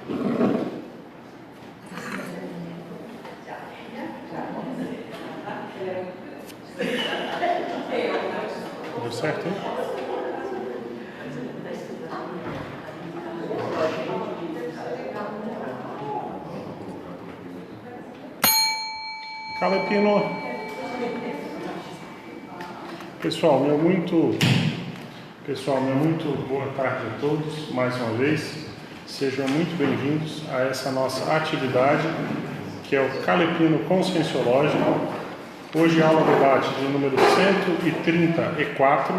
Deu certo, hein? Calepino. Pessoal, meu muito boa tarde a todos, mais uma vez. Sejam muito bem-vindos a essa nossa atividade, que é o Calepino Conscienciológico. Hoje aula debate de número 134,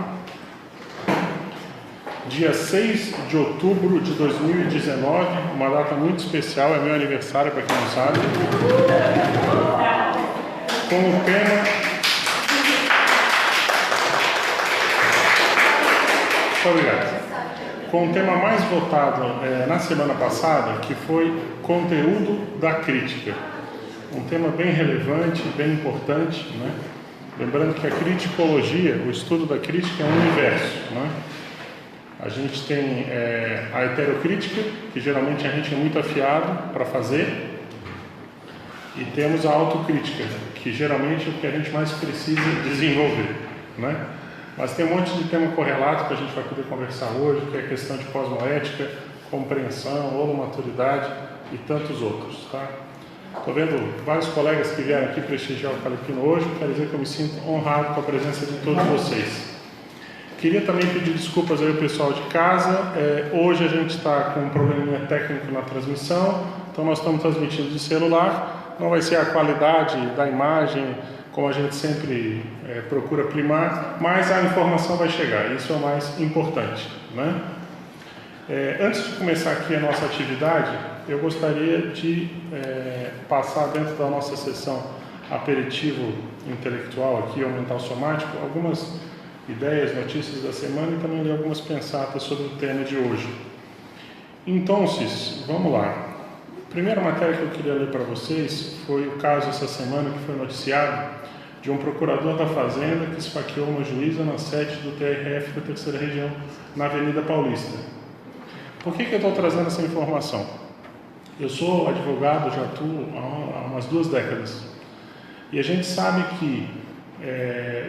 dia 6 de outubro de 2019, uma data muito especial, é meu aniversário, para quem não sabe, com o tema... Obrigado. Com o tema mais votado na semana passada, que foi conteúdo da crítica. Um tema bem relevante, bem importante, né? Lembrando que a criticologia, o estudo da crítica, é um universo, né? A gente tem a heterocrítica, que geralmente a gente é muito afiado para fazer, e temos a autocrítica, que geralmente é o que a gente mais precisa desenvolver, né? Mas tem um monte de tema correlato que a gente vai poder conversar hoje, que é a questão de cosmoética, compreensão, holomaturidade e tantos outros, tá? Estou vendo vários colegas que vieram aqui prestigiar o Calepino hoje, quero dizer que eu me sinto honrado com a presença de todos vocês. Queria também pedir desculpas aí ao pessoal de casa, hoje a gente está com um probleminha técnico na transmissão, então nós estamos transmitindo de celular, não vai ser a qualidade da imagem como a gente sempre procura primar, mas a informação vai chegar, isso é o mais importante, né? Antes de começar aqui a nossa atividade, eu gostaria de passar dentro da nossa sessão aperitivo intelectual aqui, ao mental somático, algumas ideias, notícias da semana e também ler algumas pensatas sobre o tema de hoje. Então, vamos lá. A primeira matéria que eu queria ler para vocês foi o caso essa semana que foi noticiado de um procurador da Fazenda que esfaqueou uma juíza na sede do TRF da Terceira Região, na Avenida Paulista. Por que eu estou trazendo essa informação? Eu sou advogado, já atuo há umas 2 décadas. E a gente sabe que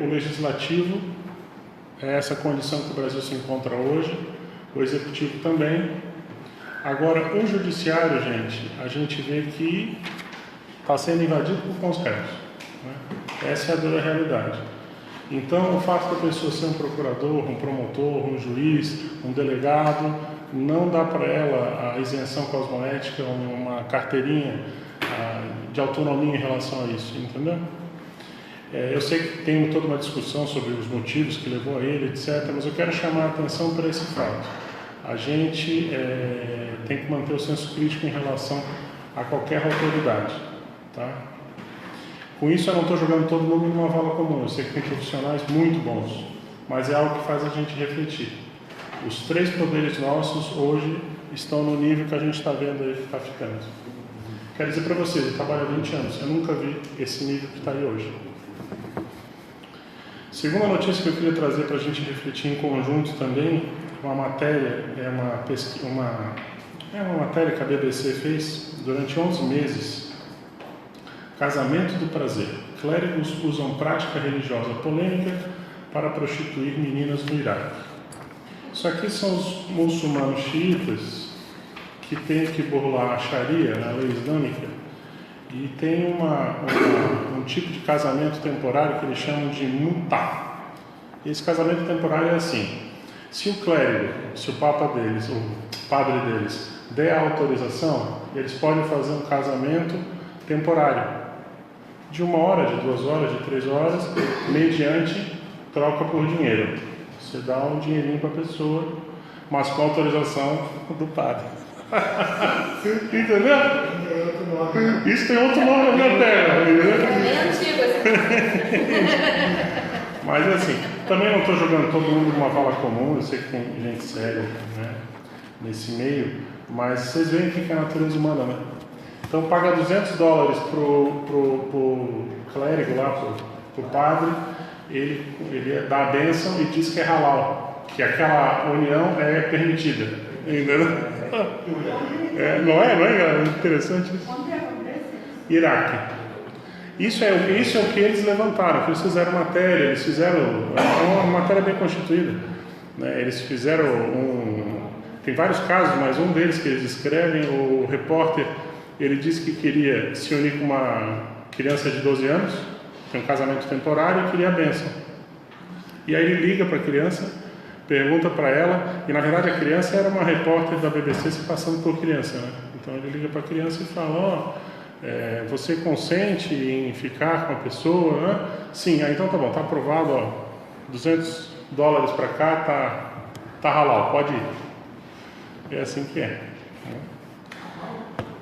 o legislativo é essa condição que o Brasil se encontra hoje, o executivo também. Agora, o judiciário, a gente vê que está sendo invadido por conselhos, né? Essa é a dura realidade. Então, o fato da pessoa ser um procurador, um promotor, um juiz, um delegado, não dá para ela a isenção cosmoética, uma carteirinha de autonomia em relação a isso, entendeu? Eu sei que tem toda uma discussão sobre os motivos que levou a ele, etc., mas eu quero chamar a atenção para esse fato. A gente tem que manter o senso crítico em relação a qualquer autoridade, tá? Com isso eu não estou jogando todo mundo numa vala comum, eu sei que tem profissionais muito bons, mas é algo que faz a gente refletir. Os 3 poderes nossos hoje estão no nível que a gente está vendo aí que está ficando. Quero dizer para vocês, eu trabalho há 20 anos, eu nunca vi esse nível que está aí hoje. Segunda notícia que eu queria trazer para a gente refletir em conjunto também, uma matéria, uma matéria que a BBC fez durante 11 meses. Casamento do prazer. Clérigos usam prática religiosa polêmica para prostituir meninas no Iraque. Isso aqui são os muçulmanos xiitas que têm que burlar a Sharia, a lei islâmica, e tem um tipo de casamento temporário que eles chamam de mutá. Esse casamento temporário é assim: se o clérigo, se o papa deles, o padre deles, der a autorização, eles podem fazer um casamento temporário, de 1 hora, de 2 horas, de 3 horas, mediante troca por dinheiro. Você dá um dinheirinho para a pessoa, mas com autorização do padre. Entendeu? Isso tem outro nome na minha terra. É antigo esse. Mas assim, também não estou jogando todo mundo numa vala comum, eu sei que tem gente séria, né, nesse meio, mas vocês veem o que é a natureza humana, né? Então paga $200 pro clérigo lá, pro padre, ele dá a bênção e diz que é halal, que aquela união é permitida. Entendeu? Não é interessante isso? Iraque. Isso é o que eles levantaram, que eles fizeram matéria, é uma matéria bem constituída. Né? Eles fizeram tem vários casos, mas um deles que eles escrevem, o repórter, ele disse que queria se unir com uma criança de 12 anos, tem um casamento temporário e queria a bênção. E aí ele liga para a criança, pergunta para ela, e na verdade a criança era uma repórter da BBC se passando por criança, né? Então ele liga para a criança e fala, você consente em ficar com a pessoa, né? Sim, então tá bom, tá aprovado, $200 para cá, tá halal, pode ir. É assim que é.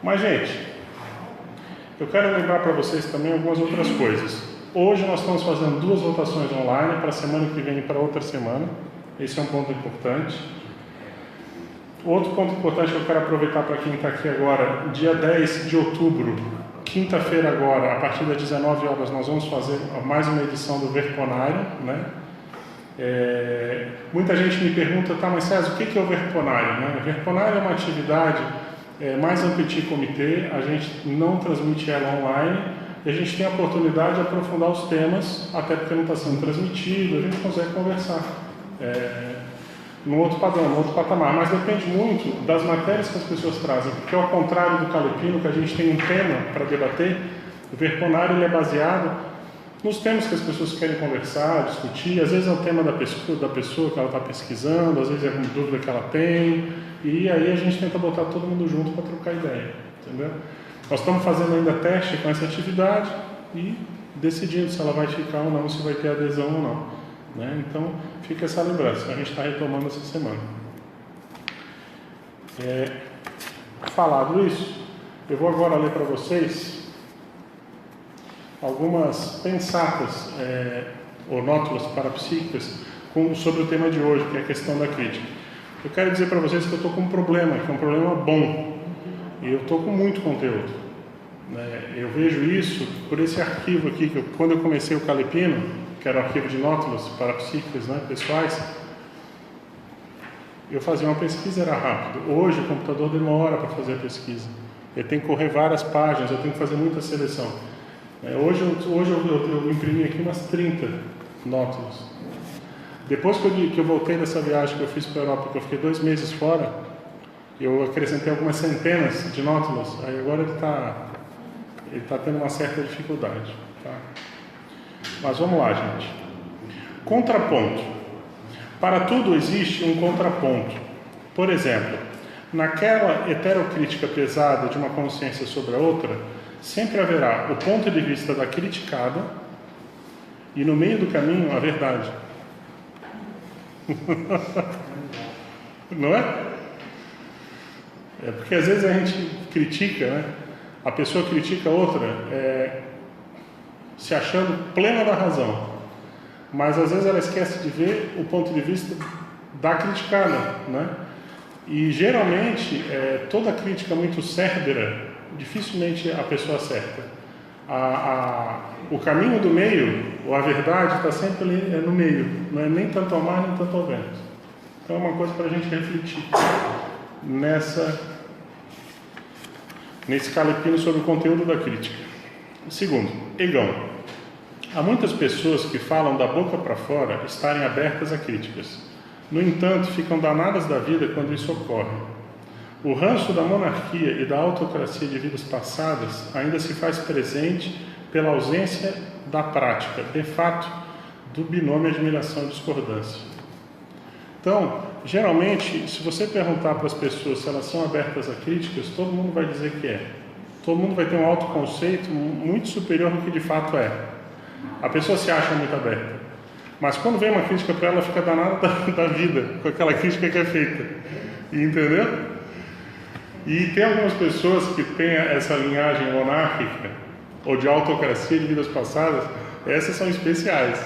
Mas, gente, eu quero lembrar para vocês também algumas outras coisas. Hoje nós estamos fazendo 2 votações online para a semana que vem e para outra semana. Esse é um ponto importante. Outro ponto importante que eu quero aproveitar para quem está aqui agora, dia 10 de outubro, quinta-feira agora, a partir das 19 horas, nós vamos fazer mais uma edição do Verponário, né? Muita gente me pergunta, mas César, o que é o Verponário? Né? O Verponário é uma atividade mais um petit comitê, a gente não transmite ela online, e a gente tem a oportunidade de aprofundar os temas, até porque não está sendo transmitido, a gente consegue conversar num outro padrão, num outro patamar, mas depende muito das matérias que as pessoas trazem, porque ao contrário do Calepino, que a gente tem um tema para debater, o Verponário ele é baseado nos temas que as pessoas querem conversar, discutir. Às vezes é o tema da pessoa que ela está pesquisando, às vezes é uma dúvida que ela tem, e aí a gente tenta botar todo mundo junto para trocar ideia, entendeu? Nós estamos fazendo ainda teste com essa atividade e decidindo se ela vai ficar ou não, se vai ter adesão ou não, né? Então fica essa lembrança, a gente está retomando essa semana. Falado isso, eu vou agora ler para vocês algumas pensatas ou nótulas parapsíquicas sobre o tema de hoje, que é a questão da crítica. Eu quero dizer para vocês que eu estou com um problema, que é um problema bom, e eu estou com muito conteúdo. Eu vejo isso por esse arquivo aqui, que quando eu comecei o Calepino, que era um arquivo de nótulas parapsíquicas, pessoais, eu fazia uma pesquisa, era rápido. Hoje o computador demora para fazer a pesquisa. Eu tenho que correr várias páginas, eu tenho que fazer muita seleção. Hoje eu imprimi aqui umas 30 nótulas. Depois que eu voltei dessa viagem que eu fiz para a Europa, que eu fiquei 2 meses fora, eu acrescentei algumas centenas de nótulas. Aí agora ele tá tendo uma certa dificuldade. Tá? Mas vamos lá, gente. Contraponto. Para tudo existe um contraponto. Por exemplo, naquela heterocrítica pesada de uma consciência sobre a outra, sempre haverá o ponto de vista da criticada e no meio do caminho a verdade. Não é? Porque às vezes a gente critica, a pessoa critica a outra se achando plena da razão, mas às vezes ela esquece de ver o ponto de vista da criticada, E geralmente toda crítica muito cérbera, dificilmente a pessoa acerta. O caminho do meio, ou a verdade, está sempre ali no meio, não é nem tanto ao mar, nem tanto ao vento. Então é uma coisa para a gente refletir nesse Calepino sobre o conteúdo da crítica. Segundo, Egão. Há muitas pessoas que falam da boca para fora estarem abertas a críticas. No entanto, ficam danadas da vida quando isso ocorre. O ranço da monarquia e da autocracia de vidas passadas ainda se faz presente pela ausência da prática, de fato, do binômio admiração e discordância. Então, geralmente, se você perguntar para as pessoas se elas são abertas a críticas, todo mundo vai dizer que é. Todo mundo vai ter um autoconceito muito superior do que de fato é. A pessoa se acha muito aberta. Mas quando vem uma crítica para ela, fica danada da vida com aquela crítica que é feita. Entendeu? E tem algumas pessoas que têm essa linhagem monárquica ou de autocracia de vidas passadas, essas são especiais.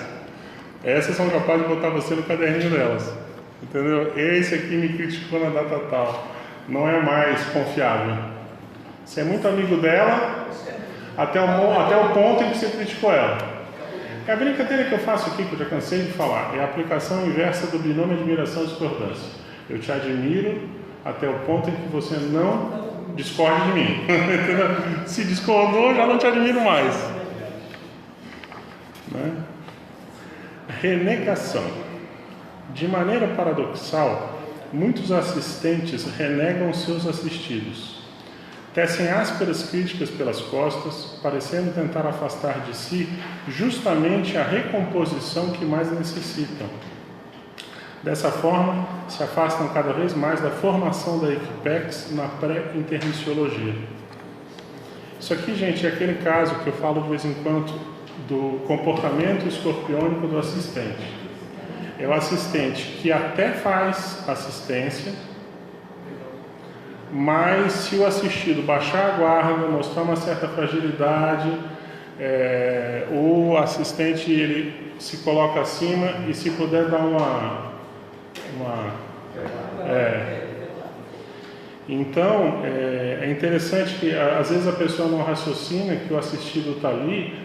Essas são capazes de botar você no caderninho delas. Entendeu? Esse aqui me criticou na data tal. Não é mais confiável. Você é muito amigo dela até o ponto em que você criticou ela. A brincadeira que eu faço aqui, que eu já cansei de falar, é a aplicação inversa do binômio admiração e discordância. Eu te admiro até o ponto em que você não discorde de mim. Se discordou, já não te admiro mais. Né? Renegação. De maneira paradoxal, muitos assistentes renegam seus assistidos. Tecem ásperas críticas pelas costas, parecendo tentar afastar de si justamente a recomposição que mais necessitam. Dessa forma, se afastam cada vez mais da formação da Equipex na pré-intermissiologia. Isso aqui, gente, é aquele caso que eu falo de vez em quando do comportamento escorpiônico do assistente. É o assistente que até faz assistência, mas se o assistido baixar a guarda, mostrar uma certa fragilidade, o assistente ele se coloca acima e se puder dar Então, é interessante que às vezes a pessoa não raciocina que o assistido está ali.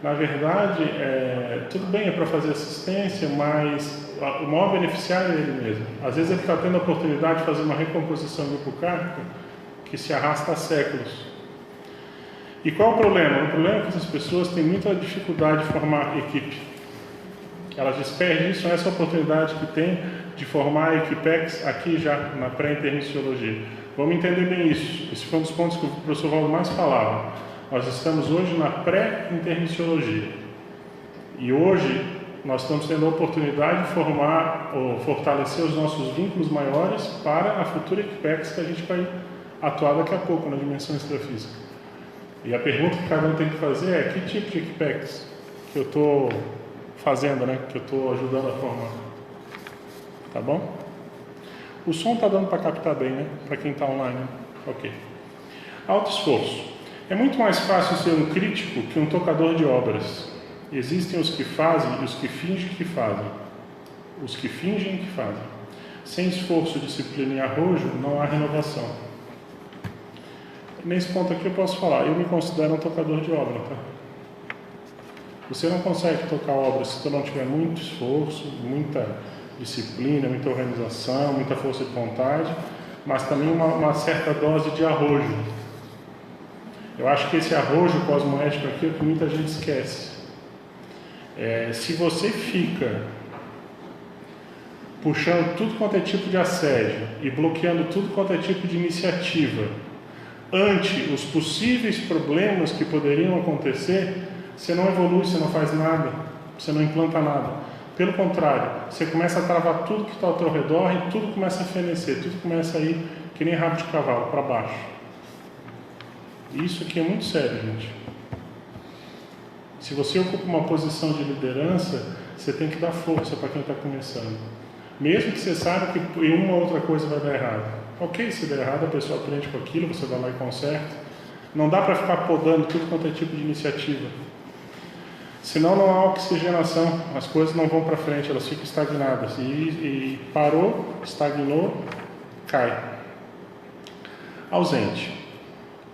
Na verdade, tudo bem, é para fazer assistência, mas o maior beneficiário é ele mesmo. Às vezes ele está tendo a oportunidade de fazer uma recomposição grupocárpica que se arrasta há séculos. E qual é o problema? O problema é que essas pessoas têm muita dificuldade de formar equipe. Elas desperdiçam essa oportunidade que tem de formar a Equipex aqui já, na pré-intermissiologia. Vamos entender bem isso. Esse foi um dos pontos que o professor Valdo mais falava. Nós estamos hoje na pré-intermissiologia. E hoje nós estamos tendo a oportunidade de formar ou fortalecer os nossos vínculos maiores para a futura Equipex que a gente vai atuar daqui a pouco na dimensão extrafísica. E a pergunta que cada um tem que fazer é: que tipo de Equipex que eu estou fazendo, né? Que eu estou ajudando a formar. Tá bom? O som está dando para captar bem, né? Para quem está online. Né? Ok. Alto esforço. É muito mais fácil ser um crítico que um tocador de obras. Existem os que fazem e os que fingem que fazem. Os que fingem que fazem. Sem esforço, disciplina e arrojo, não há renovação. Nesse ponto aqui eu posso falar, eu me considero um tocador de obra, tá? Você não consegue tocar obra se você não tiver muito esforço, muita disciplina, muita organização, muita força de vontade, mas também uma certa dose de arrojo. Eu acho que esse arrojo cosmoético aqui é o que muita gente esquece. Se você fica puxando tudo quanto é tipo de assédio e bloqueando tudo quanto é tipo de iniciativa ante os possíveis problemas que poderiam acontecer, você não evolui, você não faz nada, você não implanta nada. Pelo contrário, você começa a travar tudo que está ao teu redor e tudo começa a fenecer, tudo começa a ir que nem rabo de cavalo, para baixo. Isso aqui é muito sério, gente. Se você ocupa uma posição de liderança, você tem que dar força para quem está começando. Mesmo que você saiba que em uma ou outra coisa vai dar errado. Ok, se der errado, a pessoa aprende com aquilo, você vai lá e conserta. Não dá para ficar podando tudo quanto é tipo de iniciativa. Senão não há oxigenação, as coisas não vão para frente, elas ficam estagnadas. E parou, estagnou, cai. Ausente.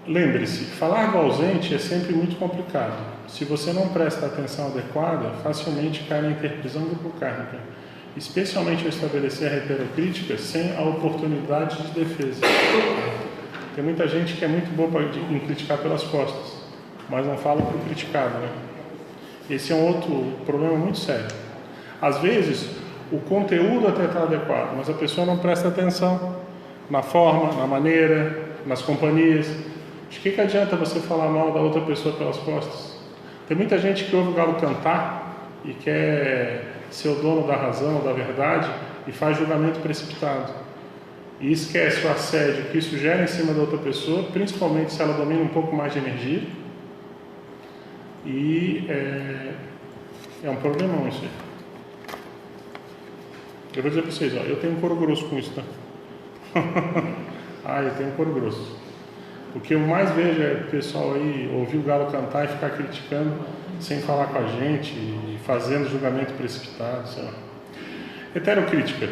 Lembre-se, falar do ausente é sempre muito complicado. Se você não presta atenção adequada, facilmente cai na interprisão grupocárnica, especialmente ao estabelecer a heterocrítica sem a oportunidade de defesa. Tem muita gente que é muito boa em criticar pelas costas, mas não fala para o criticado, né? Esse é um outro problema muito sério. Às vezes, o conteúdo até está adequado, mas a pessoa não presta atenção na forma, na maneira, nas companhias. De que adianta você falar mal da outra pessoa pelas costas? Tem muita gente que ouve o galo cantar e quer ser o dono da razão, da verdade, e faz julgamento precipitado. E esquece o assédio que isso gera em cima da outra pessoa, principalmente se ela domina um pouco mais de energia. E é um problemão isso aí. Eu vou dizer para vocês, ó, eu tenho um couro grosso com isso, tá? Eu tenho um couro grosso. O que eu mais vejo é o pessoal aí ouvir o galo cantar e ficar criticando sem falar com a gente e fazendo julgamento precipitado, sei lá. Heterocrítica.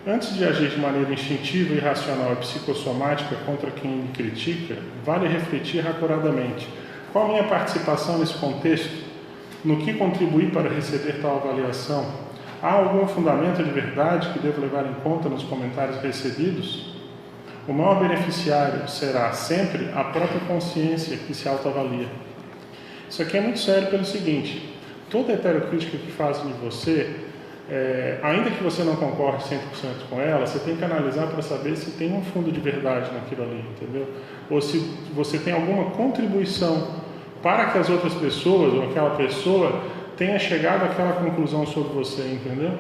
Antes de agir de maneira instintiva, irracional e psicossomática contra quem me critica, vale refletir acuradamente. Qual a minha participação nesse contexto? No que contribuí para receber tal avaliação? Há algum fundamento de verdade que devo levar em conta nos comentários recebidos? O maior beneficiário será sempre a própria consciência que se autoavalia. Isso aqui é muito sério pelo seguinte: toda heterocrítica que fazem de você, ainda que você não concorde 100% com ela, você tem que analisar para saber se tem um fundo de verdade naquilo ali, entendeu? Ou se você tem alguma contribuição para que as outras pessoas, ou aquela pessoa, tenha chegado àquela conclusão sobre você, entendeu?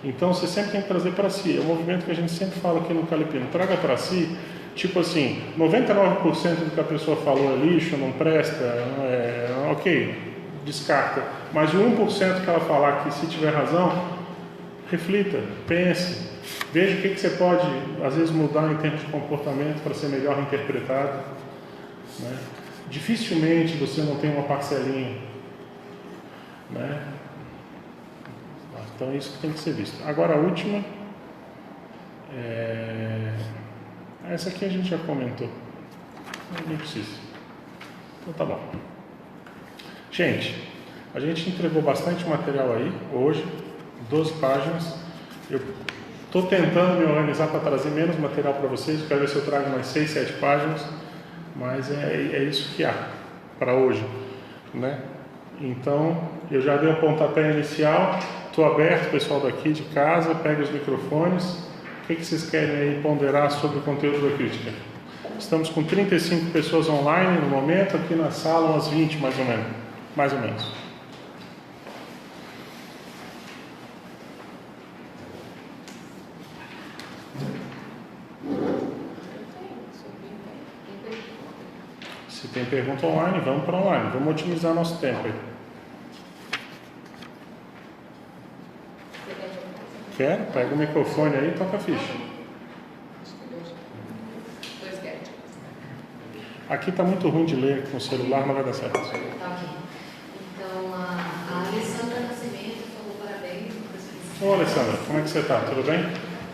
Então você sempre tem que trazer para si. É um movimento que a gente sempre fala aqui no Calepino: traga para si, tipo assim, 99% do que a pessoa falou é lixo, não presta, ok, descarta. Mas o 1% que ela falar que, se tiver razão, reflita, pense, veja o que você pode, às vezes, mudar em termos de comportamento para ser melhor interpretado, né? Dificilmente você não tem uma parcelinha, né? Então isso que tem que ser visto. Agora a última, essa aqui a gente já comentou, não precisa. Então tá bom. Gente, a gente entregou bastante material aí hoje, 12 páginas. Eu estou tentando me organizar para trazer menos material para vocês. Quero ver se eu trago mais 6, 7 páginas, mas é isso que há para hoje, né? Então, eu já dei o pontapé inicial. Estou aberto, pessoal daqui de casa, pega os microfones. O que vocês querem aí ponderar sobre o conteúdo da crítica? Estamos com 35 pessoas online no momento, aqui na sala umas 20 mais ou menos. Mais ou menos. Se tem pergunta online, vamos para online. Vamos otimizar nosso tempo aí. Quer? Pega o microfone aí e toca a ficha. Aqui está muito ruim de ler com o celular, não vai dar certo. Tá ok. Então, a Alessandra Nascimento falou parabéns. Ô Alessandra, como é que você está? Tudo bem?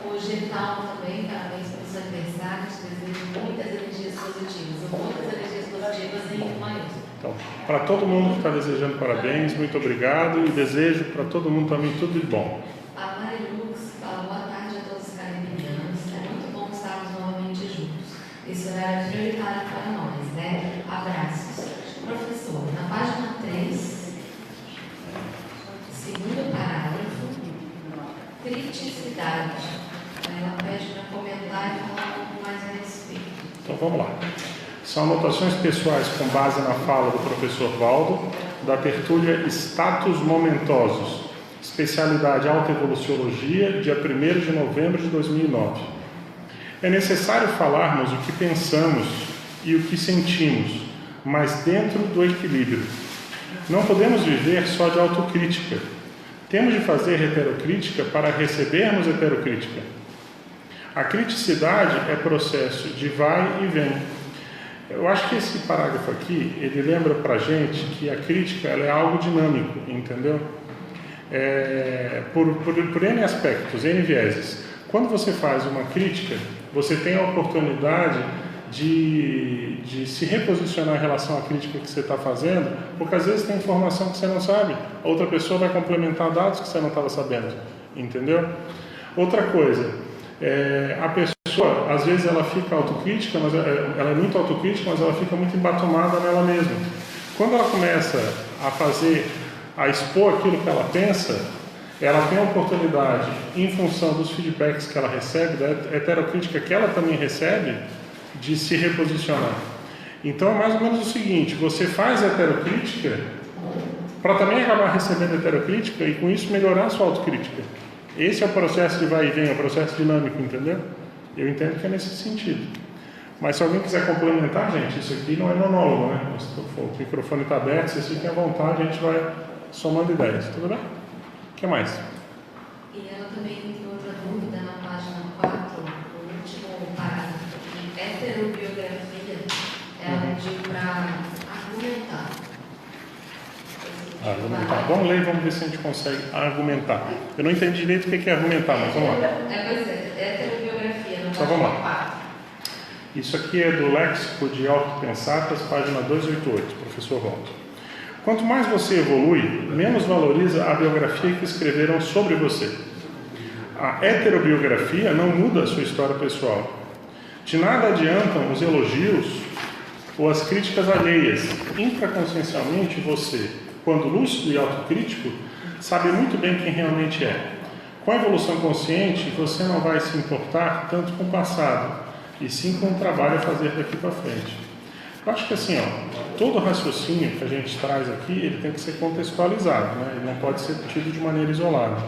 O Getal também, parabéns pelo seu aniversário. Te desejo muitas energias positivas. Muitas energias positivas em maiores. Então, para todo mundo que está desejando parabéns, muito obrigado. E desejo para todo mundo também tudo de bom. A Marilux fala boa tarde a todos os calepinianos. É muito bom estarmos novamente juntos. Esse horário é prioritário para nós, né? Abraços. Professor, na página 3, segundo parágrafo, criticidade. Ela pede para comentar e falar um pouco mais a respeito. Então vamos lá. São anotações pessoais com base na fala do professor Valdo, da tertúlia Status Momentosos, especialidade Autoevoluciologia, dia 1º de novembro de 2009. É necessário falarmos o que pensamos e o que sentimos, mas dentro do equilíbrio. Não podemos viver só de autocrítica. Temos de fazer heterocrítica para recebermos heterocrítica. A criticidade é processo de vai e vem. Eu acho que esse parágrafo aqui, ele lembra pra gente que a crítica ela é algo dinâmico, entendeu? Por N aspectos, N vieses. Quando você faz uma crítica, você tem a oportunidade de se reposicionar em relação à crítica que você está fazendo, porque às vezes tem informação que você não sabe, outra pessoa vai complementar dados que você não estava sabendo, entendeu? Outra coisa, a pessoa, às vezes ela fica autocrítica, mas ela é muito autocrítica, mas ela fica muito embatomada nela mesma. Quando ela começa a expor aquilo que ela pensa, ela tem a oportunidade, em função dos feedbacks que ela recebe, da heterocrítica que ela também recebe, de se reposicionar. Então é mais ou menos o seguinte: você faz a heterocrítica para também acabar recebendo heterocrítica e com isso melhorar a sua autocrítica. Esse é o processo de vai e vem, é o processo dinâmico, entendeu? Eu entendo que é nesse sentido. Mas se alguém quiser complementar, gente, isso aqui não é monólogo, né? O microfone está aberto, vocês fiquem à vontade, a gente vai somando ideias, tudo bem? O que mais? E ela também tem outra dúvida na página 4, no último parágrafo. Heterobiografia, ela pediu para argumentar. Argumentar. Vamos ler e vamos ver se a gente consegue argumentar. Eu não entendi direito o que é argumentar, mas vamos lá. Pois é, heterobiografia, no então vamos lá. Isso aqui é do Léxico de Autopensatas, página 288, professor Walter. Quanto mais você evolui, menos valoriza a biografia que escreveram sobre você. A heterobiografia não muda a sua história pessoal. De nada adiantam os elogios ou as críticas alheias. Infraconsciencialmente, você, quando lúcido e autocrítico, sabe muito bem quem realmente é. Com a evolução consciente, você não vai se importar tanto com o passado, e sim com o trabalho a fazer daqui para frente. Eu acho que assim, todo raciocínio que a gente traz aqui, ele tem que ser contextualizado, né? Ele não pode ser tido de maneira isolada.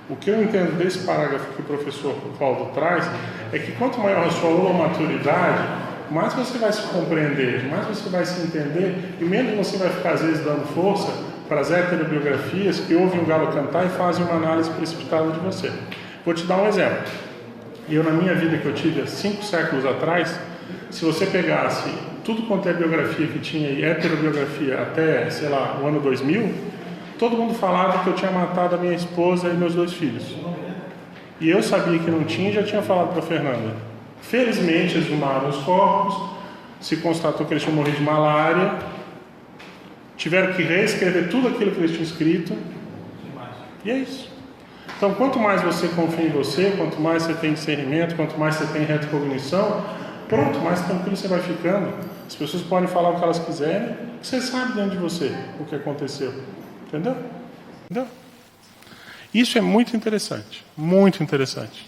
O que eu entendo desse parágrafo que o professor Paulo traz é que quanto maior a sua maturidade, mais você vai se compreender, mais você vai se entender e menos você vai ficar, às vezes, dando força para as heterobiografias que ouvem o galo cantar e fazem uma análise precipitada de você. Vou te dar um exemplo. Eu, na minha vida que eu tive há 5 séculos atrás, se você pegasse tudo quanto é biografia que tinha aí, heterobiografia até, sei lá, o ano 2000, todo mundo falava que eu tinha matado a minha esposa e meus 2 filhos. E eu sabia que não tinha e já tinha falado para a Fernanda. Felizmente, eles exumaram os corpos, se constatou que eles tinham morrido de malária, tiveram que reescrever tudo aquilo que eles tinham escrito, e é isso. Então, quanto mais você confia em você, quanto mais você tem discernimento, quanto mais você tem retrocognição, pronto, mais tranquilo você vai ficando. As pessoas podem falar o que elas quiserem, você sabe dentro de você o que aconteceu. Entendeu? Isso é muito interessante,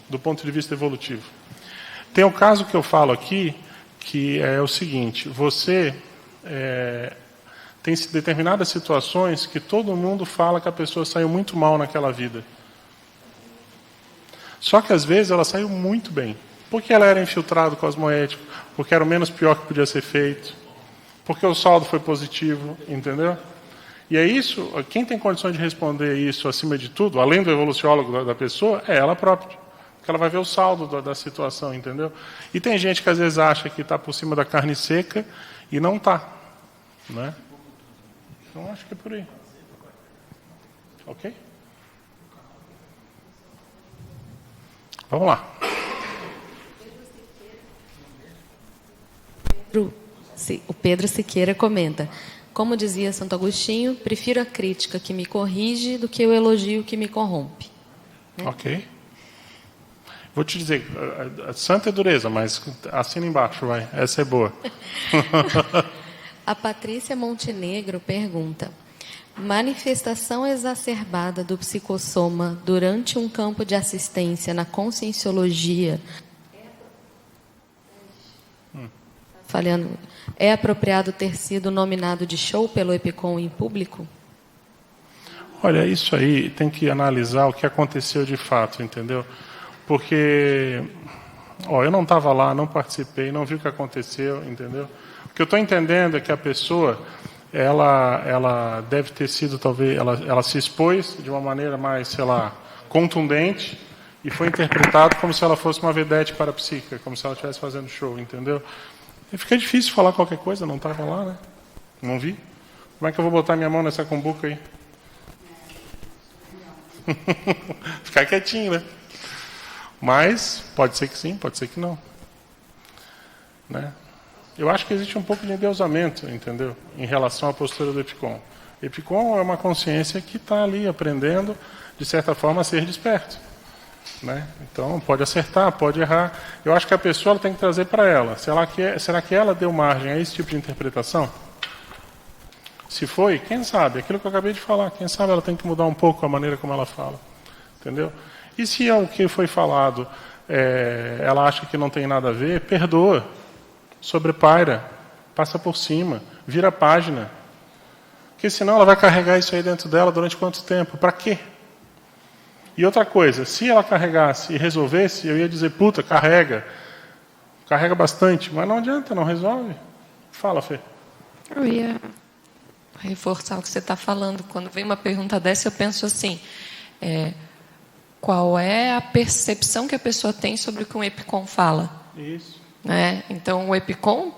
do ponto de vista evolutivo. Tem um caso que eu falo aqui, que é o seguinte: você tem determinadas situações que todo mundo fala que a pessoa saiu muito mal naquela vida. Só que às vezes ela saiu muito bem. Porque ela era infiltrado cosmoético, porque era o menos pior que podia ser feito, porque o saldo foi positivo, entendeu? E é isso, quem tem condições de responder isso acima de tudo, além do evoluciólogo da pessoa, é ela própria. Porque ela vai ver o saldo da situação, entendeu? E tem gente que às vezes acha que está por cima da carne seca e não está. Né? Então acho que é por aí. Ok? Vamos lá. O Pedro Siqueira comenta: como dizia Santo Agostinho, prefiro a crítica que me corrige do que o elogio que me corrompe. Ok. Vou te dizer, a santa é dureza, mas assina embaixo, vai. Essa é boa. A Patrícia Montenegro pergunta: manifestação exacerbada do psicossoma durante um campo de assistência na conscienciologia falhando, é apropriado ter sido nominado de show pelo EPICOM em público? Olha, isso aí tem que analisar o que aconteceu de fato, entendeu? Porque eu não estava lá, não participei, não vi o que aconteceu, entendeu? O que eu estou entendendo é que a pessoa, ela deve ter sido, talvez, ela se expôs de uma maneira mais, sei lá, contundente e foi interpretado como se ela fosse uma vedete parapsíquica, como se ela estivesse fazendo show, entendeu? E fica difícil falar qualquer coisa, não estava lá, né? Não vi. Como é que eu vou botar minha mão nessa cumbuca aí? Ficar quietinho, né? Mas pode ser que sim, pode ser que não. Né? Eu acho que existe um pouco de endeusamento, entendeu? Em relação à postura do EPICOM. EPICOM é uma consciência que está ali aprendendo, de certa forma, a ser desperto. Né? Então, pode acertar, pode errar. Eu acho que a pessoa tem que trazer para ela. Será que ela deu margem a esse tipo de interpretação? Se foi, quem sabe? Aquilo que eu acabei de falar. Quem sabe ela tem que mudar um pouco a maneira como ela fala. Entendeu? E se é o que foi falado, ela acha que não tem nada a ver, perdoa, sobrepaira, passa por cima, vira a página. Porque senão ela vai carregar isso aí dentro dela durante quanto tempo? Para quê? E outra coisa, se ela carregasse e resolvesse, eu ia dizer, puta, carrega bastante, mas não adianta, não resolve. Fala, Fê. Eu ia reforçar o que você está falando. Quando vem uma pergunta dessa, eu penso assim, qual é a percepção que a pessoa tem sobre o que um EPICOM fala? Isso. Né? Então, o EPICOM,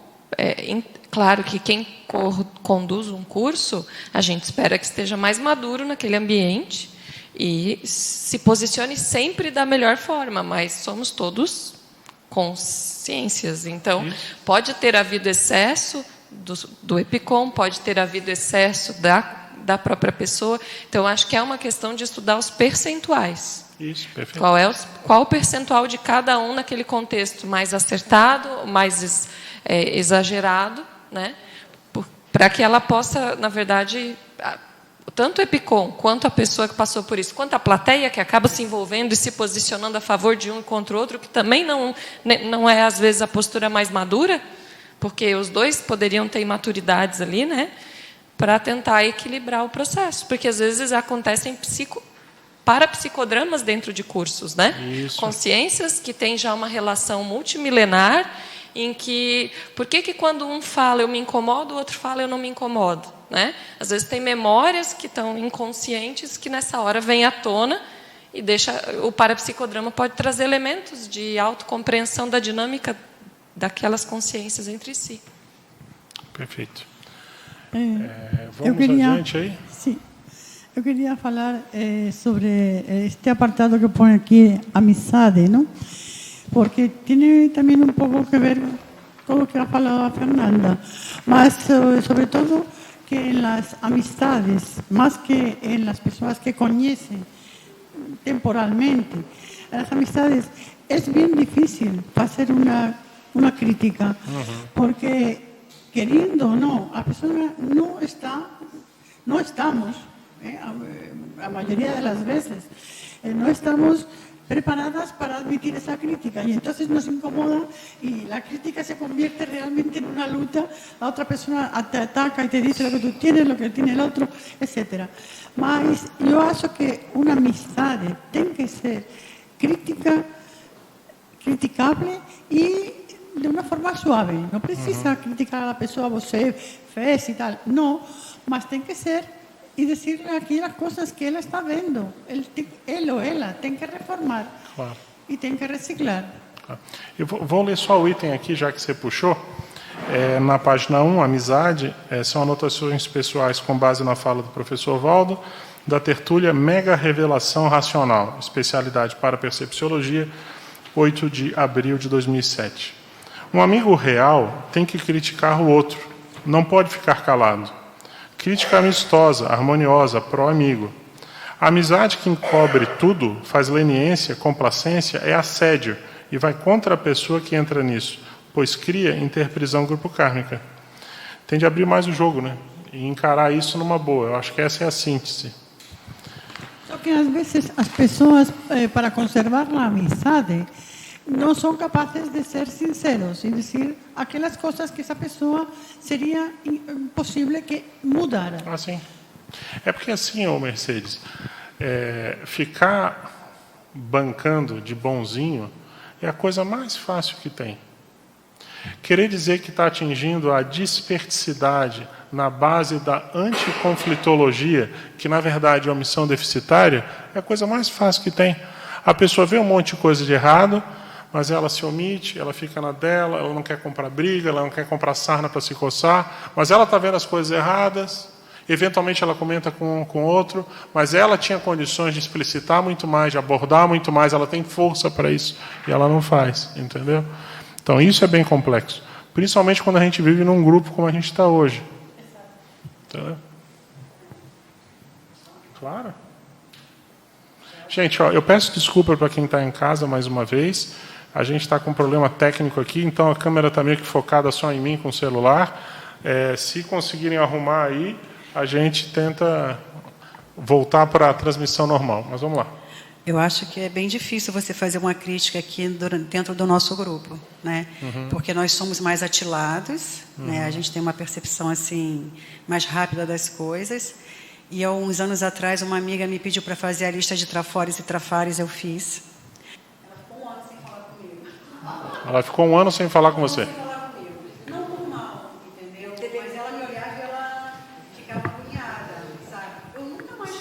claro que quem conduz um curso, a gente espera que esteja mais maduro naquele ambiente, e se posicione sempre da melhor forma, mas somos todos consciências. Então, pode ter havido excesso do EPICOM, pode ter havido excesso da própria pessoa. Então, acho que é uma questão de estudar os percentuais. Isso, perfeito. Qual o percentual de cada um naquele contexto mais acertado, mais exagerado, né? Para que ela possa, na verdade, tanto o EPICOM, quanto a pessoa que passou por isso, quanto a plateia que acaba se envolvendo e se posicionando a favor de um e contra o outro, que também não é, às vezes, a postura mais madura, porque os dois poderiam ter imaturidades ali, né? Para tentar equilibrar o processo. Porque, às vezes, acontecem parapsicodramas dentro de cursos, né? Isso. Consciências que têm já uma relação multimilenar, em que... Por que quando um fala eu me incomodo, o outro fala eu não me incomodo? Né? Às vezes tem memórias que estão inconscientes que nessa hora vêm à tona e o parapsicodrama pode trazer elementos de autocompreensão da dinâmica daquelas consciências entre si. Perfeito. Vamos adiante aí? Sim. Eu queria falar sobre este apartado que põe aqui, amizade, não? Porque tem também um pouco que ver com o que ha falado a Fernanda, mas sobre todo que en las amistades, más que en las personas que conocen temporalmente, en las amistades es bien difícil hacer una crítica, porque queriendo o no, la persona no estamos, la mayoría de las veces, no estamos preparadas para admitir esa crítica y entonces nos incomoda y la crítica se convierte realmente en una lucha. La otra persona te ataca y te dice lo que tú tienes, lo que tiene el otro, etc. Mas yo acho que una amistad tiene que ser criticable y de una forma suave. No precisa criticar a la persona, você fez y tal. No, mas tiene que ser y decirle aquí las cosas que él está viendo. Él o ela tem que reformar. Claro. E tem que reciclar. Eu vou ler só o item aqui, já que você puxou. Na página 1, amizade, são anotações pessoais com base na fala do professor Valdo, da tertúlia Mega Revelação Racional, especialidade para percepciologia, 8 de abril de 2007. Um amigo real tem que criticar o outro, não pode ficar calado. Crítica amistosa, harmoniosa, pró-amigo. A amizade que encobre tudo, faz leniência, complacência, é assédio e vai contra a pessoa que entra nisso, pois cria interprisão grupo kármica. Tem de abrir mais o jogo, né? E encarar isso numa boa. Eu acho que essa é a síntese. Só que às vezes as pessoas, para conservar a amizade, não são capazes de ser sinceros e dizer aquelas coisas que essa pessoa seria impossível que mudara. Ah, sim. É porque assim, ô Mercedes, ficar bancando de bonzinho é a coisa mais fácil que tem. Querer dizer que está atingindo a desperticidade na base da anticonflitologia, que na verdade é omissão deficitária, é a coisa mais fácil que tem. A pessoa vê um monte de coisa de errado, mas ela se omite, ela fica na dela, ela não quer comprar briga, ela não quer comprar sarna para se coçar, mas ela está vendo as coisas erradas, eventualmente ela comenta com outro, mas ela tinha condições de explicitar muito mais, de abordar muito mais, ela tem força para isso, e ela não faz, entendeu? Então isso é bem complexo, principalmente quando a gente vive num grupo como a gente está hoje. Entendeu? Claro. Gente, ó, eu peço desculpa para quem está em casa mais uma vez. A gente está com um problema técnico aqui, então a câmera está meio que focada só em mim com o celular. Se conseguirem arrumar aí, a gente tenta voltar para a transmissão normal. Mas vamos lá. Eu acho que é bem difícil você fazer uma crítica aqui dentro do nosso grupo, né? Porque nós somos mais atilados, né? A gente tem uma percepção assim mais rápida das coisas. E há uns anos atrás, uma amiga me pediu para fazer a lista de trafores e trafares, eu fiz. Ela ficou um ano sem falar com você. Não por mal, entendeu? Depois ela me olhava e ela ficava agoniada, sabe? Eu nunca mais...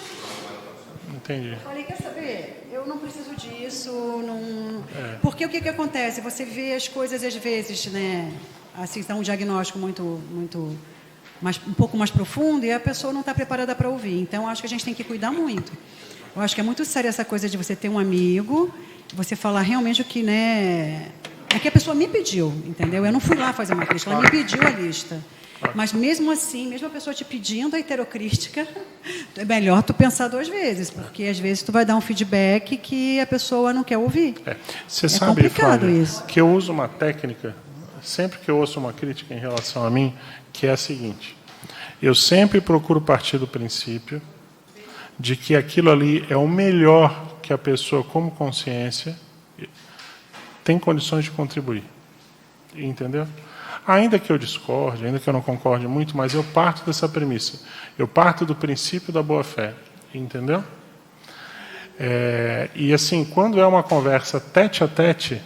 Entendi. Eu falei, quer saber? Eu não preciso disso, não... Porque o que acontece? Você vê as coisas às vezes, né? Assim, dá um diagnóstico muito um pouco mais profundo e a pessoa não está preparada para ouvir. Então, acho que a gente tem que cuidar muito. Eu acho que é muito sério essa coisa de você ter um amigo, você falar realmente o que, né... É que a pessoa me pediu, entendeu? Eu não fui lá fazer uma crítica, ela me pediu a lista. Mas mesmo assim, mesmo a pessoa te pedindo a heterocrítica, é melhor tu pensar 2 vezes, porque às vezes tu vai dar um feedback que a pessoa não quer ouvir. Você sabe, complicado Flávia, isso. que eu uso uma técnica, sempre que eu ouço uma crítica em relação a mim, que é a seguinte: eu sempre procuro partir do princípio de que aquilo ali é o melhor que a pessoa, como consciência, tem condições de contribuir. Entendeu? Ainda que eu discorde, ainda que eu não concorde muito, mas eu parto dessa premissa. Eu parto do princípio da boa-fé. Entendeu? E assim, quando é uma conversa tete a tete,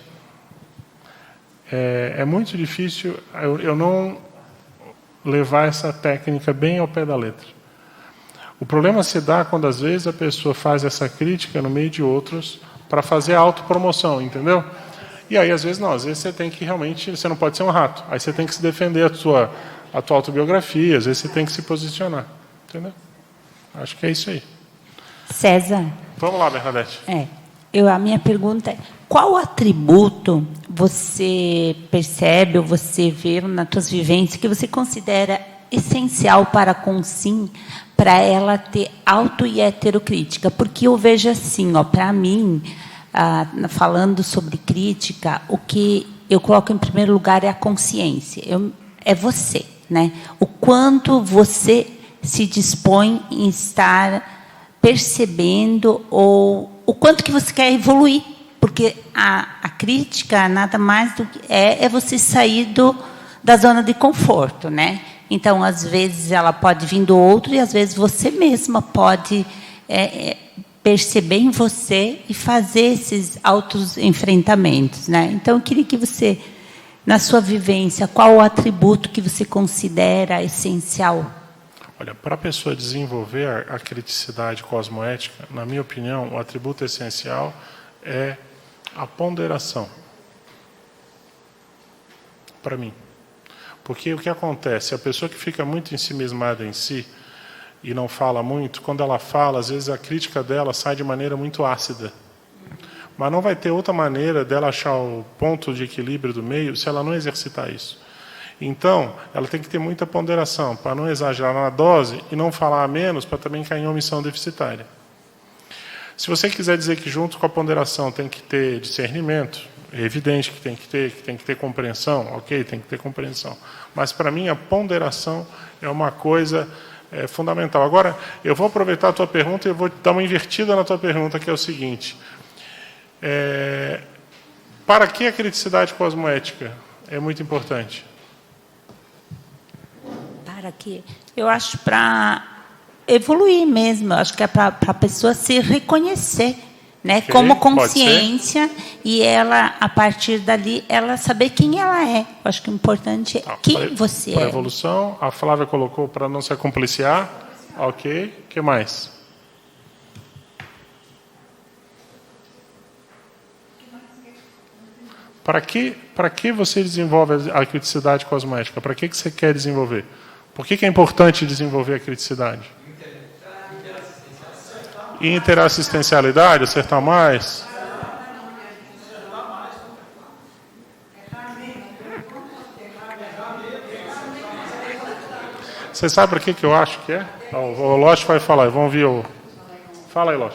é muito difícil eu não levar essa técnica bem ao pé da letra. O problema se dá quando, às vezes, a pessoa faz essa crítica no meio de outros para fazer autopromoção, entendeu? E aí, às vezes, não. Às vezes, você tem que realmente... Você não pode ser um rato. Aí você tem que se defender a tua autobiografia. Às vezes, você tem que se posicionar. Entendeu? Acho que é isso aí. César. Vamos lá, Bernadette. A minha pergunta é: qual atributo você percebe ou você vê nas suas vivências que você considera essencial para a Consim, para ela ter auto e heterocrítica? Porque eu vejo assim, para mim, falando sobre crítica, o que eu coloco em primeiro lugar é a consciência. É você, né? O quanto você se dispõe em estar percebendo, ou o quanto que você quer evoluir, porque a crítica nada mais do que é você sair da zona de conforto, né? Então, às vezes ela pode vir do outro, e às vezes você mesma pode perceber em você e fazer esses autos enfrentamentos, né? Então, eu queria que você, na sua vivência, qual o atributo que você considera essencial? Olha, para a pessoa desenvolver a criticidade cosmoética, na minha opinião, o atributo essencial é a ponderação. Para mim. Porque o que acontece? A pessoa que fica muito ensimismada em si e não fala muito, quando ela fala, às vezes a crítica dela sai de maneira muito ácida. Mas não vai ter outra maneira dela achar o ponto de equilíbrio do meio se ela não exercitar isso. Então, ela tem que ter muita ponderação, para não exagerar na dose e não falar a menos, para também cair em omissão deficitária. Se você quiser dizer que junto com a ponderação tem que ter discernimento, é evidente que tem que ter compreensão, ok, tem que ter compreensão. Mas, para mim, a ponderação é uma coisa fundamental. Agora, eu vou aproveitar a tua pergunta e eu vou dar uma invertida na tua pergunta, que é o seguinte. Para que a criticidade cosmoética é muito importante? Para quê? Eu acho para evoluir mesmo. Eu acho que é para a pessoa se reconhecer, né, okay, como consciência, e ela, a partir dali, ela saber quem ela é. Eu acho que o importante é quem você é. Para evolução, a Flávia colocou para não se acompliciar. Ok. O que mais? Para que você desenvolve a criticidade cosmoética? Para que você quer desenvolver? Por que é importante desenvolver a criticidade? Interassistencialidade, acertar mais. Você sabe para que eu acho que é? O Losh vai falar, vamos ouvir o... Fala aí, Losh.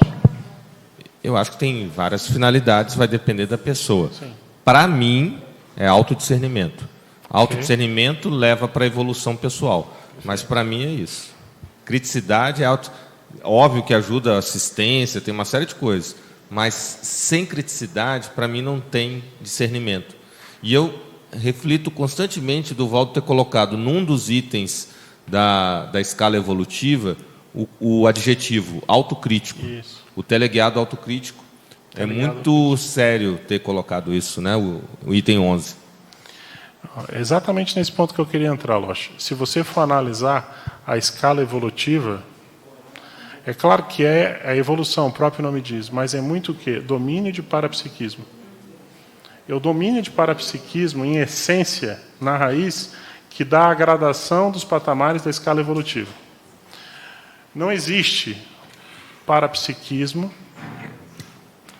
Eu acho que tem várias finalidades, vai depender da pessoa. Sim. Para mim, é autodiscernimento. Autodiscernimento leva para a evolução pessoal. Mas, para mim, é isso. Criticidade é óbvio que ajuda a assistência, tem uma série de coisas. Mas, sem criticidade, para mim, não tem discernimento. E eu reflito constantemente do Valdo ter colocado num dos itens da escala evolutiva o adjetivo autocrítico. Isso. O teleguiado autocrítico. É muito sério ter colocado isso, né? O item 11. É exatamente nesse ponto que eu queria entrar, Losh. Se você for analisar a escala evolutiva, é claro que é a evolução, o próprio nome diz, mas é muito o quê? Domínio de parapsiquismo. É o domínio de parapsiquismo, em essência, na raiz, que dá a gradação dos patamares da escala evolutiva. Não existe parapsiquismo,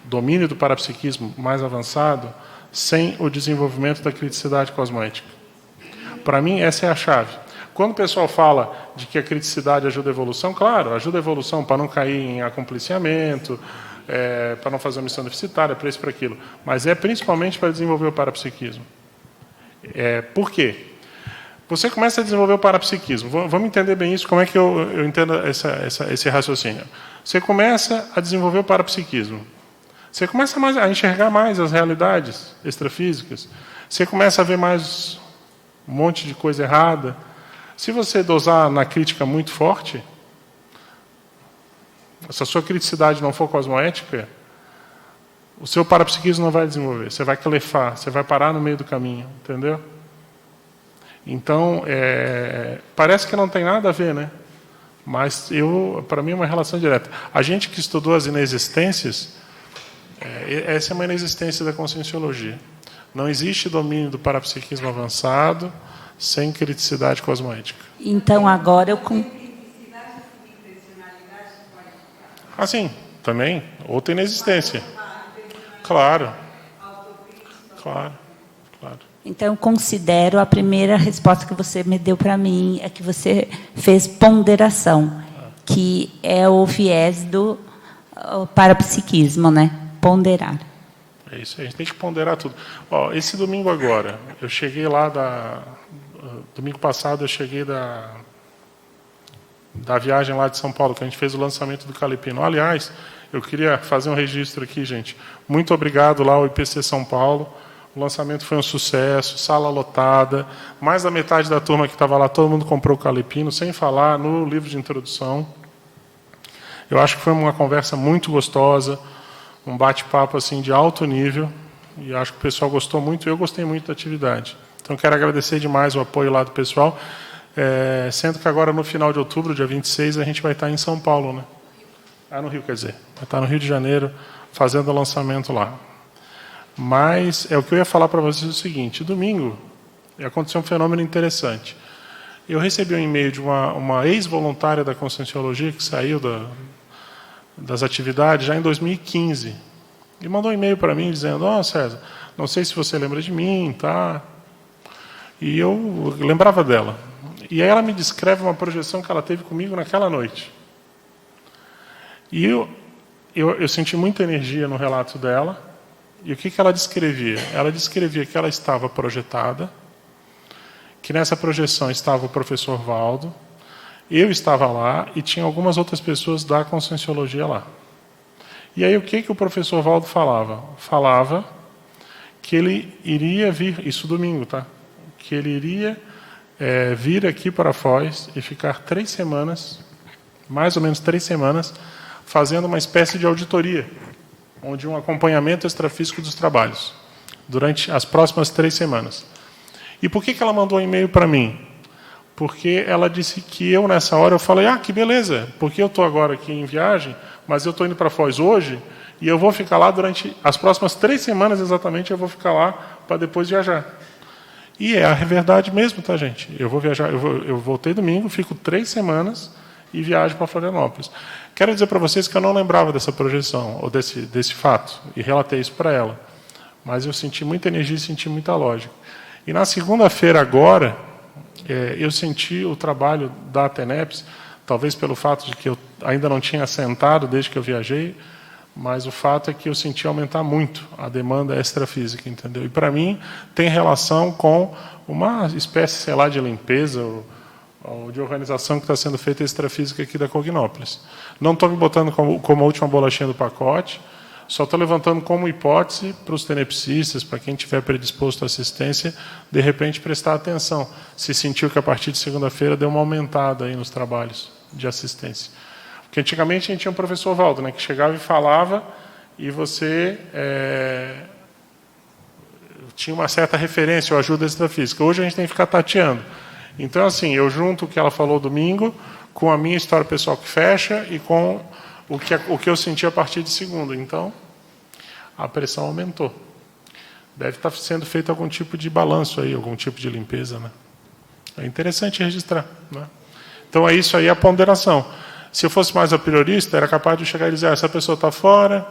domínio do parapsiquismo mais avançado, sem o desenvolvimento da criticidade cosmoética. Para mim, essa é a chave. Quando o pessoal fala de que a criticidade ajuda a evolução, claro, ajuda a evolução para não cair em acompliciamento, para não fazer omissão deficitária, para isso, para aquilo. Mas é principalmente para desenvolver o parapsiquismo. Por quê? Você começa a desenvolver o parapsiquismo. Vamos entender bem isso, como é que eu entendo esse raciocínio. Você começa a desenvolver o parapsiquismo. Você começa a enxergar mais as realidades extrafísicas. Você começa a ver mais um monte de coisa errada. Se você dosar na crítica muito forte, se a sua criticidade não for cosmoética, o seu parapsiquismo não vai desenvolver. Você vai clefar, você vai parar no meio do caminho, entendeu? Então, parece que não tem nada a ver, né? Mas para mim é uma relação direta. A gente que estudou as inexistências, essa é uma inexistência da conscienciologia. Não existe domínio do parapsiquismo avançado sem criticidade cosmoética. Então, agora eu... Sim, também. Outra inexistência. Claro. Então, eu considero a primeira resposta que você me deu para mim é que você fez ponderação, que é o viés do parapsiquismo, né? Ponderar. É isso aí, a gente tem que ponderar tudo. Esse domingo agora, eu cheguei lá domingo passado eu cheguei da viagem lá de São Paulo, que a gente fez o lançamento do Calepino. Aliás, eu queria fazer um registro aqui, gente. Muito obrigado lá ao IPC São Paulo. O lançamento foi um sucesso, sala lotada. Mais da metade da turma que estava lá, todo mundo comprou o Calepino, sem falar no livro de introdução. Eu acho que foi uma conversa muito gostosa, um bate-papo assim, de alto nível. E acho que o pessoal gostou muito, e eu gostei muito da atividade. Então, quero agradecer demais o apoio lá do pessoal. Sendo que agora, no final de outubro, dia 26, a gente vai estar em São Paulo, né? No Rio, quer dizer. Vai estar no Rio de Janeiro, fazendo o lançamento lá. Mas o que eu ia falar para vocês é o seguinte: domingo aconteceu um fenômeno interessante. Eu recebi um e-mail de uma ex-voluntária da Conscienciologia, que saiu das atividades já em 2015, e mandou um e-mail para mim dizendo: César, não sei se você lembra de mim, tá? E eu lembrava dela. E aí ela me descreve uma projeção que ela teve comigo naquela noite. E eu senti muita energia no relato dela. E o que ela descrevia? Ela descrevia que ela estava projetada, que nessa projeção estava o professor Valdo, eu estava lá e tinha algumas outras pessoas da Conscienciologia lá. E aí o que o professor Valdo falava? Falava que ele iria vir, isso domingo, tá? Que ele iria vir aqui para Foz e ficar 3 semanas, mais ou menos 3 semanas, fazendo uma espécie de auditoria, onde um acompanhamento extrafísico dos trabalhos, durante as próximas 3 semanas. E por que ela mandou um e-mail para mim? Porque ela disse que eu, nessa hora, eu falei: que beleza, porque eu estou agora aqui em viagem, mas eu estou indo para Foz hoje, e eu vou ficar lá durante as próximas 3 semanas, exatamente, eu vou ficar lá para depois viajar. E é a verdade mesmo, tá, gente? Eu vou viajar, eu voltei domingo, fico 3 semanas e viajo para Florianópolis. Quero dizer para vocês que eu não lembrava dessa projeção, ou desse fato, e relatei isso para ela. Mas eu senti muita energia e senti muita lógica. E na segunda-feira agora, eu senti o trabalho da Ateneps, talvez pelo fato de que eu ainda não tinha assentado desde que eu viajei, mas o fato é que eu senti aumentar muito a demanda extrafísica, entendeu? E para mim tem relação com uma espécie, sei lá, de limpeza ou de organização que está sendo feita extrafísica aqui da Cognópolis. Não estou me botando como a última bolachinha do pacote, só estou levantando como hipótese para os tenepsistas, para quem estiver predisposto à assistência, de repente prestar atenção, se sentiu que a partir de segunda-feira deu uma aumentada aí nos trabalhos de assistência. Porque antigamente a gente tinha um professor Valdo, né, que chegava e falava, e você tinha uma certa referência ou ajuda extrafísica. Hoje a gente tem que ficar tateando. Então, assim, eu junto o que ela falou domingo com a minha história pessoal que fecha e com o que eu senti a partir de segunda. Então, a pressão aumentou. Deve estar sendo feito algum tipo de balanço aí, algum tipo de limpeza, né? É interessante registrar, né? Então, é isso aí, a ponderação. Se eu fosse mais a priorista, era capaz de chegar e dizer: essa pessoa está fora,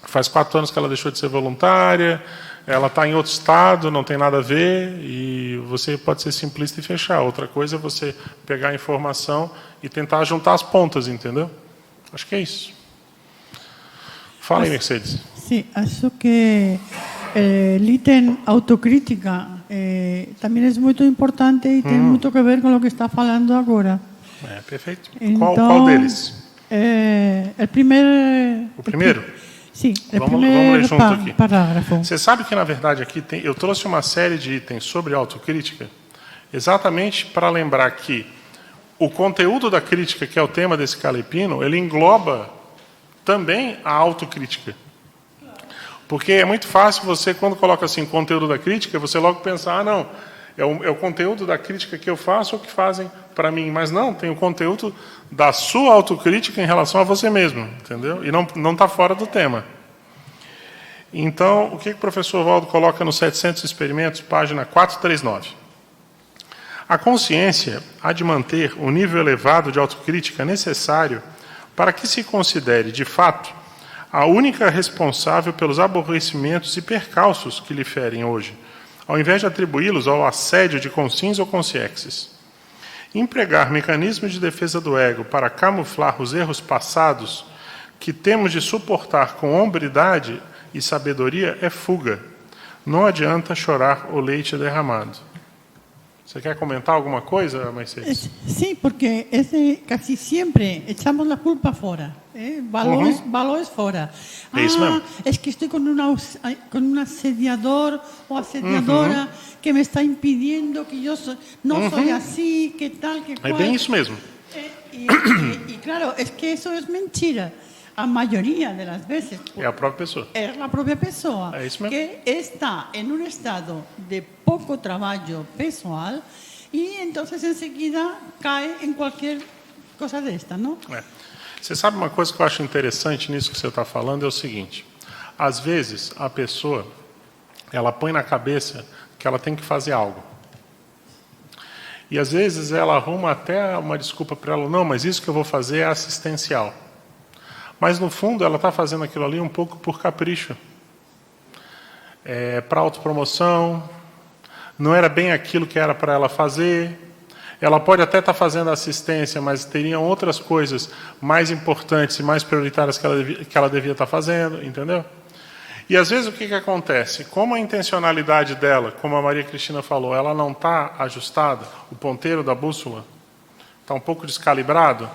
faz 4 anos que ela deixou de ser voluntária, ela está em outro estado, não tem nada a ver, e você pode ser simplista e fechar. Outra coisa é você pegar a informação e tentar juntar as pontas, entendeu? Acho que é isso. Fala aí, Mercedes. Sí, acho que el ítem autocrítica también es muy importante y tiene mucho que ver con lo que está falando agora. Perfeito. Então, Qual deles? O primeiro. O primeiro? Sim, o Vamos primeiro ler junto aqui. parágrafo. Você sabe que, na verdade, aqui eu trouxe uma série de itens sobre autocrítica exatamente para lembrar que o conteúdo da crítica, que é o tema desse calepino, ele engloba também a autocrítica. Porque é muito fácil você, quando coloca assim, conteúdo da crítica, você logo pensar, não, é o conteúdo da crítica que eu faço ou que fazem para mim. Mas não, tem o conteúdo da sua autocrítica em relação a você mesmo, entendeu? E não está fora do tema. Então, o que o professor Valdo coloca nos 700 experimentos, página 439? A consciência há de manter o nível elevado de autocrítica necessário para que se considere, de fato, a única responsável pelos aborrecimentos e percalços que lhe ferem hoje, ao invés de atribuí-los ao assédio de consciência ou consciexes. Empregar mecanismos de defesa do ego para camuflar os erros passados que temos de suportar com hombridade e sabedoria é fuga. Não adianta chorar o leite derramado. Você quer comentar alguma coisa, Mercedes? Sí, porque casi siempre echamos la culpa fuera, valores fuera. Isso mesmo. Es que estoy con un asediador o asediadora que me está impidiendo que yo no soy así, que tal, que cual. É bem isso mesmo. Y claro, es que eso es mentira. A mayoría de las veces É a própria pessoa. es la propia persona É isso mesmo. que está en un estado de poco trabajo pessoal y entonces enseguida cae en cualquier cosa de esta, ¿no? Você sabe uma coisa que eu acho interessante nisso que você está falando? É o seguinte. Às vezes, a pessoa, ela põe na cabeça que ela tem que fazer algo. E às vezes ela arruma até uma desculpa para ela. Não, mas isso que eu vou fazer é assistencial. Mas, no fundo, ela está fazendo aquilo ali um pouco por capricho. Para autopromoção, não era bem aquilo que era para ela fazer. Ela pode até estar fazendo assistência, mas teriam outras coisas mais importantes e mais prioritárias que ela devia estar fazendo, entendeu? E, às vezes, o que acontece? Como a intencionalidade dela, como a Maria Cristina falou, ela não está ajustada, o ponteiro da bússola está um pouco descalibrado,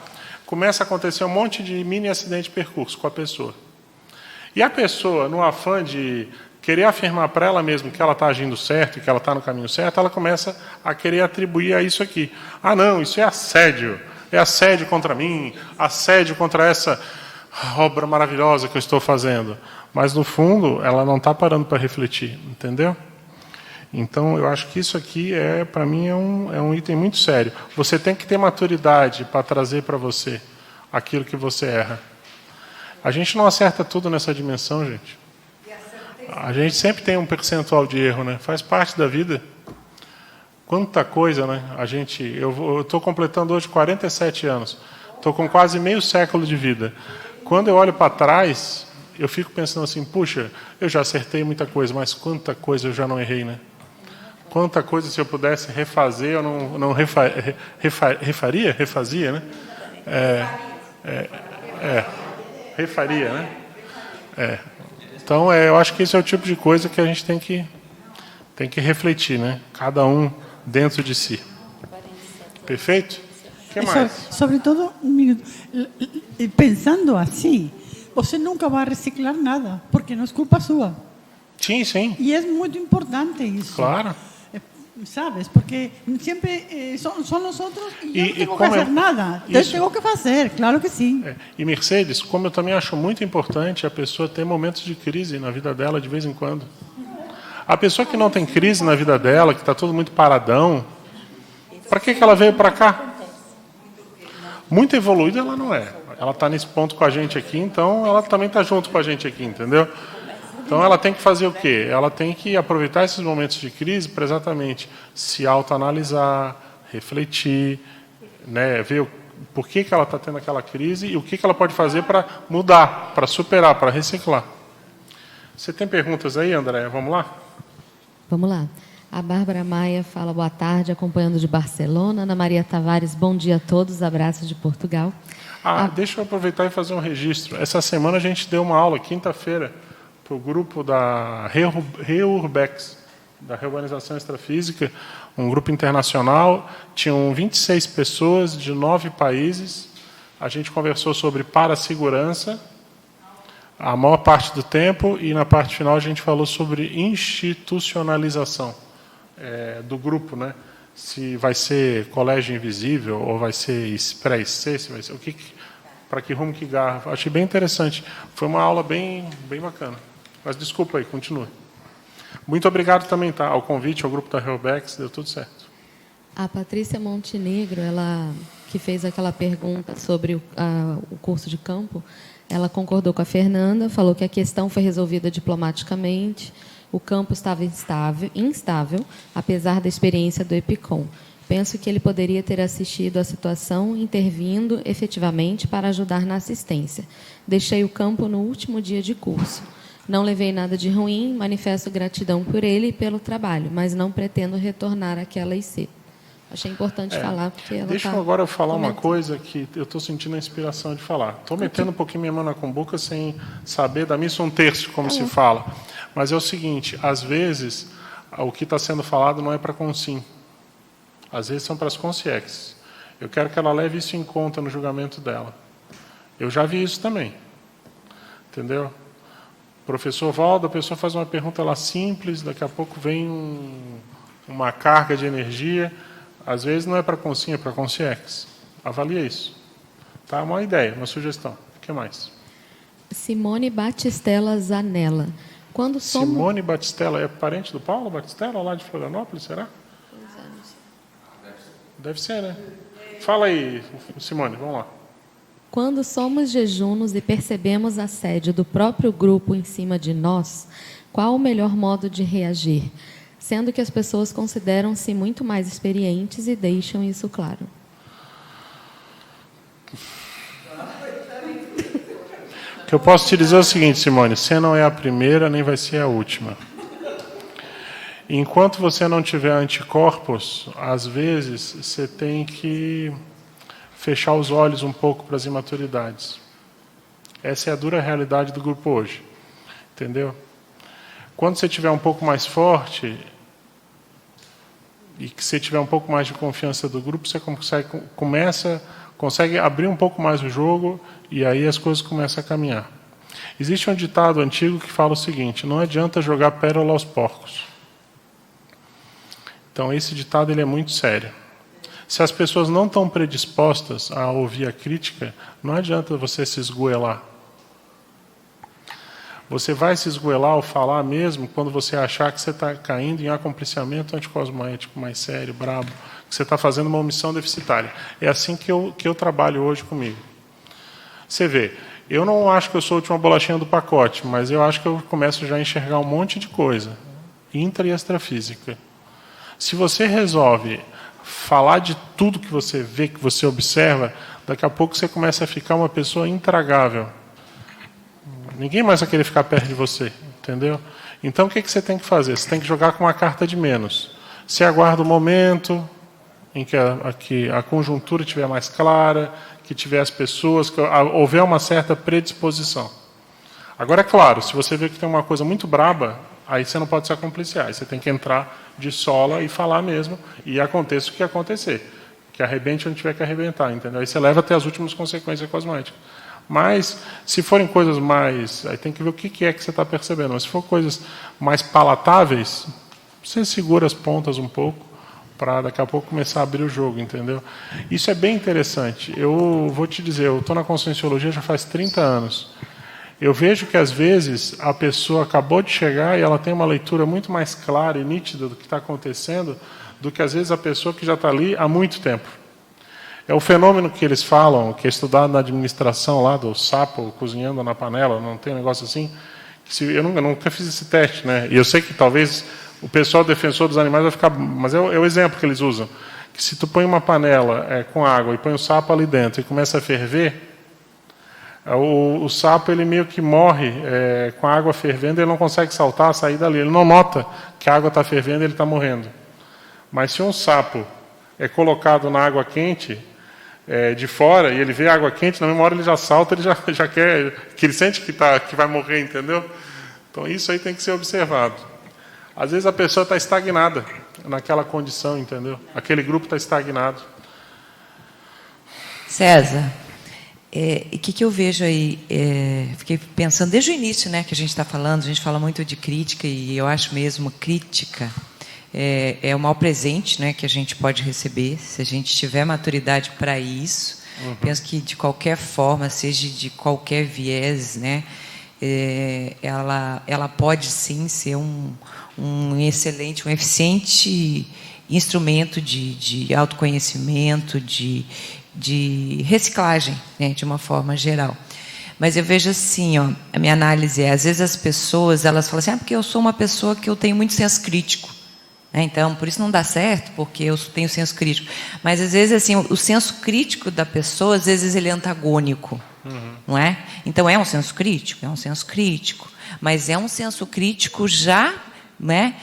começa a acontecer um monte de mini acidente de percurso com a pessoa. E a pessoa, no afã de querer afirmar para ela mesma que ela está agindo certo, que ela está no caminho certo, ela começa a querer atribuir a isso aqui. Ah, não, isso é assédio contra mim, assédio contra essa obra maravilhosa que eu estou fazendo. Mas, no fundo, ela não está parando para refletir, entendeu? Então, eu acho que isso aqui, para mim, é um item muito sério. Você tem que ter maturidade para trazer para você aquilo que você erra. A gente não acerta tudo nessa dimensão, gente. A gente sempre tem um percentual de erro, né? Faz parte da vida. Quanta coisa, né? Eu estou completando hoje 47 anos. Estou com quase meio século de vida. Quando eu olho para trás, eu fico pensando assim, puxa, eu já acertei muita coisa, mas quanta coisa eu já não errei, né? Quanta coisa, se eu pudesse refazer, eu não refaria? Refazia, né? Refaria, né? Então, eu acho que esse é o tipo de coisa que a gente tem que refletir, né? Cada um dentro de si. Perfeito? O que mais? Sobretudo, um minuto, pensando assim, você nunca vai reciclar nada, porque não é culpa sua. Sim, sim. E é muito importante isso. Claro. ¿Sabes? Porque siempre son nosotros y yo no tengo que hacer nada. Isso. Eu tenho que fazer, claro que sim. E Mercedes, como eu também acho muito importante a pessoa ter momentos de crise na vida dela de vez em quando. A pessoa que não tem crise na vida dela, que está tudo muito paradão, para que ela veio para cá? Muito evoluída ela não é. Ela está nesse ponto com a gente aqui, então ela também está junto com a gente aqui, entendeu? Então, ela tem que fazer o quê? Ela tem que aproveitar esses momentos de crise para exatamente se autoanalisar, refletir, né, ver por que ela está tendo aquela crise e o que ela pode fazer para mudar, para superar, para reciclar. Você tem perguntas aí, André? Vamos lá? Vamos lá. A Bárbara Maia fala boa tarde, acompanhando de Barcelona. Ana Maria Tavares, bom dia a todos, abraços de Portugal. Deixa eu aproveitar e fazer um registro. Essa semana a gente deu uma aula, quinta-feira, para o grupo da REURBEX, da Reurbanização Extrafísica, um grupo internacional. Tinham 26 pessoas de 9 países. A gente conversou sobre parasegurança a maior parte do tempo, e na parte final a gente falou sobre institucionalização do grupo, né? Se vai ser colégio invisível ou vai ser pré-IC, se vai ser para que rumo que garra. Achei bem interessante. Foi uma aula bem bacana. Mas desculpa aí, continue. Muito obrigado também, tá, ao convite, ao grupo da REURBEX, deu tudo certo. A Patrícia Montenegro, ela que fez aquela pergunta sobre o curso de campo, ela concordou com a Fernanda, falou que a questão foi resolvida diplomaticamente, o campo estava instável, apesar da experiência do EPICOM. Penso que ele poderia ter assistido à situação, intervindo efetivamente para ajudar na assistência. Deixei o campo no último dia de curso. Não levei nada de ruim, manifesto gratidão por ele e pelo trabalho, mas não pretendo retornar àquela IC. Achei importante falar, porque ela Deixa eu agora falar uma coisa que eu estou sentindo a inspiração de falar. Estou metendo um pouquinho minha mão na cumbuca sem saber da missa um terço, como se fala. Mas é o seguinte, às vezes, o que está sendo falado não é para a Consim. Às vezes são para as consciências. Eu quero que ela leve isso em conta no julgamento dela. Eu já vi isso também. Entendeu? Professor Valdo, a pessoa faz uma pergunta lá simples, daqui a pouco vem uma carga de energia. Às vezes não é para a Consim, é para a Consciex. Avalia isso. Tá? Uma ideia, uma sugestão. O que mais? Simone Batistella Zanella. Simone Batistella é parente do Paulo Batistella, lá de Florianópolis, será? Deve ser, né? Fala aí, Simone, vamos lá. Quando somos jejunos e percebemos assédio do próprio grupo em cima de nós, qual o melhor modo de reagir? Sendo que as pessoas consideram-se muito mais experientes e deixam isso claro. O que eu posso te dizer é o seguinte, Simone, você não é a primeira, nem vai ser a última. Enquanto você não tiver anticorpos, às vezes você tem que fechar os olhos um pouco para as imaturidades. Essa é a dura realidade do grupo hoje. Entendeu? Quando você estiver um pouco mais forte e que você tiver um pouco mais de confiança do grupo, você consegue abrir um pouco mais o jogo e aí as coisas começam a caminhar. Existe um ditado antigo que fala o seguinte: não adianta jogar pérola aos porcos. Então esse ditado ele é muito sério. Se as pessoas não estão predispostas a ouvir a crítica, não adianta você se esgoelar. Você vai se esgoelar ou falar mesmo quando você achar que você está caindo em acompliciamento anticosmoético mais sério, brabo, que você está fazendo uma omissão deficitária. É assim que eu trabalho hoje comigo. Você vê, eu não acho que eu sou a última bolachinha do pacote, mas eu acho que eu começo já a enxergar um monte de coisa, intra e extrafísica. Se você resolve falar de tudo que você vê, que você observa, daqui a pouco você começa a ficar uma pessoa intragável. Ninguém mais vai querer ficar perto de você, entendeu? Então, o que você tem que fazer? Você tem que jogar com uma carta de menos. Você aguarda o momento em que a conjuntura estiver mais clara, que tiver as pessoas, que houver uma certa predisposição. Agora, é claro, se você vê que tem uma coisa muito braba, aí você não pode se acompliciar. Aí você tem que entrar de sola e falar mesmo, e aconteça o que acontecer. Que arrebente onde tiver que arrebentar, entendeu? Aí você leva até as últimas consequências cosméticas. Mas, se forem coisas mais... Aí tem que ver o que é que você está percebendo. Mas se for coisas mais palatáveis, você segura as pontas um pouco para daqui a pouco começar a abrir o jogo, entendeu? Isso é bem interessante. Eu vou te dizer, eu estou na Conscienciologia já faz 30 anos. Eu vejo que, às vezes, a pessoa acabou de chegar e ela tem uma leitura muito mais clara e nítida do que está acontecendo do que, às vezes, a pessoa que já está ali há muito tempo. É o fenômeno que eles falam, que é estudado na administração lá do sapo cozinhando na panela, não tem um negócio assim? Eu nunca fiz esse teste, né? E eu sei que talvez o pessoal defensor dos animais vai ficar... Mas é o exemplo que eles usam. Que se tu põe uma panela com água e põe o sapo ali dentro e começa a ferver, O sapo, ele meio que morre com a água fervendo, ele não consegue saltar, sair dali. Ele não nota que a água está fervendo e ele está morrendo. Mas se um sapo é colocado na água quente, de fora, e ele vê a água quente, na mesma hora ele já salta, ele já quer, que ele sente que vai morrer, entendeu? Então isso aí tem que ser observado. Às vezes a pessoa está estagnada naquela condição, entendeu? Aquele grupo está estagnado. César, o que eu vejo aí? Fiquei pensando desde o início, né, que a gente está falando, a gente fala muito de crítica, e eu acho mesmo crítica é o maior presente, né, que a gente pode receber, se a gente tiver maturidade para isso. Penso que, de qualquer forma, seja de qualquer viés, né, ela pode, sim, ser um excelente, um eficiente instrumento de autoconhecimento, de reciclagem, né, de uma forma geral. Mas eu vejo assim, a minha análise às vezes as pessoas, elas falam assim, porque eu sou uma pessoa que eu tenho muito senso crítico. Então, por isso não dá certo, porque eu tenho senso crítico. Mas, às vezes, assim, o senso crítico da pessoa, às vezes, ele é antagônico. Não é? Então, é um senso crítico? É um senso crítico. Mas é um senso crítico já, né,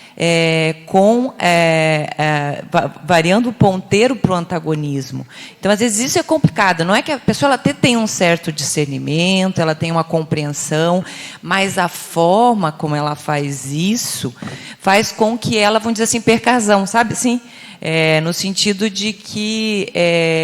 variando o ponteiro para o antagonismo. Então, às vezes, isso é complicado. Não é que a pessoa ela até tem um certo discernimento, ela tem uma compreensão, mas a forma como ela faz isso faz com que ela, vamos dizer assim, perca a razão, sabe? Assim, no sentido de que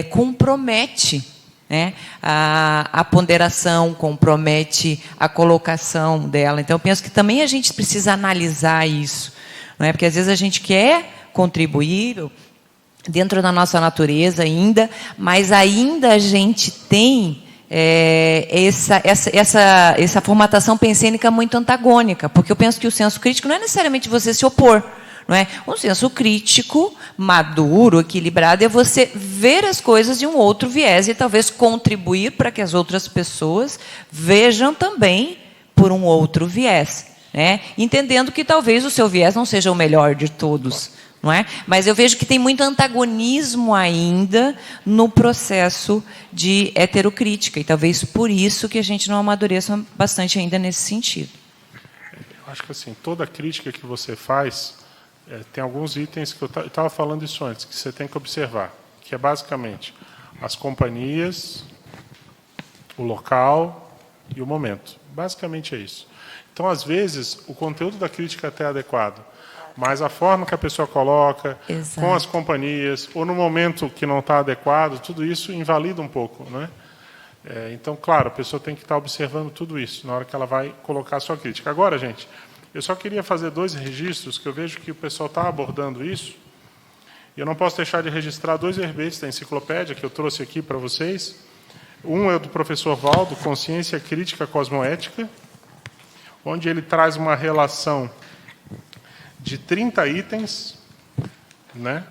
compromete, né, a ponderação, compromete a colocação dela. Então, eu penso que também a gente precisa analisar isso, não é? Porque, às vezes, a gente quer contribuir dentro da nossa natureza ainda, mas ainda a gente tem essa formatação pensênica muito antagônica, porque eu penso que o senso crítico não é necessariamente você se opor, não é? Um senso crítico, maduro, equilibrado, é você ver as coisas de um outro viés e talvez contribuir para que as outras pessoas vejam também por um outro viés, né? Entendendo que talvez o seu viés não seja o melhor de todos, não é? Mas eu vejo que tem muito antagonismo ainda no processo de heterocrítica, e talvez por isso que a gente não amadureça bastante ainda nesse sentido. Eu acho que assim, toda crítica que você faz, tem alguns itens que eu estava falando isso antes, que você tem que observar, que é basicamente as companhias, o local e o momento. Basicamente é isso. Então, às vezes, o conteúdo da crítica é até adequado, mas a forma que a pessoa coloca, Exato, com as companhias, ou no momento que não está adequado, tudo isso invalida um pouco, né? Então, claro, a pessoa tem que estar observando tudo isso na hora que ela vai colocar a sua crítica. Agora, gente, eu só queria fazer 2 registros, que eu vejo que o pessoal está abordando isso, e eu não posso deixar de registrar 2 verbetes da enciclopédia que eu trouxe aqui para vocês. Um é do professor Valdo, Consciência Crítica Cosmoética, onde ele traz uma relação de 30 itens, né,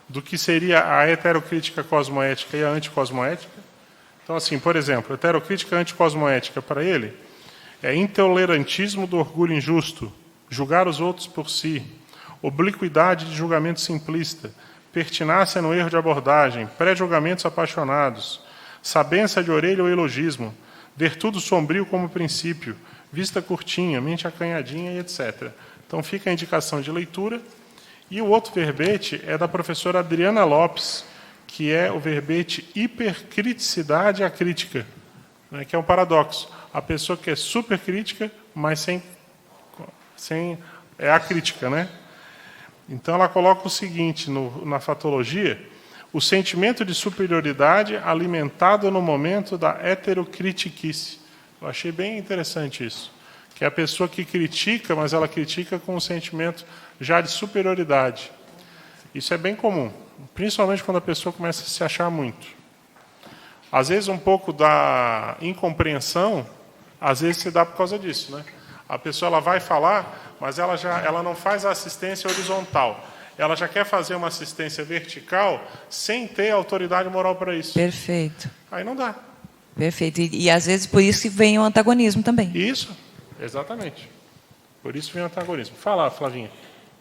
do que seria a heterocrítica cosmoética e a anticosmoética. Então, assim, por exemplo, heterocrítica anticosmoética para ele é intolerantismo do orgulho injusto, julgar os outros por si, obliquidade de julgamento simplista, pertinácia no erro de abordagem, pré-julgamentos apaixonados, sabença de orelha ou elogismo, ver tudo sombrio como princípio, vista curtinha, mente acanhadinha e etc. Então, fica a indicação de leitura. E o outro verbete é da professora Adriana Lopes, que é o verbete hipercriticidade à crítica, né, que é um paradoxo. A pessoa que é supercrítica, mas sem é a crítica, né? Então, ela coloca o seguinte na fatologia: o sentimento de superioridade alimentado no momento da heterocritiquice. Eu achei bem interessante isso. Que é a pessoa que critica, mas ela critica com um sentimento já de superioridade. Isso é bem comum, principalmente quando a pessoa começa a se achar muito. Às vezes, um pouco da incompreensão, às vezes se dá por causa disso, né? A pessoa ela vai falar, mas ela não faz a assistência horizontal. Ela já quer fazer uma assistência vertical sem ter autoridade moral para isso. Perfeito. Aí não dá. Perfeito. E às vezes por isso que vem o antagonismo também. Isso, exatamente. Por isso vem o antagonismo. Fala, Flavinha.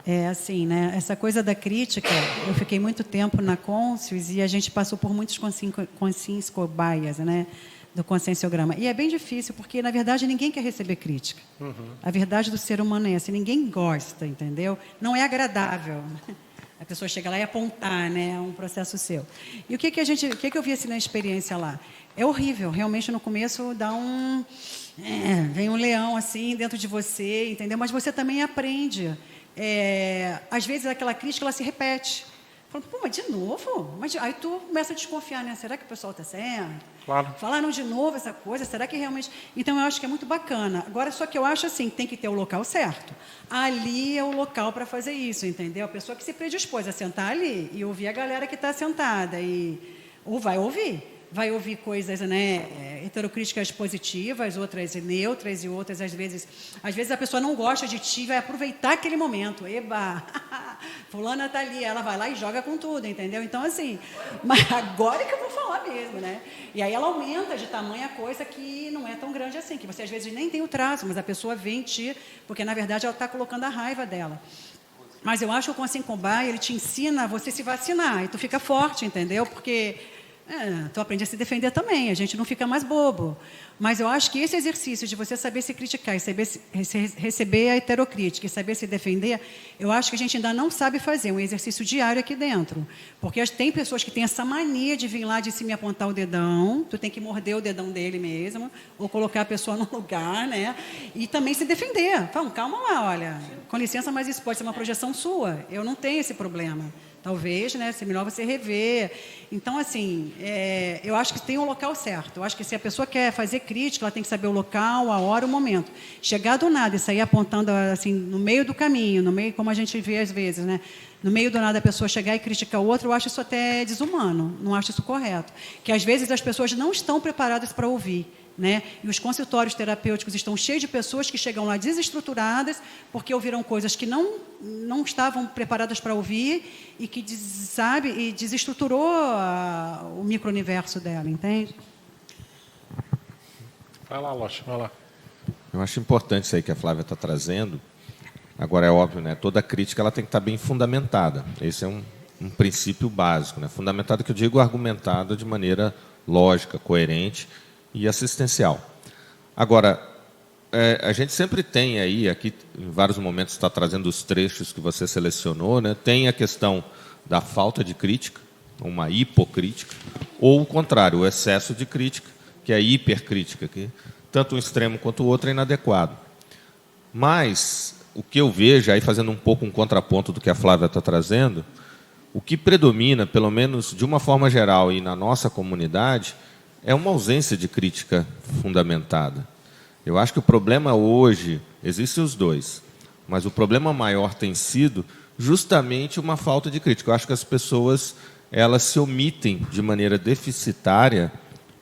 É assim, né? Essa coisa da crítica, eu fiquei muito tempo na Conscius e a gente passou por muitos consciências cobaias, né? do conscienciograma. E é bem difícil, porque, na verdade, ninguém quer receber crítica. A verdade do ser humano é essa, ninguém gosta, entendeu? Não é agradável. A pessoa chega lá e apontar, né? É um processo seu. E o que eu vi assim, na experiência lá? É horrível, realmente, no começo dá um... vem um leão, assim, dentro de você, entendeu? Mas você também aprende. Às vezes, aquela crítica, ela se repete. Falando, pô, mas de novo? Aí tu começa a desconfiar, né? Será que o pessoal está certo? Claro. Falaram de novo essa coisa, será que realmente... Então, eu acho que é muito bacana. Agora, só que eu acho assim, tem que ter o local certo. Ali é o local para fazer isso, entendeu? A pessoa que se predispôs a sentar ali e ouvir a galera que está sentada. Ou vai ouvir coisas, né, heterocríticas positivas, outras neutras, e outras, às vezes a pessoa não gosta de ti, vai aproveitar aquele momento. Eba, fulana está ali, ela vai lá e joga com tudo, entendeu? Então, assim, mas agora é que eu vou falar mesmo, né? E aí ela aumenta de tamanho a coisa que não é tão grande assim, que você às vezes nem tem o traço, mas a pessoa vem em ti, porque na verdade ela está colocando a raiva dela. Mas eu acho que o Consciência Cobai, ele te ensina a você se vacinar, e tu fica forte, entendeu? Porque... tu aprende a se defender também, a gente não fica mais bobo. Mas eu acho que esse exercício de você saber se criticar e saber receber a heterocrítica e saber se defender, eu acho que a gente ainda não sabe fazer, um exercício diário aqui dentro. Porque tem pessoas que têm essa mania de vir lá de cima e apontar o dedão, tu tem que morder o dedão dele mesmo, ou colocar a pessoa no lugar, né? E também se defender. Fala, calma lá, olha, com licença, mas isso pode ser uma projeção sua, eu não tenho esse problema. Talvez, né, seja melhor você rever. Então, assim, eu acho que tem o local certo. Eu acho que se a pessoa quer fazer crítica, ela tem que saber o local, a hora, o momento. Chegar do nada e sair apontando, assim, no meio do caminho, no meio, como a gente vê às vezes, né? No meio do nada a pessoa chegar e criticar o outro, eu acho isso até desumano, não acho isso correto. Que às vezes as pessoas não estão preparadas para ouvir. Né? E os consultórios terapêuticos estão cheios de pessoas que chegam lá desestruturadas porque ouviram coisas que não estavam preparadas para ouvir e que desestruturou o micro-universo dela, entende? Vai lá, Locha, vai lá. Eu acho importante isso aí que a Flávia está trazendo. Agora, é óbvio, né? Toda crítica ela tem que estar bem fundamentada. Esse é um princípio básico. Né? Fundamentada, que eu digo, argumentada de maneira lógica, coerente e assistencial. Agora, a gente sempre tem aí, aqui em vários momentos está trazendo os trechos que você selecionou, né? Tem a questão da falta de crítica, uma hipocrítica, ou o contrário, o excesso de crítica, que é a hipercrítica, que tanto um extremo quanto o outro é inadequado. Mas o que eu vejo, aí fazendo um pouco um contraponto do que a Flávia está trazendo, o que predomina, pelo menos de uma forma geral e na nossa comunidade, é uma ausência de crítica fundamentada. Eu acho que o problema hoje, existem os dois, mas o problema maior tem sido justamente uma falta de crítica. Eu acho que as pessoas elas se omitem de maneira deficitária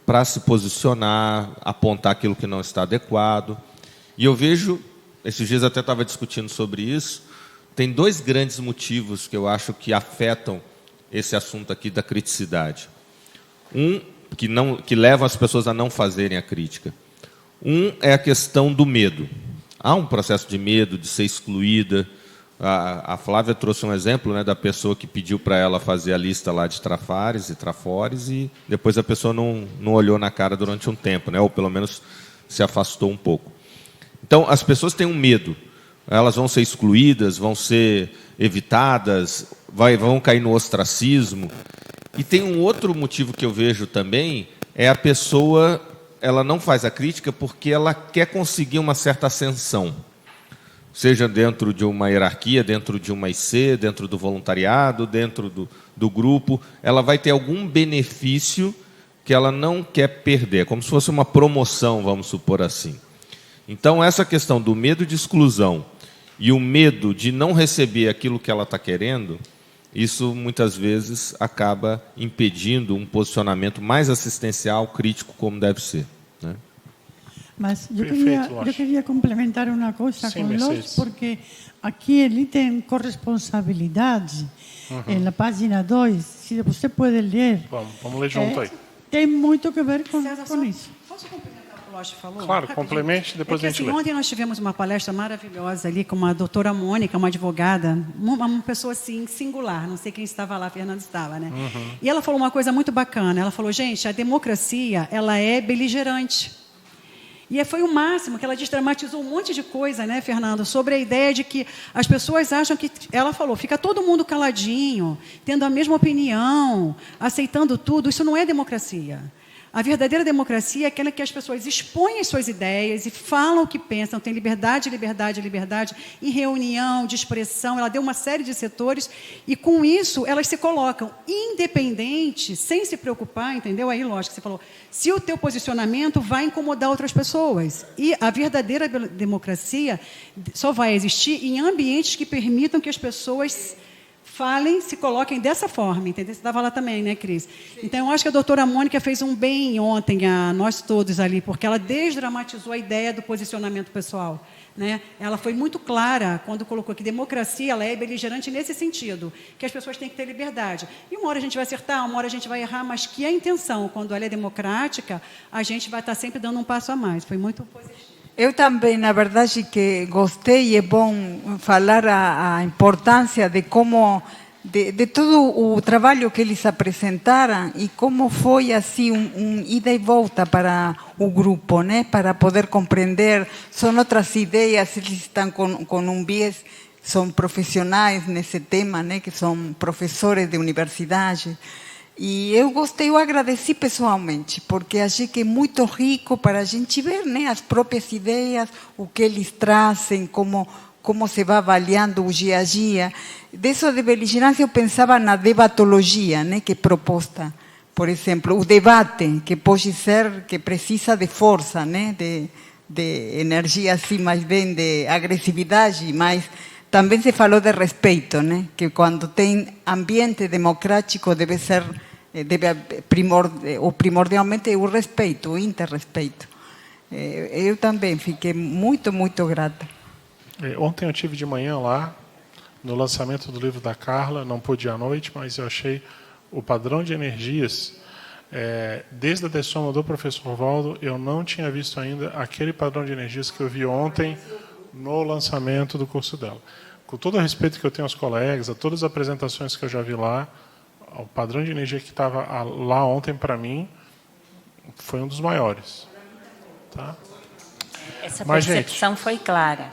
para se posicionar, apontar aquilo que não está adequado. E eu vejo, esses dias até estava discutindo sobre isso, tem dois grandes motivos que eu acho que afetam esse assunto aqui da criticidade. Que levam as pessoas a não fazerem a crítica. É a questão do medo. Há um processo de medo, de ser excluída. A Flávia trouxe um exemplo, né, da pessoa que pediu para ela fazer a lista lá de trafares e trafores e depois a pessoa não olhou na cara durante um tempo, né, ou pelo menos se afastou um pouco. Então, as pessoas têm um medo. Elas vão ser excluídas, vão ser evitadas, vão cair no ostracismo. E tem um outro motivo que eu vejo também, é a pessoa, ela não faz a crítica porque ela quer conseguir uma certa ascensão. Seja dentro de uma hierarquia, dentro de uma IC, dentro do voluntariado, dentro do grupo, ela vai ter algum benefício que ela não quer perder, como se fosse uma promoção, vamos supor assim. Então, essa questão do medo de exclusão e o medo de não receber aquilo que ela está querendo, isso muitas vezes acaba impedindo um posicionamento mais assistencial, crítico, como deve ser. Né? Mas eu Perfeito, queria complementar uma coisa Sim, com Mercedes. Lourdes, porque aqui ele tem corresponsabilidade, na página 2, se você pode ler. Vamos ler junto aí. Tem muito que ver com César, isso. posso complementar um o Loche falou? Claro, Rapidinho. complemente, depois é que, a gente assim, lê. ontem nós tivemos uma palestra maravilhosa ali com uma doutora Mônica, uma advogada, uma pessoa assim, singular, não sei quem estava lá, Fernando estava, né? E ela falou uma coisa muito bacana, ela falou, gente, a democracia, ela é beligerante. E foi o máximo, que ela desdramatizou um monte de coisa, né, Fernando, sobre a ideia de que as pessoas acham que, ela falou, fica todo mundo caladinho, tendo a mesma opinião, aceitando tudo, isso não é democracia. A verdadeira democracia é aquela que as pessoas expõem as suas ideias e falam o que pensam, tem liberdade, liberdade, liberdade, em reunião, de expressão, ela deu uma série de setores, e com isso elas se colocam independentes, sem se preocupar, entendeu? Aí, lógico, você falou, se o teu posicionamento vai incomodar outras pessoas. E a verdadeira democracia só vai existir em ambientes que permitam que as pessoas falem, se coloquem dessa forma, entendeu? Você estava lá também, né, Cris? Então, eu acho que a doutora Mônica fez um bem ontem a nós todos ali, porque ela desdramatizou a ideia do posicionamento pessoal, né? Ela foi muito clara quando colocou que democracia ela é beligerante nesse sentido, que as pessoas têm que ter liberdade. E uma hora a gente vai acertar, uma hora a gente vai errar, mas que a intenção, quando ela é democrática, a gente vai estar sempre dando um passo a mais. Foi muito positivo. Eu também, na verdade, que gostei e é bom falar a importância de como, de todo o trabalho que eles apresentaram e como foi assim ida e volta para o grupo, né? Para poder compreender, são outras ideias, eles estão com viés, são profissionais nesse tema, né? Que são professores de universidade. E eu gostei, eu agradeci pessoalmente, porque achei que é muito rico para a gente ver, né, as próprias ideias, o que eles trazem, como se vai avaliando o dia a dia. Disso de beligerância eu pensava na debatologia, né, que é proposta. Por exemplo, o debate, que pode ser, que precisa de força, né, de energia assim, mais bem de agressividade, mas também se falou de respeito, né, que quando tem ambiente democrático deve ser primordialmente o respeito, o interrespeito. Eu também fiquei muito, muito grata. Ontem eu tive de manhã lá, no lançamento do livro da Carla, não pude ir à noite, mas eu achei o padrão de energias, desde a dessoma do professor Valdo, eu não tinha visto ainda aquele padrão de energias que eu vi ontem no lançamento do curso dela. Com todo o respeito que eu tenho aos colegas, a todas as apresentações que eu já vi lá, o padrão de energia que estava lá ontem, para mim, foi um dos maiores. Tá? Essa Mas, percepção foi clara.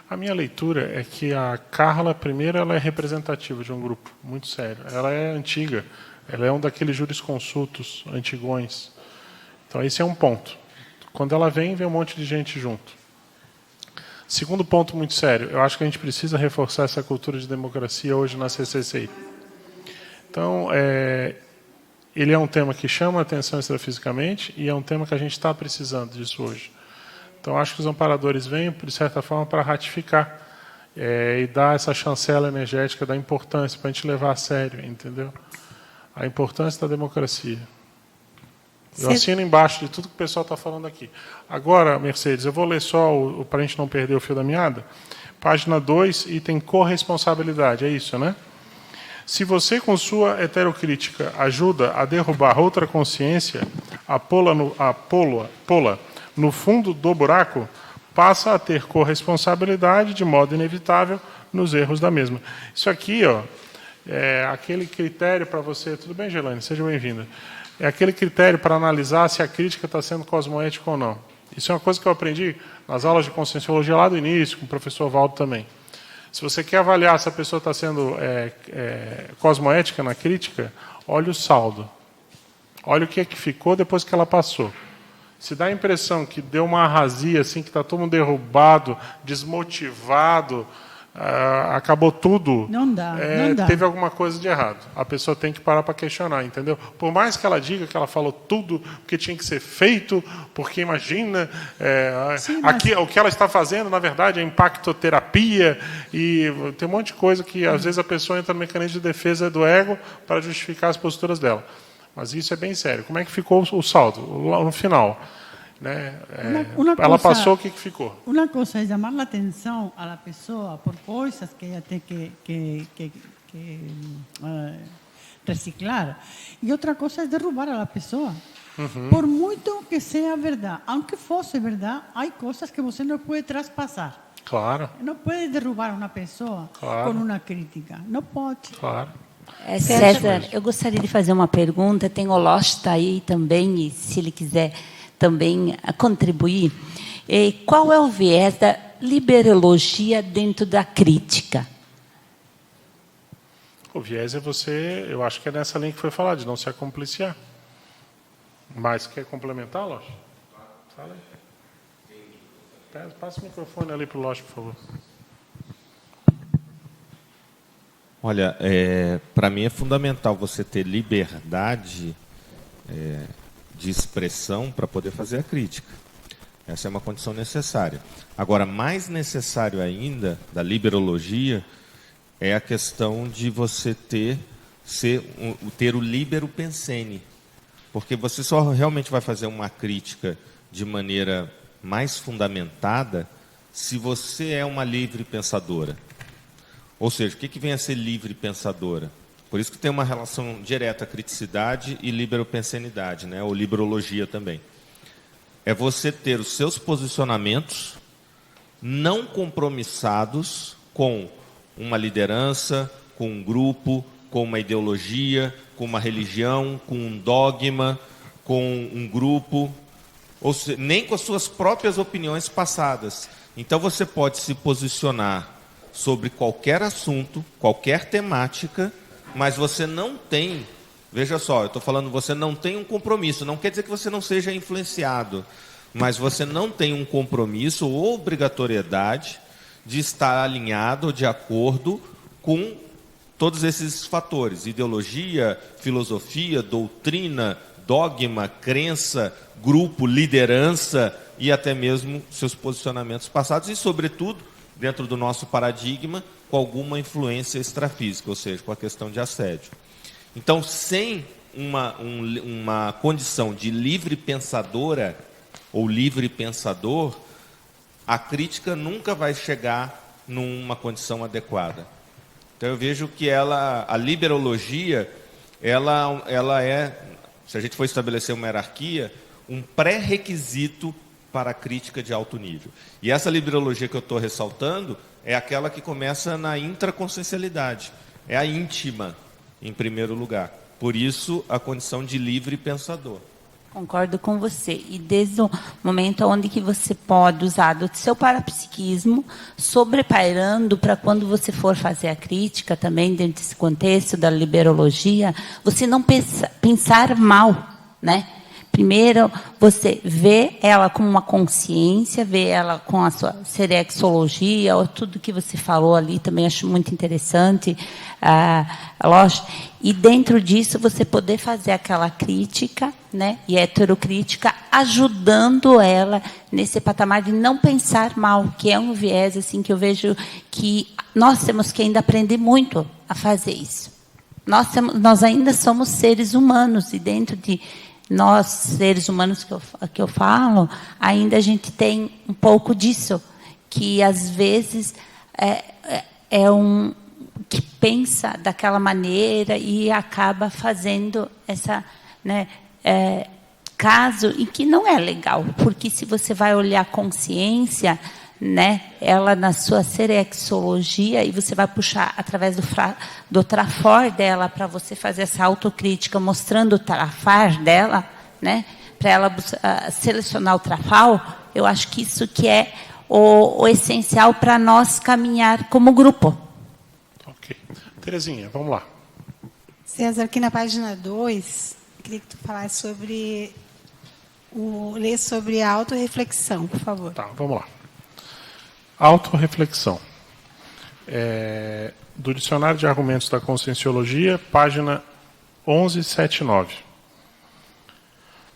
A minha leitura é que a Carla, primeiro, ela é representativa de um grupo muito sério. Ela é antiga, ela é um daqueles jurisconsultos antigões. Então, esse é um ponto. Quando ela vem um monte de gente junto. Segundo ponto muito sério, eu acho que a gente precisa reforçar essa cultura de democracia hoje na CCCI. Então, ele é um tema que chama a atenção extrafisicamente e é um tema que a gente está precisando disso hoje. Então, acho que os amparadores vêm, de certa forma, para ratificar e dar essa chancela energética da importância, para a gente levar a sério, entendeu? A importância da democracia. Eu assino embaixo de tudo que o pessoal está falando aqui. Agora, Mercedes, eu vou ler só, para a gente não perder o fio da meada, página 2, item corresponsabilidade, é isso, né? Se você, com sua heterocrítica, ajuda a derrubar outra consciência, a pô-la no fundo do buraco, passa a ter corresponsabilidade de modo inevitável nos erros da mesma. Isso aqui, ó, é aquele critério para você... Tudo bem, Gelane? Seja bem-vinda. É aquele critério para analisar se a crítica está sendo cosmoética ou não. Isso é uma coisa que eu aprendi nas aulas de conscienciologia lá do início, com o professor Valdo também. Se você quer avaliar se a pessoa está sendo cosmoética na crítica, olha o saldo. Olha o que é que ficou depois que ela passou. Se dá a impressão que deu uma arrasia, assim, que está todo mundo derrubado, desmotivado, acabou tudo. Não dá, não dá. Teve alguma coisa de errado. A pessoa tem que parar para questionar, entendeu? Por mais que ela diga que ela falou tudo porque tinha que ser feito, porque imagina, Sim, aqui, o que ela está fazendo, na verdade, é impactoterapia, e tem um monte de coisa que, às vezes, a pessoa entra no mecanismo de defesa do ego para justificar as posturas dela. Mas isso é bem sério. Como é que ficou o saldo, no final? Né? Ela passou, o que ficou? Uma coisa é chamar a atenção à pessoa por coisas que ela tem que reciclar. E outra coisa é derrubar a pessoa. Por muito que seja verdade, aunque fosse verdade, há coisas que você não pode traspassar. Claro, Não pode derrubar uma pessoa Claro. com uma crítica. Não pode. claro. César, eu gostaria de fazer uma pergunta. Tem o Lost aí também, e se ele quiser também contribuir. Qual é o viés da liberologia dentro da crítica? O viés é você, eu acho que é nessa linha que foi falado, de não se acompliciar. Mas quer complementar, Loche? Fala aí. Passa o microfone ali para o Loche, por favor. Olha, para mim é fundamental você ter liberdade de expressão para poder fazer a crítica. Essa é uma condição necessária. Agora, mais necessário ainda da liberologia é a questão de você ter o libero pensene. Porque você só realmente vai fazer uma crítica de maneira mais fundamentada se você é uma livre pensadora. Ou seja, o que vem a ser livre pensadora? Por isso que tem uma relação direta criticidade e liberopensenidade, né? Ou liberologia também. É você ter os seus posicionamentos não compromissados com uma liderança, com um grupo, com uma ideologia, com uma religião, com um dogma, com um grupo, ou seja, nem com as suas próprias opiniões passadas. Então você pode se posicionar sobre qualquer assunto, qualquer temática, mas você não tem, veja só, eu estou falando, você não tem um compromisso, não quer dizer que você não seja influenciado, mas você não tem um compromisso ou obrigatoriedade de estar alinhado, de acordo com todos esses fatores: ideologia, filosofia, doutrina, dogma, crença, grupo, liderança e até mesmo seus posicionamentos passados e, sobretudo, dentro do nosso paradigma, com alguma influência extrafísica, ou seja, com a questão de assédio. Então, sem uma condição de livre pensadora ou livre pensador, a crítica nunca vai chegar numa condição adequada. Então eu vejo que a liberologia, ela é, se a gente for estabelecer uma hierarquia, um pré-requisito para a crítica de alto nível. E essa liberologia que eu estou ressaltando é aquela que começa na intraconsciencialidade, é a íntima, em primeiro lugar. Por isso, a condição de livre pensador. Concordo com você. E desde o momento onde que você pode usar do seu parapsiquismo, sobrepairando para quando você for fazer a crítica, também dentro desse contexto da liberologia, você não pensar mal, né? Primeiro, você vê ela com uma consciência, vê ela com a sua serexologia, ou tudo que você falou ali, também acho muito interessante, lógico. E dentro disso, você poder fazer aquela crítica, né, e heterocrítica, ajudando ela nesse patamar de não pensar mal, que é um viés assim, que eu vejo que nós temos que ainda aprender muito a fazer isso. Nós ainda somos seres humanos, e dentro de nós, seres humanos que eu falo, ainda a gente tem um pouco disso, que às vezes é um que pensa daquela maneira e acaba fazendo essa, né, caso em que não é legal, porque se você vai olhar a consciência, né, ela na sua serexologia, e você vai puxar através do trafor dela para você fazer essa autocrítica, mostrando o trafar dela, né, para ela selecionar o trafal. Eu acho que isso que é o essencial para nós caminhar como grupo. Ok. Terezinha, vamos lá. César, aqui na página 2, queria que tu falasse sobre ler sobre a autorreflexão, por favor. Tá, vamos lá. Autorreflexão. Do Dicionário de Argumentos da Conscienciologia, página 1179.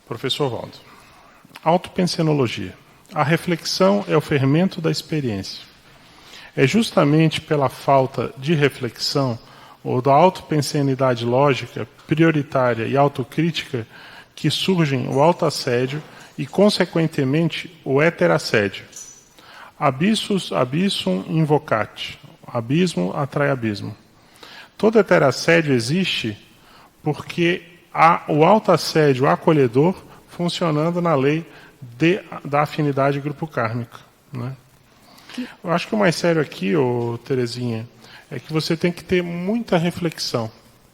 Professor Valdo. Autopensenologia. A reflexão é o fermento da experiência. É justamente pela falta de reflexão ou da autopensenidade lógica, prioritária e autocrítica que surgem o autoassédio e, consequentemente, o heterassédio. Abissus abissum invocat. Abismo atrai abismo. Todo heterassédio existe porque há o autoassédio acolhedor funcionando na lei da afinidade grupo kármico, né? Eu acho que o mais sério aqui, Terezinha, é que você tem que ter muita reflexão,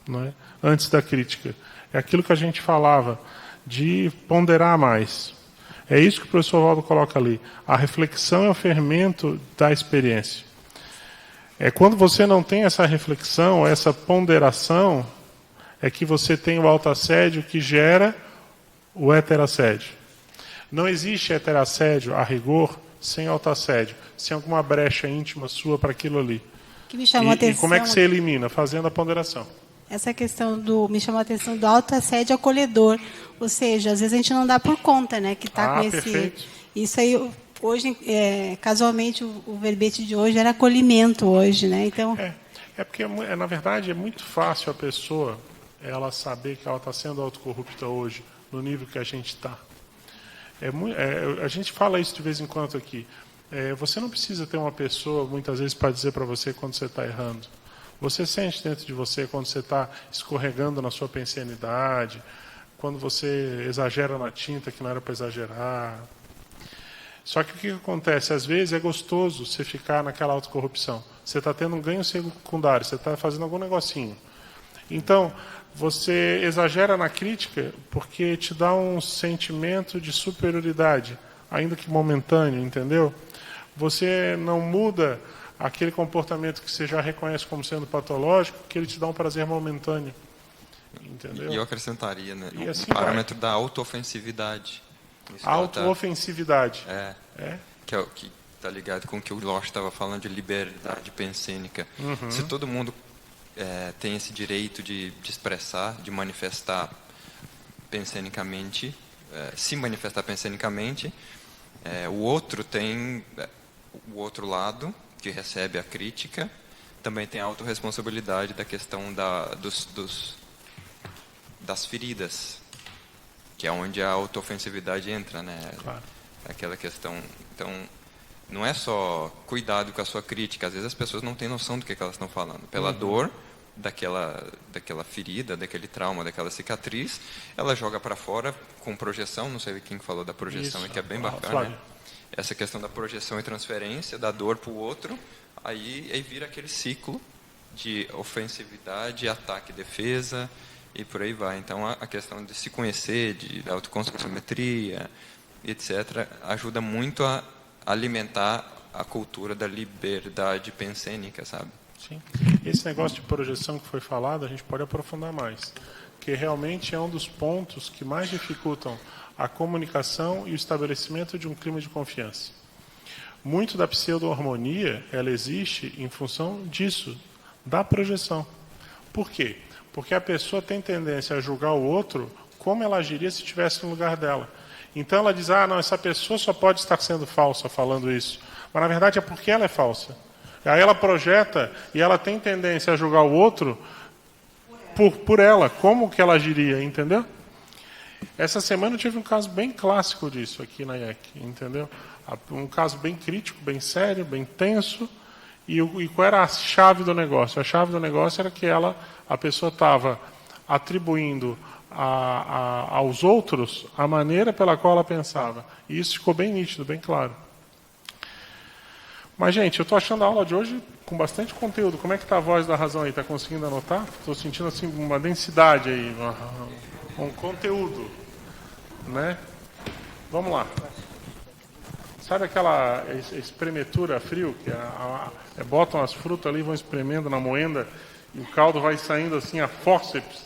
né, antes da crítica. É aquilo que a gente falava, de ponderar mais. É isso que o professor Valdo coloca ali. A reflexão é o fermento da experiência. É quando você não tem essa reflexão, essa ponderação, é que você tem o autoassédio que gera o heterassédio. Não existe heterassédio, a rigor, sem autoassédio, sem alguma brecha íntima sua para aquilo ali. Que me chamou a atenção. E como é que você elimina? Fazendo a ponderação. Essa questão me chamou a atenção do autoassédio acolhedor. Ou seja, às vezes a gente não dá por conta, né? Que está com esse. Perfeito. Isso aí, hoje, casualmente, o verbete de hoje era acolhimento hoje, né? Então. É porque, na verdade, é muito fácil a pessoa ela saber que ela está sendo autocorrupta hoje, no nível que a gente está. A gente fala isso de vez em quando aqui. Você não precisa ter uma pessoa, muitas vezes, para dizer para você quando você está errando. Você sente dentro de você quando você está escorregando na sua pensenidade, quando você exagera na tinta que não era para exagerar. Só que o que acontece? Às vezes é gostoso você ficar naquela autocorrupção. Você está tendo um ganho secundário, você está fazendo algum negocinho. Então, você exagera na crítica porque te dá um sentimento de superioridade, ainda que momentâneo, entendeu? Você não muda aquele comportamento que você já reconhece como sendo patológico, que ele te dá um prazer momentâneo. Entendeu? E eu acrescentaria, né, assim o parâmetro da autoofensividade. Autoofensividade. Que está ligado com o que o Losch estava falando de liberdade pensênica. Se todo mundo tem esse direito de expressar, de manifestar pensenicamente, se manifestar pensenicamente, o outro tem o outro lado, que recebe a crítica, também tem a autorresponsabilidade da questão das feridas, que é onde a autoofensividade entra, né? Claro. Aquela questão. Então, não é só cuidado com a sua crítica, às vezes as pessoas não têm noção do que elas estão falando. Pela dor daquela ferida, daquele trauma, daquela cicatriz, ela joga para fora com projeção, não sei quem falou da projeção, que é bem bacana, né? Essa questão da projeção e transferência, da dor para o outro, aí vira aquele ciclo de ofensividade, ataque, defesa, e por aí vai. Então, a questão de se conhecer, de autoconscienciometria, etc., ajuda muito a alimentar a cultura da liberdade pensênica, sabe? Sim. Esse negócio de projeção que foi falado, a gente pode aprofundar mais, que realmente é um dos pontos que mais dificultam a comunicação e o estabelecimento de um clima de confiança. Muito da pseudo-harmonia, ela existe em função disso, da projeção. Por quê? Porque a pessoa tem tendência a julgar o outro como ela agiria se estivesse no lugar dela. Então ela diz, não, essa pessoa só pode estar sendo falsa falando isso. Mas na verdade é porque ela é falsa. Aí ela projeta e ela tem tendência a julgar o outro por ela, como que ela agiria, entendeu? Essa semana eu tive um caso bem clássico disso aqui na IEC, entendeu? Um caso bem crítico, bem sério, bem tenso. E qual era a chave do negócio? A chave do negócio era que a pessoa estava atribuindo aos outros a maneira pela qual ela pensava. E isso ficou bem nítido, bem claro. Mas, gente, eu estou achando a aula de hoje com bastante conteúdo. Como é que está a voz da razão aí? Está conseguindo anotar? Estou sentindo assim, uma densidade aí, um conteúdo. Né? Vamos lá. Sabe aquela espremetura a frio? Que botam as frutas ali, vão espremendo na moenda e o caldo vai saindo assim a fórceps.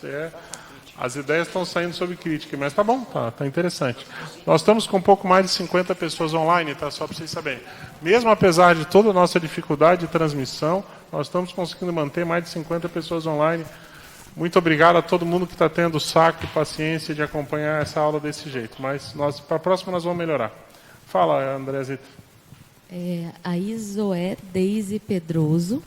As ideias estão saindo sob crítica, mas tá bom, tá interessante. Nós estamos com um pouco mais de 50 pessoas online, tá? Só para vocês saberem. Mesmo apesar de toda a nossa dificuldade de transmissão, nós estamos conseguindo manter mais de 50 pessoas online. Muito obrigado a todo mundo que está tendo saco e paciência de acompanhar essa aula desse jeito. Mas para a próxima nós vamos melhorar. Fala, Andrézita. A Isoé Deise Pedroso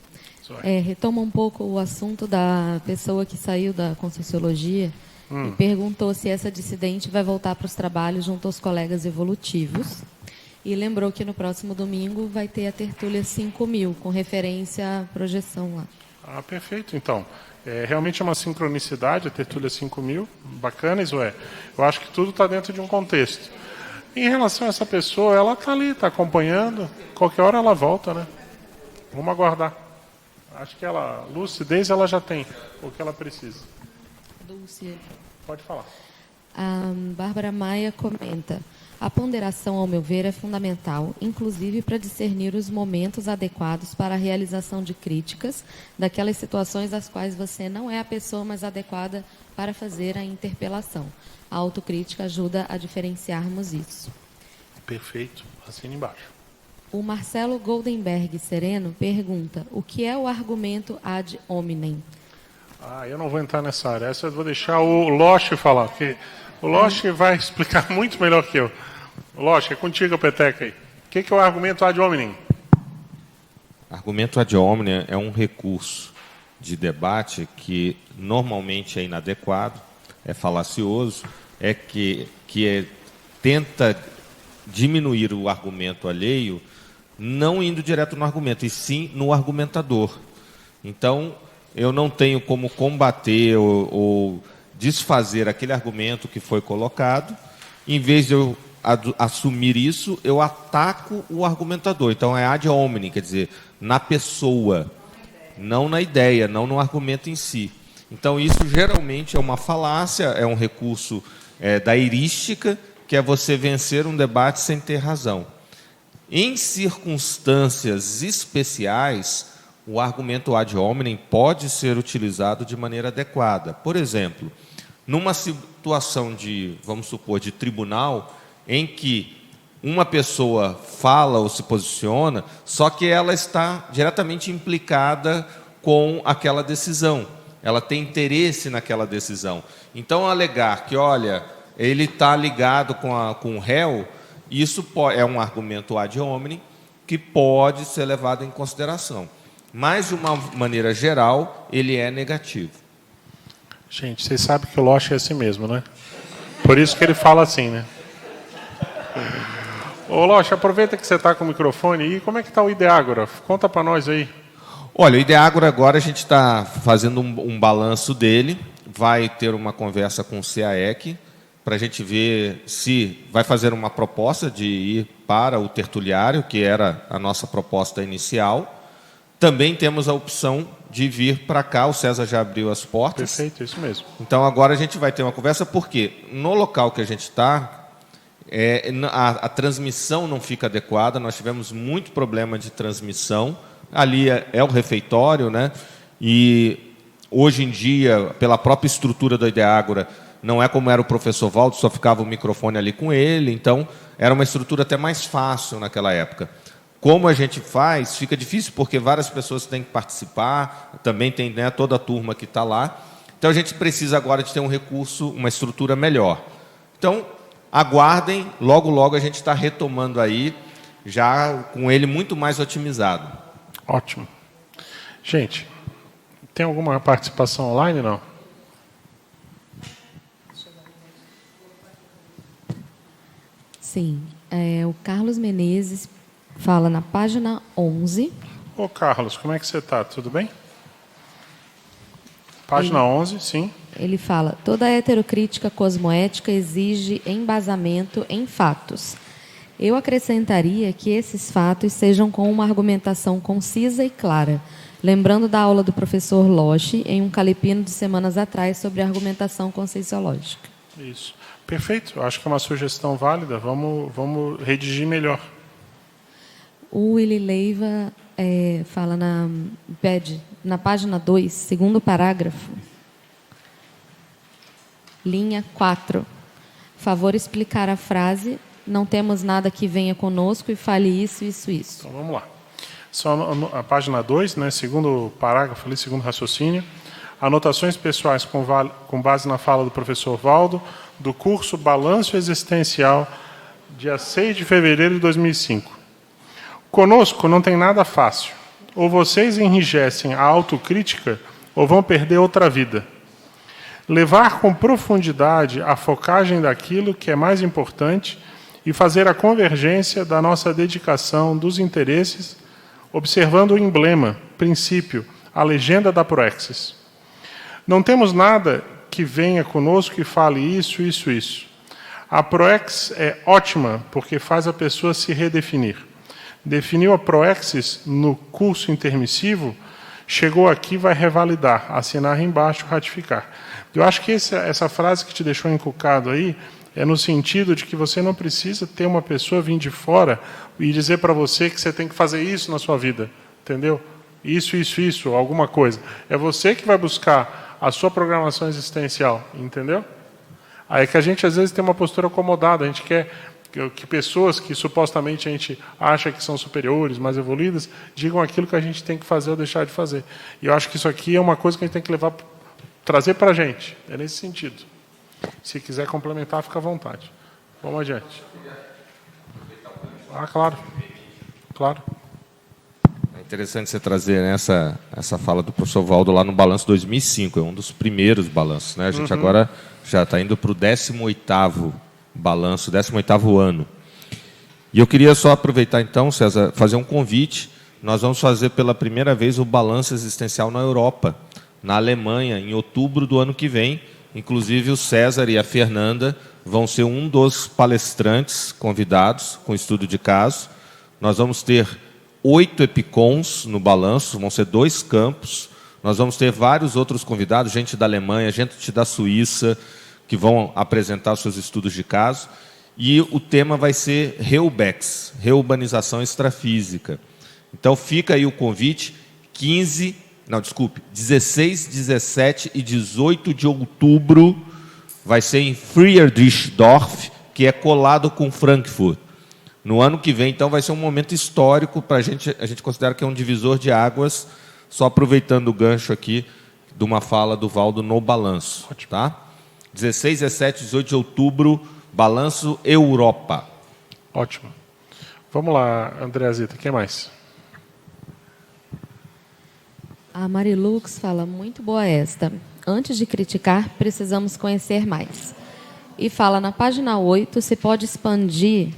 retoma um pouco o assunto da pessoa que saiu da Conscienciologia e perguntou se essa dissidente vai voltar para os trabalhos junto aos colegas evolutivos E lembrou que no próximo domingo vai ter a Tertúlia 5000, com referência à projeção lá. Ah, perfeito, então. Realmente é uma sincronicidade, a Tertúlia 5000, bacana, Isoé. Eu acho que tudo está dentro de um contexto. Em relação a essa pessoa, ela está ali, está acompanhando, qualquer hora ela volta, né? Vamos aguardar. Acho que ela, lucidez ela já tem, o que ela precisa. Dulce. Pode falar. A Bárbara Maia comenta: a ponderação, ao meu ver, é fundamental, inclusive para discernir os momentos adequados para a realização de críticas daquelas situações às quais você não é a pessoa mais adequada para fazer a interpelação. A autocrítica ajuda a diferenciarmos isso. Perfeito. Assina embaixo. O Marcelo Goldenberg Sereno pergunta: o que é o argumento ad hominem? Eu não vou entrar nessa área. Essa eu vou deixar o Loche falar, porque o Loche vai explicar muito melhor que eu. Loche, é contigo a peteca aí. O que é o argumento ad hominem? Argumento ad hominem é um recurso de debate que normalmente é inadequado, é falacioso, tenta diminuir o argumento alheio, não indo direto no argumento, e sim no argumentador. Então, eu não tenho como combater ou desfazer aquele argumento que foi colocado. Em vez de eu assumir isso, eu ataco o argumentador. Então, é ad hominem, quer dizer, na pessoa, não na ideia, não no argumento em si. Então, isso geralmente é uma falácia, é um recurso da heurística, que é você vencer um debate sem ter razão. Em circunstâncias especiais, o argumento ad hominem pode ser utilizado de maneira adequada. Por exemplo, numa situação de, vamos supor, de tribunal, em que uma pessoa fala ou se posiciona, só que ela está diretamente implicada com aquela decisão. Ela tem interesse naquela decisão. Então, alegar que, olha, ele está ligado com o réu, isso é um argumento ad hominem que pode ser levado em consideração. Mas, de uma maneira geral, ele é negativo. Gente, vocês sabem que o Loche é assim mesmo, né? Por isso que ele fala assim, né? Ô, Loche, aproveita que você está com o microfone e como é que está o Ideágora? Conta para nós aí. Olha, o Ideágora agora a gente está fazendo um balanço dele, vai ter uma conversa com o CAEC, para a gente ver se vai fazer uma proposta de ir para o tertuliário, que era a nossa proposta inicial. Também temos a opção de vir para cá, o César já abriu as portas. Perfeito, isso mesmo. Então agora a gente vai ter uma conversa, porque no local que a gente está, a transmissão não fica adequada, nós tivemos muito problema de transmissão. Ali é o refeitório, né? E hoje em dia, pela própria estrutura do Ideágora, não é como era o professor Valdo, só ficava o microfone ali com ele, então era uma estrutura até mais fácil naquela época. Como a gente faz, fica difícil porque várias pessoas têm que participar, também tem, né, toda a turma que está lá. Então a gente precisa agora de ter um recurso, uma estrutura melhor. Então, aguardem, logo, logo a gente está retomando aí, já com ele muito mais otimizado. Ótimo. Gente, tem alguma participação online, não? Sim. O Carlos Menezes fala na página 11. Ô, Carlos, como é que você está? Tudo bem? Página 11, sim. Ele fala: toda heterocrítica cosmoética exige embasamento em fatos. Eu acrescentaria que esses fatos sejam com uma argumentação concisa e clara, lembrando da aula do professor Loche em um calepino de semanas atrás sobre argumentação conscienciológica. Isso. Perfeito. Acho que é uma sugestão válida. Vamos redigir melhor. O Willy Leiva pede na página 2, segundo parágrafo, linha 4. Favor explicar a frase: não temos nada que venha conosco e fale isso, isso, isso. Então vamos lá. Só a página 2, né, segundo parágrafo, ali, segundo raciocínio. Anotações pessoais com base na fala do professor Valdo, do curso Balanço Existencial, dia 6 de fevereiro de 2005. Conosco não tem nada fácil. Ou vocês enrijecem a autocrítica, ou vão perder outra vida. Levar com profundidade a focagem daquilo que é mais importante e fazer a convergência da nossa dedicação, dos interesses, observando o emblema, princípio, a legenda da Proexis. Não temos nada que venha conosco e fale isso, isso, isso. A Proexis é ótima porque faz a pessoa se redefinir. Definiu a Proexis no curso intermissivo, chegou aqui, vai revalidar, assinar embaixo, ratificar. Eu acho que essa frase que te deixou encucado aí é no sentido de que você não precisa ter uma pessoa vir de fora e dizer para você que você tem que fazer isso na sua vida, entendeu? Isso, alguma coisa. É você que vai buscar a sua programação existencial, entendeu? Aí é que a gente, às vezes, tem uma postura acomodada. A gente quer que pessoas que supostamente a gente acha que são superiores, mais evoluídas, digam aquilo que a gente tem que fazer ou deixar de fazer. E eu acho que isso aqui é uma coisa que a gente tem que trazer para a gente. É nesse sentido. Se quiser complementar, fica à vontade. Vamos adiante. Claro. Claro. É interessante você trazer essa fala do professor Valdo lá no balanço 2005. É um dos primeiros balanços, né? A gente agora já está indo para o 18º balanço, 18º ano. E eu queria só aproveitar, então, César, fazer um convite. Nós vamos fazer pela primeira vez o balanço existencial na Europa, na Alemanha, em outubro do ano que vem. Inclusive, o César e a Fernanda vão ser um dos palestrantes convidados com estudo de caso. Nós vamos ter 8 EPICONs no balanço, vão ser 2 campos. Nós vamos ter vários outros convidados, gente da Alemanha, gente da Suíça, que vão apresentar seus estudos de caso. E o tema vai ser REUBEX, Reurbanização Extrafísica. Então, fica aí o convite, 16, 17 e 18 de outubro, vai ser em Friedrichsdorf, que é colado com Frankfurt. No ano que vem, então, vai ser um momento histórico para a gente considera que é um divisor de águas, só aproveitando o gancho aqui de uma fala do Valdo no balanço. Tá? 16, 17 e 18 de outubro, balanço Europa. Ótimo. Vamos lá, Andréa Zita, quem mais? A Marilux fala, muito boa esta. Antes de criticar, precisamos conhecer mais. E fala, na página 8, se pode expandir...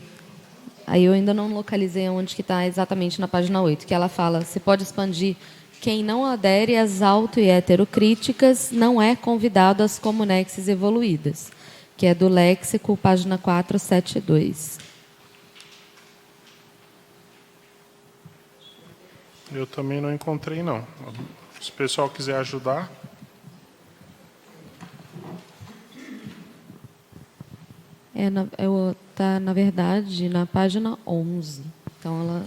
Aí eu ainda não localizei onde que está exatamente na página 8, que ela fala, se pode expandir, quem não adere às auto- e heterocríticas não é convidado às comunexes evoluídas, que é do léxico, página 472. Eu também não encontrei, não. Se o pessoal quiser ajudar... Está, na verdade, na página 11. Então, ela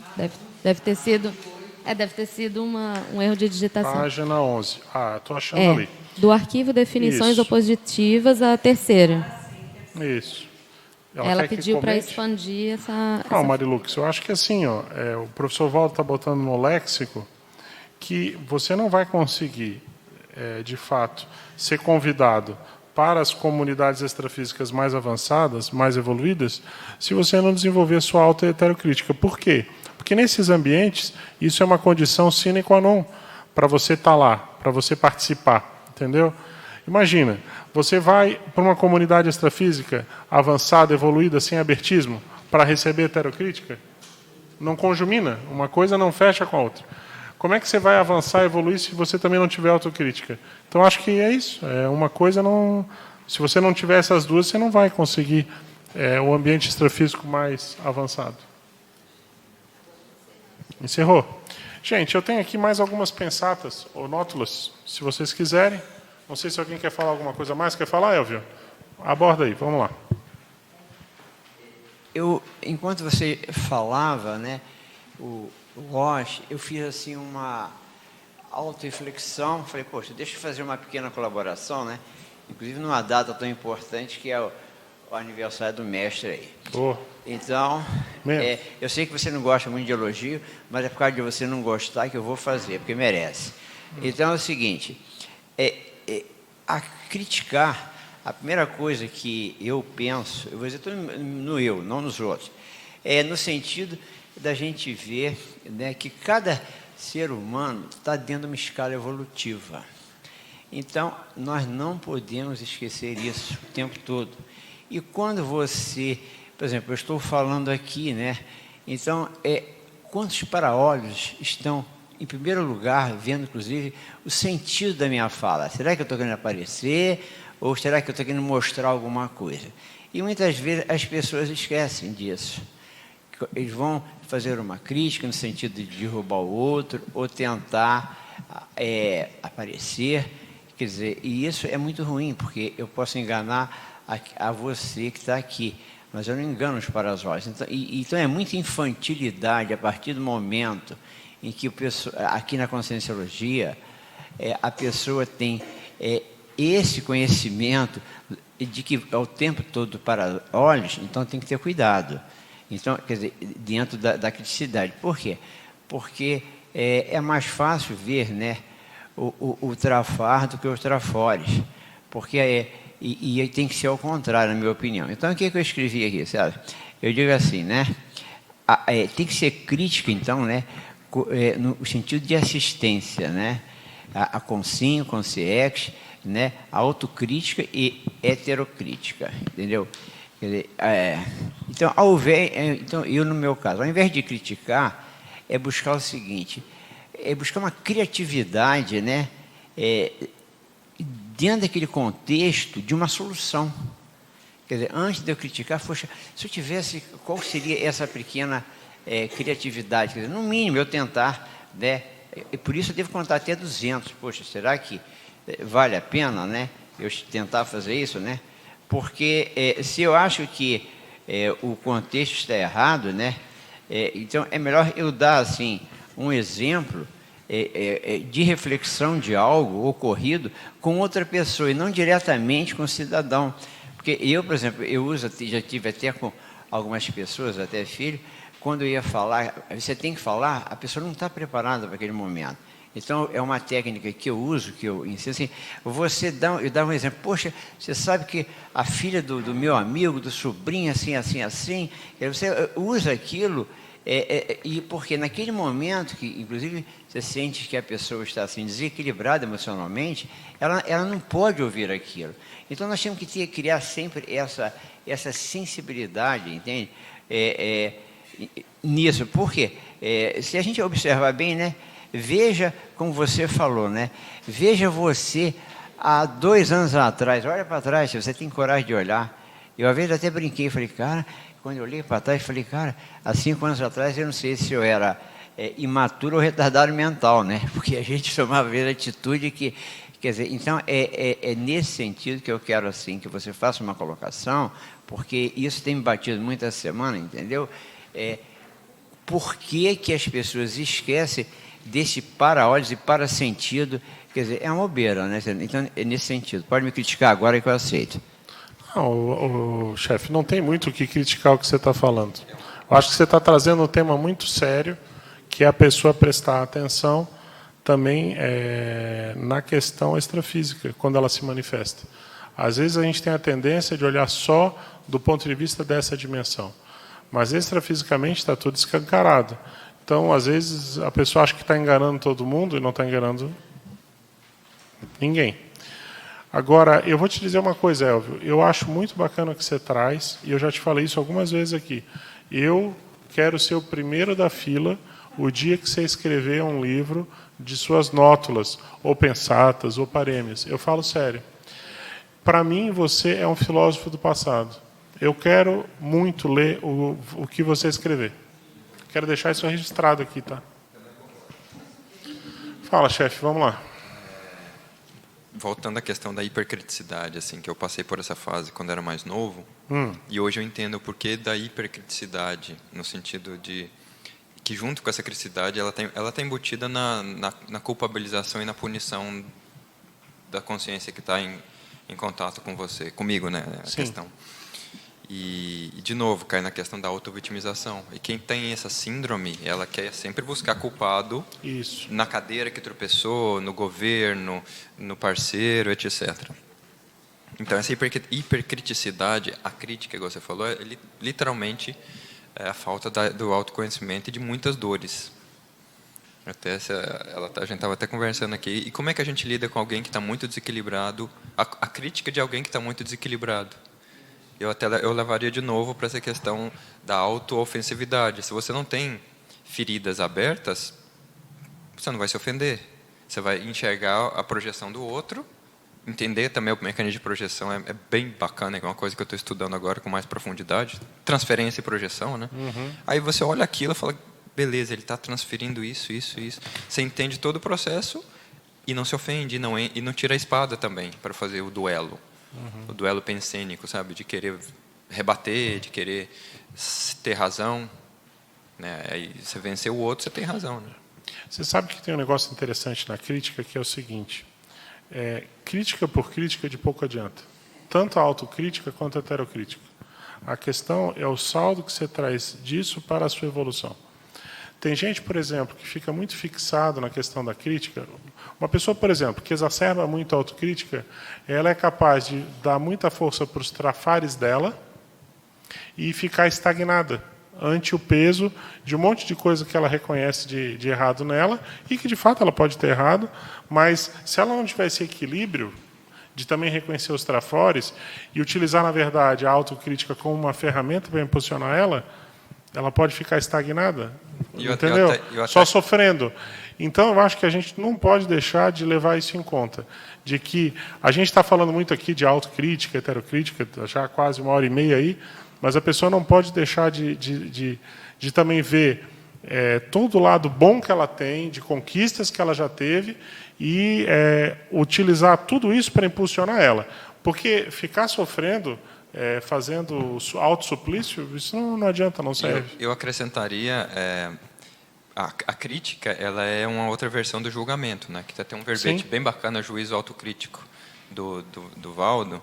deve ter sido um erro de digitação. Página 11. Estou achando ali. Do arquivo Definições Isso. Opositivas, a terceira. Isso. Ela pediu para expandir essa... Não, Marilux, eu acho que assim, o professor Valdo está botando no léxico que você não vai conseguir, de fato, ser convidado para as comunidades extrafísicas mais avançadas, mais evoluídas, se você não desenvolver sua auto- e heterocrítica. Por quê? Porque nesses ambientes, isso é uma condição sine qua non para você estar lá, para você participar, entendeu? Imagina, você vai para uma comunidade extrafísica avançada, evoluída, sem abertismo, para receber heterocrítica? Não conjumina, uma coisa não fecha com a outra. Como é que você vai avançar e evoluir se você também não tiver autocrítica? Então, acho que é isso. Uma coisa não... Se você não tiver essas duas, você não vai conseguir o ambiente extrafísico mais avançado. Encerrou. Gente, eu tenho aqui mais algumas pensatas, ou nótulas, se vocês quiserem. Não sei se alguém quer falar alguma coisa mais. Quer falar, Elvio? Aborda aí, vamos lá. Enquanto você falava, né, o Roche, eu fiz assim uma auto-reflexão, falei, poxa, deixa eu fazer uma pequena colaboração, né? Inclusive numa data tão importante que é o aniversário do mestre aí. Então, eu sei que você não gosta muito de elogio, mas é por causa de você não gostar que eu vou fazer, porque merece. Então é o seguinte, a criticar, a primeira coisa que eu penso, eu vou dizer no eu, não nos outros, é no sentido da gente ver, né, que cada ser humano está dentro de uma escala evolutiva. Então, nós não podemos esquecer isso o tempo todo. E quando você por exemplo, eu estou falando aqui, né? Então, quantos para-olhos estão, em primeiro lugar, vendo, inclusive, o sentido da minha fala? Será que eu estou querendo aparecer ou será que eu estou querendo mostrar alguma coisa? E muitas vezes as pessoas esquecem disso. Eles vão fazer uma crítica no sentido de derrubar o outro ou tentar aparecer. Quer dizer, e isso é muito ruim, porque eu posso enganar a você que está aqui, mas eu não engano os para-olhos. Então é muita infantilidade a partir do momento em que aqui na Conscienciologia a pessoa tem esse conhecimento de que é o tempo todo para olhos, então tem que ter cuidado. Então, quer dizer, dentro da criticidade. Por quê? Porque é mais fácil ver, né, o trafar do que os trafores. Porque e tem que ser ao contrário, na minha opinião. Então, o que eu escrevi aqui, sabe? Eu digo assim, né? Tem que ser crítica, então, né? No sentido de assistência, né? A consciência, consciex, né? A autocrítica e heterocrítica, entendeu? Quer dizer, então, eu, no meu caso, ao invés de criticar, é buscar o seguinte, é buscar uma criatividade, né? Dentro daquele contexto de uma solução. Quer dizer, antes de eu criticar, poxa, se eu tivesse, qual seria essa pequena criatividade? Quer dizer, no mínimo, eu tentar, né? E por isso eu devo contar até 200. Poxa, será que vale a pena, né? Eu tentar fazer isso, né? Porque se eu acho que o contexto está errado, né? Então é melhor eu dar assim um exemplo de reflexão de algo ocorrido com outra pessoa e não diretamente com o cidadão. Porque eu, por exemplo, já tive até com algumas pessoas, até filho, quando eu ia falar, você tem que falar, a pessoa não está preparada para aquele momento. Então, é uma técnica que eu uso, que eu ensino assim, eu dá um exemplo, poxa, você sabe que a filha do meu amigo, do sobrinho, assim, assim, assim, você usa aquilo, e porque naquele momento, que inclusive você sente que a pessoa está assim, desequilibrada emocionalmente, ela não pode ouvir aquilo. Então, nós temos que criar sempre essa sensibilidade, entende? Nisso, por quê? Se a gente observar bem, né? Veja, como você falou, né? Veja você há 2 anos atrás, olha para trás, se você tem coragem de olhar. Eu, às vezes, até brinquei, falei, cara, quando eu olhei para trás, falei, cara, há 5 anos atrás, eu não sei se eu era imaturo ou retardado mental, né? Porque a gente tomava a atitude que... Quer dizer, então, é nesse sentido que eu quero, assim, que você faça uma colocação, porque isso tem me batido muito essa semana, entendeu? Por que as pessoas esquecem desse para-olhos e para-sentido? Quer dizer, é uma bobeira, né? Então, é nesse sentido. Pode me criticar agora que eu aceito. Não, chefe, não tem muito o que criticar o que você está falando. Eu acho que você está trazendo um tema muito sério, que é a pessoa prestar atenção também na questão extrafísica, quando ela se manifesta. Às vezes a gente tem a tendência de olhar só do ponto de vista dessa dimensão, mas extrafisicamente está tudo escancarado. Então, às vezes, a pessoa acha que está enganando todo mundo e não está enganando ninguém. Agora, eu vou te dizer uma coisa, Elvio. Eu acho muito bacana o que você traz, e eu já te falei isso algumas vezes aqui. Eu quero ser o primeiro da fila o dia que você escrever um livro de suas nótulas, ou pensatas, ou parêmias. Eu falo sério. Para mim, você é um filósofo do passado. Eu quero muito ler o que você escrever. Quero deixar isso registrado aqui, tá? Fala, chefe, vamos lá. Voltando à questão da hipercriticidade, assim, que eu passei por essa fase quando era mais novo, e hoje eu entendo o porquê da hipercriticidade, no sentido de que junto com essa criticidade ela está embutida na culpabilização e na punição da consciência que está em contato com você, comigo, né? A questão. E, de novo, cai na questão da auto-vitimização. E quem tem essa síndrome, ela quer sempre buscar culpado na cadeira que tropeçou, no governo, no parceiro, etc. Então, essa hipercriticidade, a crítica que você falou, é literalmente a falta do autoconhecimento e de muitas dores. Até a gente estava até conversando aqui. E como é que a gente lida com alguém que está muito desequilibrado? A crítica de alguém que está muito desequilibrado. eu levaria de novo para essa questão da autoofensividade. Se você não tem feridas abertas, você não vai se ofender. Você vai enxergar a projeção do outro, entender também o mecanismo de projeção é bem bacana, é uma coisa que eu estou estudando agora com mais profundidade. Transferência e projeção, né? Aí você olha aquilo e fala, beleza, ele está transferindo isso. Você entende todo o processo e não se ofende, e não tira a espada também para fazer o duelo. O duelo pensênico, sabe? De querer rebater, de querer ter razão. Né? Aí você venceu o outro, você tem razão. Né? Você sabe que tem um negócio interessante na crítica, que é o seguinte. Crítica por crítica de pouco adianta. Tanto a autocrítica quanto a heterocrítica. A questão é o saldo que você traz disso para a sua evolução. Tem gente, por exemplo, que fica muito fixado na questão da crítica. Uma pessoa, por exemplo, que exacerba muito a autocrítica, ela é capaz de dar muita força para os trafares dela e ficar estagnada ante o peso de um monte de coisa que ela reconhece de errado nela e que, de fato, ela pode ter errado, mas se ela não tiver esse equilíbrio de também reconhecer os trafores e utilizar, na verdade, a autocrítica como uma ferramenta para impulsionar ela pode ficar estagnada, entendeu? Só sofrendo. Então, eu acho que a gente não pode deixar de levar isso em conta, de que a gente está falando muito aqui de autocrítica, heterocrítica, já há quase 1h30 aí, mas a pessoa não pode deixar de também ver todo o lado bom que ela tem, de conquistas que ela já teve, e utilizar tudo isso para impulsionar ela. Porque ficar sofrendo, fazendo autossuplício, isso não adianta, não serve. Eu acrescentaria, a crítica ela é uma outra versão do julgamento, né? Que tem um verbete bem bacana, juízo autocrítico, do Valdo.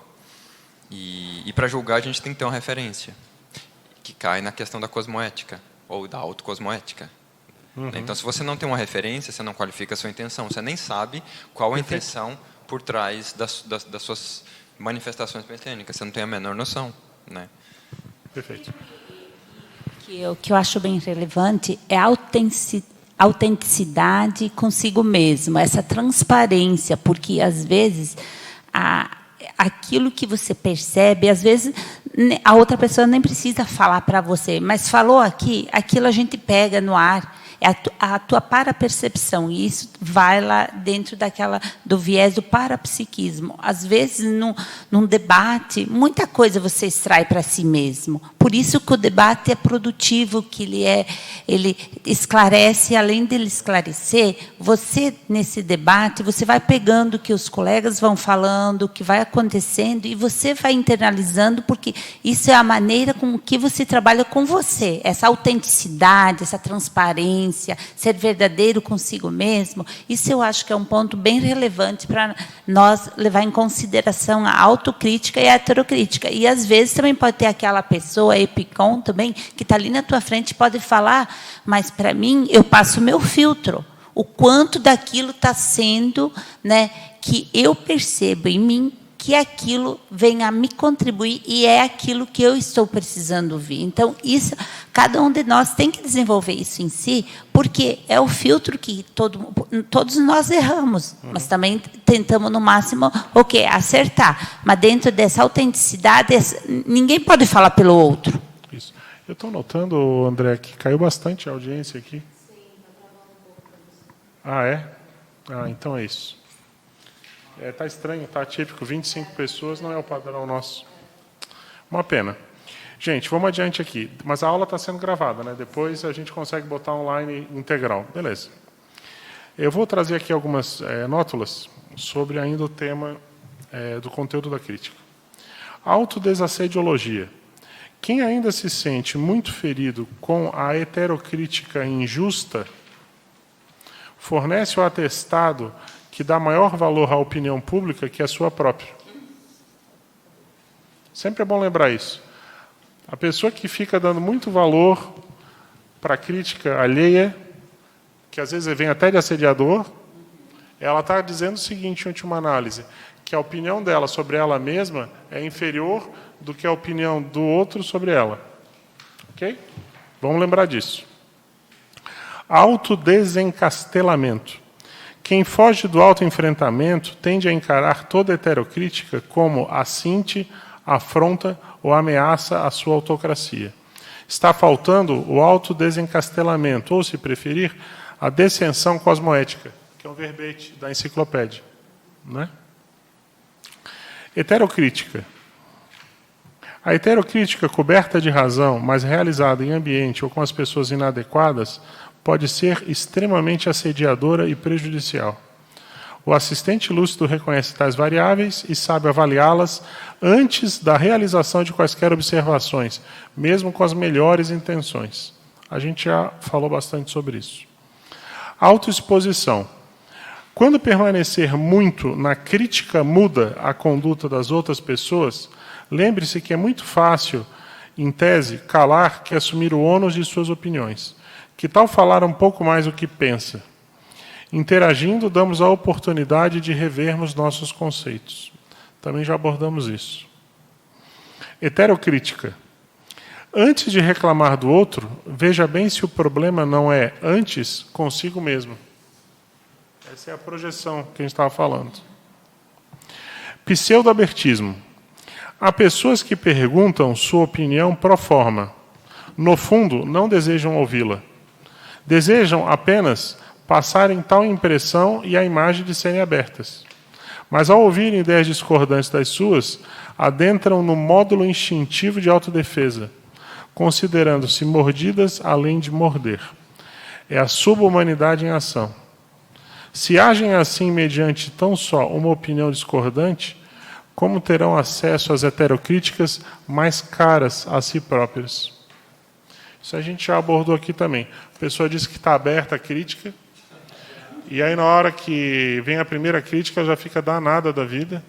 E para julgar a gente tem que ter uma referência, que cai na questão da cosmoética, ou da autocosmoética. Então, se você não tem uma referência, você não qualifica a sua intenção, você nem sabe qual a intenção por trás das suas manifestações pensênicas, você não tem a menor noção. Né? Perfeito. O que eu acho bem relevante é a autenticidade consigo mesmo, essa transparência, porque, às vezes, aquilo que você percebe, às vezes a outra pessoa nem precisa falar para você, mas falou aqui, aquilo a gente pega no ar, é a tua parapercepção, e isso vai lá dentro do viés do parapsiquismo. Às vezes, num debate, muita coisa você extrai para si mesmo. Por isso que o debate é produtivo, que ele esclarece, além dele esclarecer, você, nesse debate, você vai pegando o que os colegas vão falando, o que vai acontecendo, e você vai internalizando, porque isso é a maneira com que você trabalha com você. Essa autenticidade, essa transparência, ser verdadeiro consigo mesmo, isso eu acho que é um ponto bem relevante para nós levar em consideração a autocrítica e a heterocrítica. E, às vezes, também pode ter aquela pessoa, epicom também, que está ali na tua frente e pode falar, mas, para mim, eu passo o meu filtro. O quanto daquilo está sendo, né, que eu percebo em mim, que aquilo venha a me contribuir e é aquilo que eu estou precisando ouvir. Então, isso, cada um de nós tem que desenvolver isso em si, porque é o filtro que todos nós erramos, mas também tentamos, no máximo, acertar. Mas, dentro dessa autenticidade, ninguém pode falar pelo outro. Isso. Eu estou notando, André, que caiu bastante a audiência aqui. Sim, está travando um pouco. Então é isso. Está estranho, está atípico, 25 pessoas não é o padrão nosso. Uma pena. Gente, vamos adiante aqui. Mas a aula está sendo gravada, né? Depois a gente consegue botar online integral. Beleza. Eu vou trazer aqui algumas nótulas sobre ainda o tema do conteúdo da crítica. Autodesassediologia. Quem ainda se sente muito ferido com a heterocrítica injusta, fornece o atestado que dá maior valor à opinião pública que a sua própria. Sempre é bom lembrar isso. A pessoa que fica dando muito valor para a crítica alheia, que às vezes vem até de assediador, ela está dizendo o seguinte, em última análise, que a opinião dela sobre ela mesma é inferior do que a opinião do outro sobre ela. Ok? Vamos lembrar disso. Autodesencastelamento. Quem foge do autoenfrentamento tende a encarar toda heterocrítica como assinte afronta ou ameaça a sua autocracia. Está faltando o autodesencastelamento, ou, se preferir, a descensão cosmoética, que é um verbete da enciclopédia. Né? Heterocrítica. A heterocrítica coberta de razão, mas realizada em ambiente ou com as pessoas inadequadas, pode ser extremamente assediadora e prejudicial. O assistente lúcido reconhece tais variáveis e sabe avaliá-las antes da realização de quaisquer observações, mesmo com as melhores intenções. A gente já falou bastante sobre isso. Autoexposição. Quando permanecer muito na crítica muda a conduta das outras pessoas, lembre-se que é muito fácil, em tese, calar que assumir o ônus de suas opiniões. Que tal falar um pouco mais o que pensa? Interagindo, damos a oportunidade de revermos nossos conceitos. Também já abordamos isso. Heterocrítica. Antes de reclamar do outro, veja bem se o problema não é antes consigo mesmo. Essa é a projeção que a gente estava falando. Pseudo-abertismo. Há pessoas que perguntam sua opinião pro forma. No fundo, não desejam ouvi-la. Desejam apenas passarem tal impressão e a imagem de serem abertas. Mas, ao ouvirem ideias discordantes das suas, adentram no módulo instintivo de autodefesa, considerando-se mordidas além de morder. É a subhumanidade em ação. Se agem assim mediante tão só uma opinião discordante, como terão acesso às heterocríticas mais caras a si próprias? Isso a gente já abordou aqui também. A pessoa diz que está aberta à crítica, e aí na hora que vem a primeira crítica, já fica danada da vida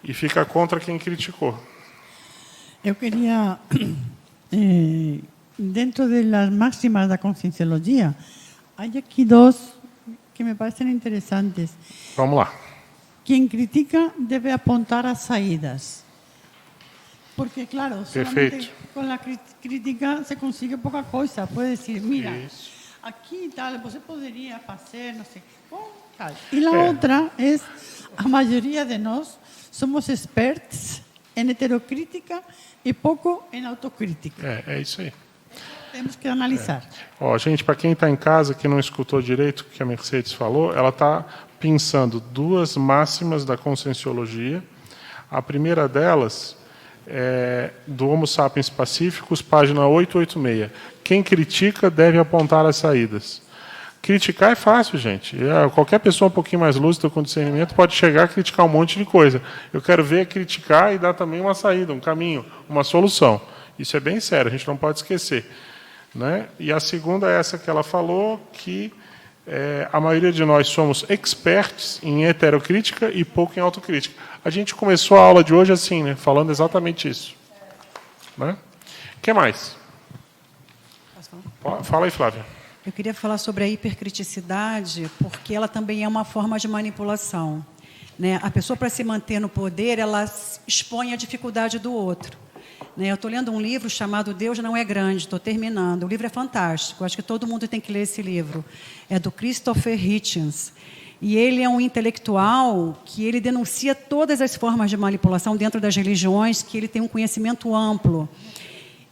e fica contra quem criticou. Eu queria, dentro das máximas da conscienciologia, há aqui duas que me parecem interessantes. Vamos lá. Quem critica deve apontar as saídas. Porque, claro, solamente com a crítica se consegue pouca coisa. Pode dizer, mira, aqui tal, você poderia fazer, não sei o que. E a outra é, a maioria de nós somos expertos em heterocrítica e pouco em autocrítica. É isso aí. Temos que analisar. Ó, gente, para quem está em casa, que não escutou direito o que a Mercedes falou, ela está pensando duas máximas da conscienciologia. A primeira delas é do Homo sapiens Pacíficos, página 886. Quem critica deve apontar as saídas. Criticar é fácil, gente. Qualquer pessoa um pouquinho mais lúcida com discernimento pode chegar a criticar um monte de coisa. Eu quero ver criticar e dar também uma saída, um caminho, uma solução. Isso é bem sério, a gente não pode esquecer. Né? E a segunda é essa que ela falou, que a maioria de nós somos experts em heterocrítica e pouco em autocrítica. A gente começou a aula de hoje assim, né? Falando exatamente isso. Né? O que mais? Posso falar? Fala aí, Flávia. Eu queria falar sobre a hipercriticidade, porque ela também é uma forma de manipulação. Né? A pessoa, para se manter no poder, ela expõe a dificuldade do outro. Eu estou lendo um livro chamado Deus Não é Grande, estou terminando. O livro é fantástico, acho que todo mundo tem que ler esse livro. É do Christopher Hitchens. E ele é um intelectual que ele denuncia todas as formas de manipulação dentro das religiões, que ele tem um conhecimento amplo.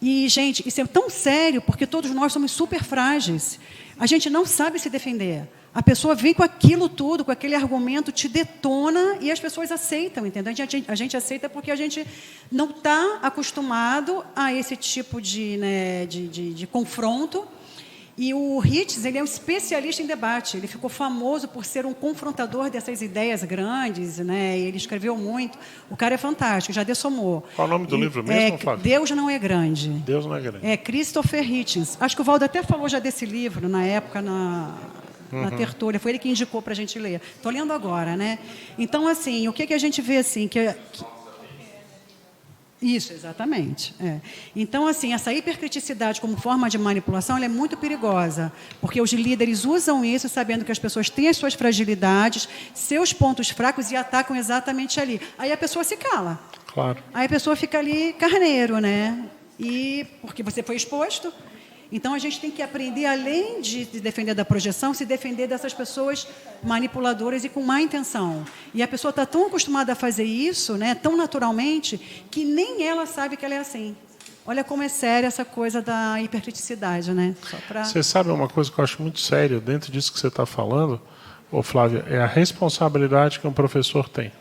E, gente, isso é tão sério, porque todos nós somos super frágeis. A gente não sabe se defender. A pessoa vem com aquilo tudo, com aquele argumento, te detona e as pessoas aceitam, entendeu? A gente aceita porque a gente não está acostumado a esse tipo de confronto. E o Hitchens, ele é um especialista em debate. Ele ficou famoso por ser um confrontador dessas ideias grandes, né? Ele escreveu muito. O cara é fantástico, já dessomou. Qual o nome do livro mesmo, Flávio? Deus Não é Grande. Deus Não é Grande. É Christopher Hitchens. Acho que o Valdo até falou já desse livro, na época, na Tertúlia. Foi ele que indicou para a gente ler. Estou lendo agora, né? Então, assim, o que a gente vê, assim, Isso, exatamente. Então, assim, essa hipercriticidade como forma de manipulação, ela é muito perigosa, porque os líderes usam isso sabendo que as pessoas têm as suas fragilidades, seus pontos fracos e atacam exatamente ali. Aí a pessoa se cala. Claro. Aí a pessoa fica ali carneiro, né? E porque você foi exposto. Então, a gente tem que aprender, além de se defender da projeção, se defender dessas pessoas manipuladoras e com má intenção. E a pessoa está tão acostumada a fazer isso, né, tão naturalmente, que nem ela sabe que ela é assim. Olha como é séria essa coisa da hipercriticidade, né? Você sabe uma coisa que eu acho muito séria dentro disso que você está falando, ô Flávia, é a responsabilidade que um professor tem.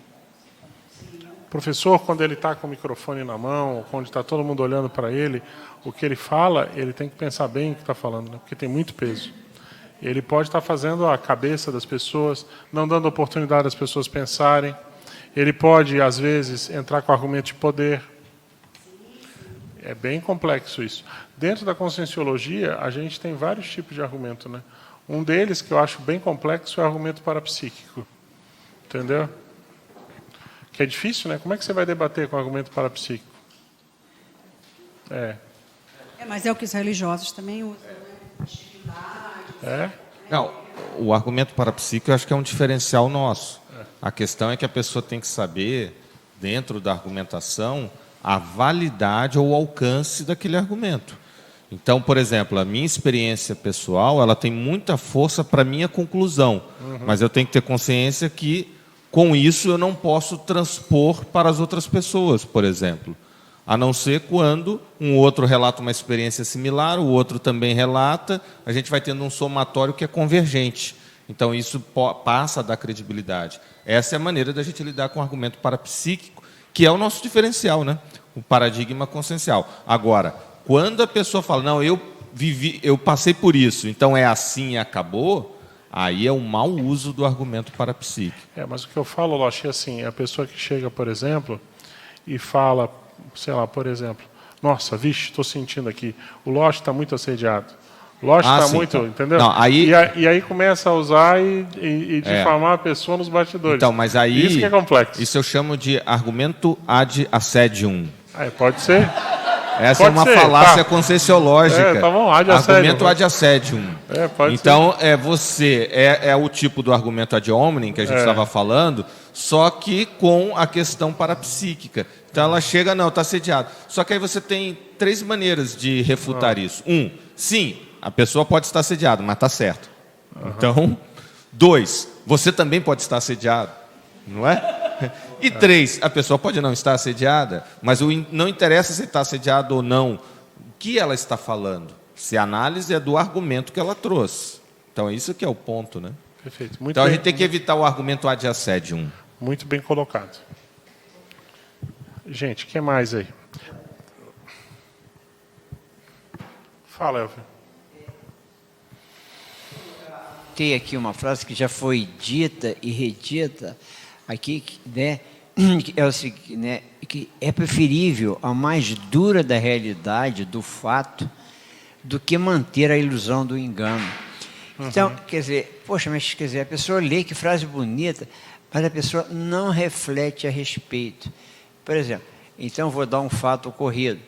O professor, quando ele está com o microfone na mão, quando está todo mundo olhando para ele, o que ele fala, ele tem que pensar bem o que está falando, né? Porque tem muito peso. Ele pode estar fazendo a cabeça das pessoas, não dando oportunidade às pessoas pensarem. Ele pode, às vezes, entrar com argumento de poder. É bem complexo isso. Dentro da conscienciologia, a gente tem vários tipos de argumento, né? Um deles, que eu acho bem complexo, é o argumento parapsíquico. Entendeu? Que é difícil, né? Como é que você vai debater com argumento parapsíquico? Mas é o que os religiosos também usam, né? Não, o argumento parapsíquico eu acho que é um diferencial nosso. A questão é que a pessoa tem que saber, dentro da argumentação, a validade ou o alcance daquele argumento. Então, por exemplo, a minha experiência pessoal, ela tem muita força para a minha conclusão, mas eu tenho que ter consciência que, com isso, eu não posso transpor para as outras pessoas, por exemplo. A não ser quando um outro relata uma experiência similar, o outro também relata, a gente vai tendo um somatório que é convergente. Então, isso passa a dar credibilidade. Essa é a maneira da gente lidar com o argumento parapsíquico, que é o nosso diferencial, né? O paradigma consciencial. Agora, quando a pessoa fala, não, eu passei por isso, então é assim e acabou, aí é um mau uso do argumento parapsíquico. Mas o que eu falo, Loche, é assim, a pessoa que chega, por exemplo, e fala, sei lá, por exemplo, nossa, vixe, estou sentindo aqui, o Loche está muito assediado. O Loche está muito, então. entendeu? Não, aí... e aí começa a usar e difamar a pessoa nos bastidores. Então, mas aí... Isso que é complexo. Isso eu chamo de argumento ad assedium. Pode ser. Essa pode é uma ser, falácia conscienciológica. Tá bom, ad assédium. Argumento ad assedium. Pode então, ser. é o tipo do argumento ad hominem que a gente estava falando, só que com a questão parapsíquica. Então, ela chega, não, está assediado. Só que aí você tem 3 maneiras de refutar isso. 1, sim, a pessoa pode estar assediada, mas está certo. Então, 2, você também pode estar assediado, não é? E 3, a pessoa pode não estar assediada, mas não interessa se está assediada ou não. O que ela está falando? Se a análise é do argumento que ela trouxe. Então, isso que é o ponto, né? Perfeito. Muito então, bem, a gente tem que evitar o argumento ad assedium. Muito bem colocado. Gente, o que mais aí? Fala, Elvio. Tem aqui uma frase que já foi dita e redita aqui, né, que é o seguinte, né, que é preferível a mais dura da realidade, do fato, do que manter a ilusão do engano. Então, quer dizer, poxa, mas quer dizer, a pessoa lê, que frase bonita, mas a pessoa não reflete a respeito. Por exemplo, então vou dar um fato ocorrido.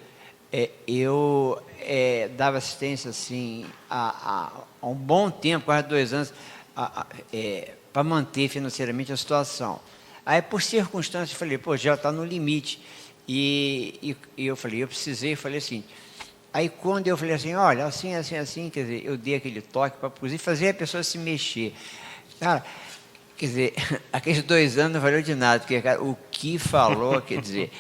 Eu dava assistência assim há um bom tempo, quase 2 anos, para manter financeiramente a situação. Aí, por circunstâncias, eu falei, pô, já está no limite. E eu falei, falei assim. Aí, quando eu falei assim, olha, assim, quer dizer, eu dei aquele toque para, inclusive, fazer a pessoa se mexer. Cara, quer dizer, aqueles 2 anos não valeu de nada, porque, cara, o que falou, quer dizer...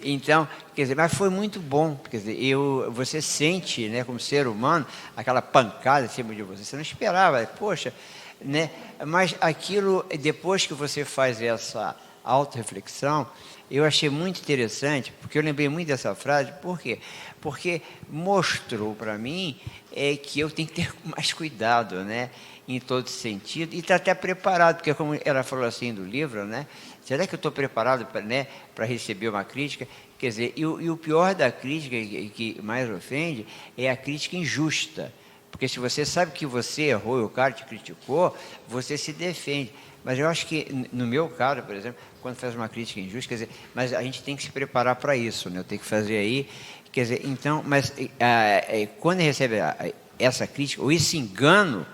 Então, quer dizer, mas foi muito bom, quer dizer, você sente, né, como ser humano, aquela pancada em cima de você não esperava, poxa, né, mas aquilo, depois que você faz essa autorreflexão, eu achei muito interessante, porque eu lembrei muito dessa frase, por quê? Porque mostrou para mim que eu tenho que ter mais cuidado, né, em todo sentido, e estar até preparado, porque como ela falou assim do livro, né, será que eu estou preparado para receber uma crítica? Quer dizer, e o pior da crítica, que mais ofende, é a crítica injusta. Porque se você sabe que você errou e o cara te criticou, você se defende. Mas eu acho que, no meu caso, por exemplo, quando faz uma crítica injusta, quer dizer, mas a gente tem que se preparar para isso, né? Eu tenho que fazer aí, quer dizer, então, mas quando recebe essa crítica, ou esse engano,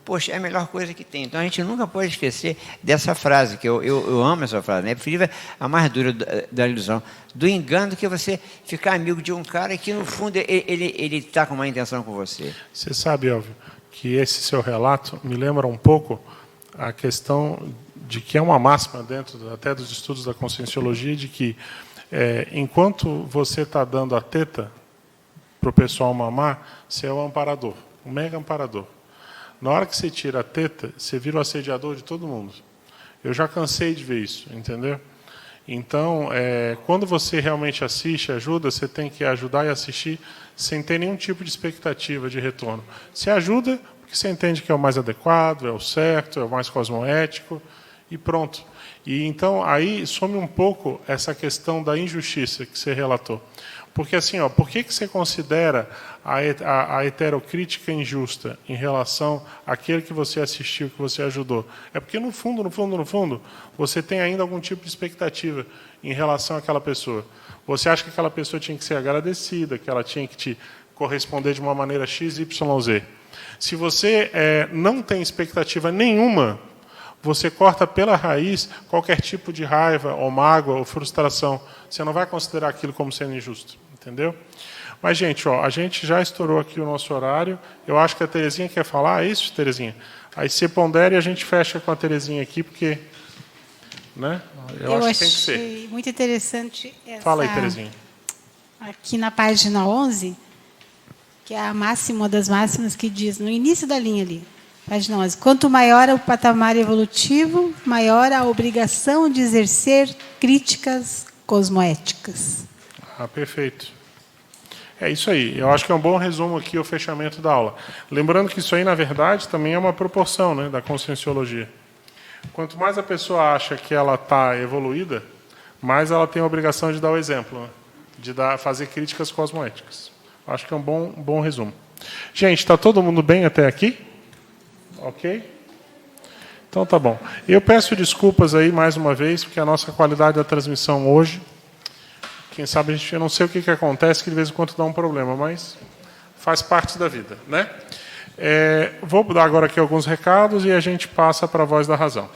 poxa, é a melhor coisa que tem. Então a gente nunca pode esquecer dessa frase, que eu amo essa frase, né? É preferível a mais dura da ilusão, do engano, do que você ficar amigo de um cara que, no fundo, ele está com uma intenção com você. Você sabe, Elvio, que esse seu relato me lembra um pouco a questão de que é uma máxima dentro até dos estudos da conscienciologia, de que enquanto você está dando a teta para o pessoal mamar, você é o amparador, o mega amparador. Na hora que você tira a teta, você vira o assediador de todo mundo. Eu já cansei de ver isso, entendeu? Então, quando você realmente assiste, ajuda, você tem que ajudar e assistir sem ter nenhum tipo de expectativa de retorno. Você ajuda porque você entende que é o mais adequado, é o certo, é o mais cosmoético, e pronto. E então, aí some um pouco essa questão da injustiça que você relatou. Porque assim, por que você considera a heterocrítica injusta em relação àquele que você assistiu, que você ajudou? É porque, no fundo, você tem ainda algum tipo de expectativa em relação àquela pessoa. Você acha que aquela pessoa tinha que ser agradecida, que ela tinha que te corresponder de uma maneira X, Y, Z. Se você não tem expectativa nenhuma, você corta pela raiz qualquer tipo de raiva, ou mágoa, ou frustração. Você não vai considerar aquilo como sendo injusto. Entendeu? Mas, gente, a gente já estourou aqui o nosso horário. Eu acho que a Terezinha quer falar. É isso, Terezinha? Aí você pondera e a gente fecha com a Terezinha aqui, porque... né? Eu acho que tem que ser. Achei muito interessante essa... Fala aí, Terezinha. Aqui na página 11, que é a máxima das máximas que diz, no início da linha ali, página 11, quanto maior o patamar evolutivo, maior a obrigação de exercer críticas cosmoéticas. Perfeito. É isso aí. Eu acho que é um bom resumo aqui o fechamento da aula. Lembrando que isso aí, na verdade, também é uma proporção, né, da conscienciologia. Quanto mais a pessoa acha que ela está evoluída, mais ela tem a obrigação de dar o exemplo, né, de fazer críticas cosmoéticas. Acho que é um bom resumo. Gente, está todo mundo bem até aqui? Ok? Então tá bom. Eu peço desculpas aí mais uma vez, porque a nossa qualidade da transmissão hoje... Quem sabe a gente, eu não sei o que acontece, que de vez em quando dá um problema, mas faz parte da vida, né? Vou dar agora aqui alguns recados e a gente passa para a voz da razão.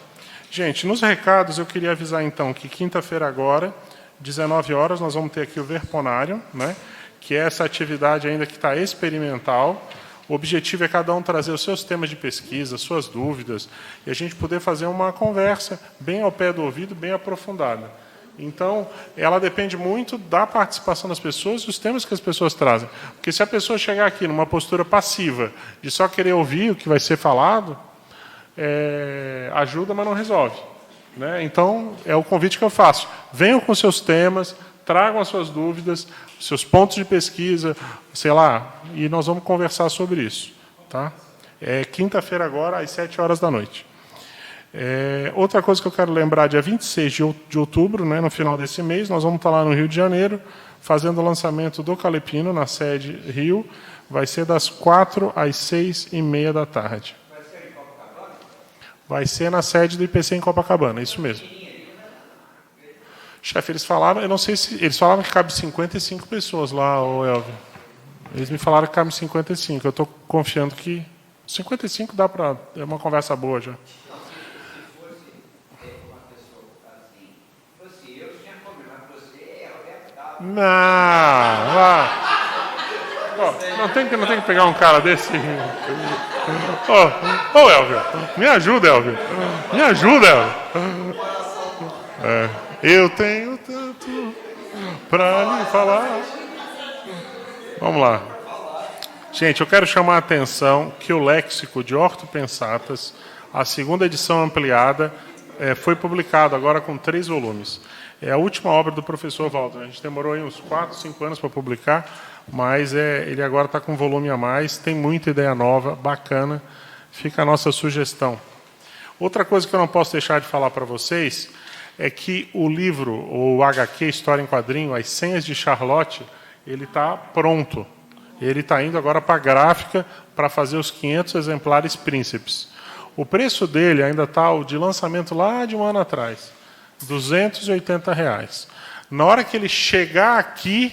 Gente, nos recados eu queria avisar então que quinta-feira agora, 19 horas, nós vamos ter aqui o Verponário, né? Que é essa atividade ainda que está experimental. O objetivo é cada um trazer os seus temas de pesquisa, suas dúvidas, e a gente poder fazer uma conversa bem ao pé do ouvido, bem aprofundada. Então, ela depende muito da participação das pessoas e os temas que as pessoas trazem. Porque se a pessoa chegar aqui numa postura passiva, de só querer ouvir o que vai ser falado, ajuda, mas não resolve. Né? Então, é o convite que eu faço. Venham com seus temas, tragam as suas dúvidas, seus pontos de pesquisa, sei lá, e nós vamos conversar sobre isso. Tá? Quinta-feira agora, às 7 horas da noite. Outra coisa que eu quero lembrar, dia 26 de outubro, né, no final desse mês, nós vamos estar lá no Rio de Janeiro, fazendo o lançamento do Calepino, na sede Rio. Vai ser das 4 às 6h30 da tarde. Vai ser em Copacabana? Vai ser na sede do IPC em Copacabana, isso mesmo. Chefe, eles falaram, eu não sei se... Eles falaram que cabe 55 pessoas lá, ô Elvio. Eles me falaram que cabe 55. Eu estou confiando que 55 dá para... É uma conversa boa já. Não, vai. Não tem que pegar um cara desse. Elvio, me ajuda, Elvio. Me ajuda, Elvio. Eu tenho tanto para lhe falar. Vamos lá. Gente, eu quero chamar a atenção que o Léxico de Ortopensatas, a segunda edição ampliada, foi publicado agora com 3 volumes. É a última obra do professor Walter. A gente demorou aí uns 4, 5 anos para publicar, mas ele agora está com um volume a mais, tem muita ideia nova, bacana, fica a nossa sugestão. Outra coisa que eu não posso deixar de falar para vocês é que o livro, o HQ História em Quadrinho, As Senhas de Charlotte, ele está pronto. Ele está indo agora para a gráfica para fazer os 500 exemplares príncipes. O preço dele ainda está o de lançamento lá de um ano atrás. R$280. Na hora que ele chegar aqui,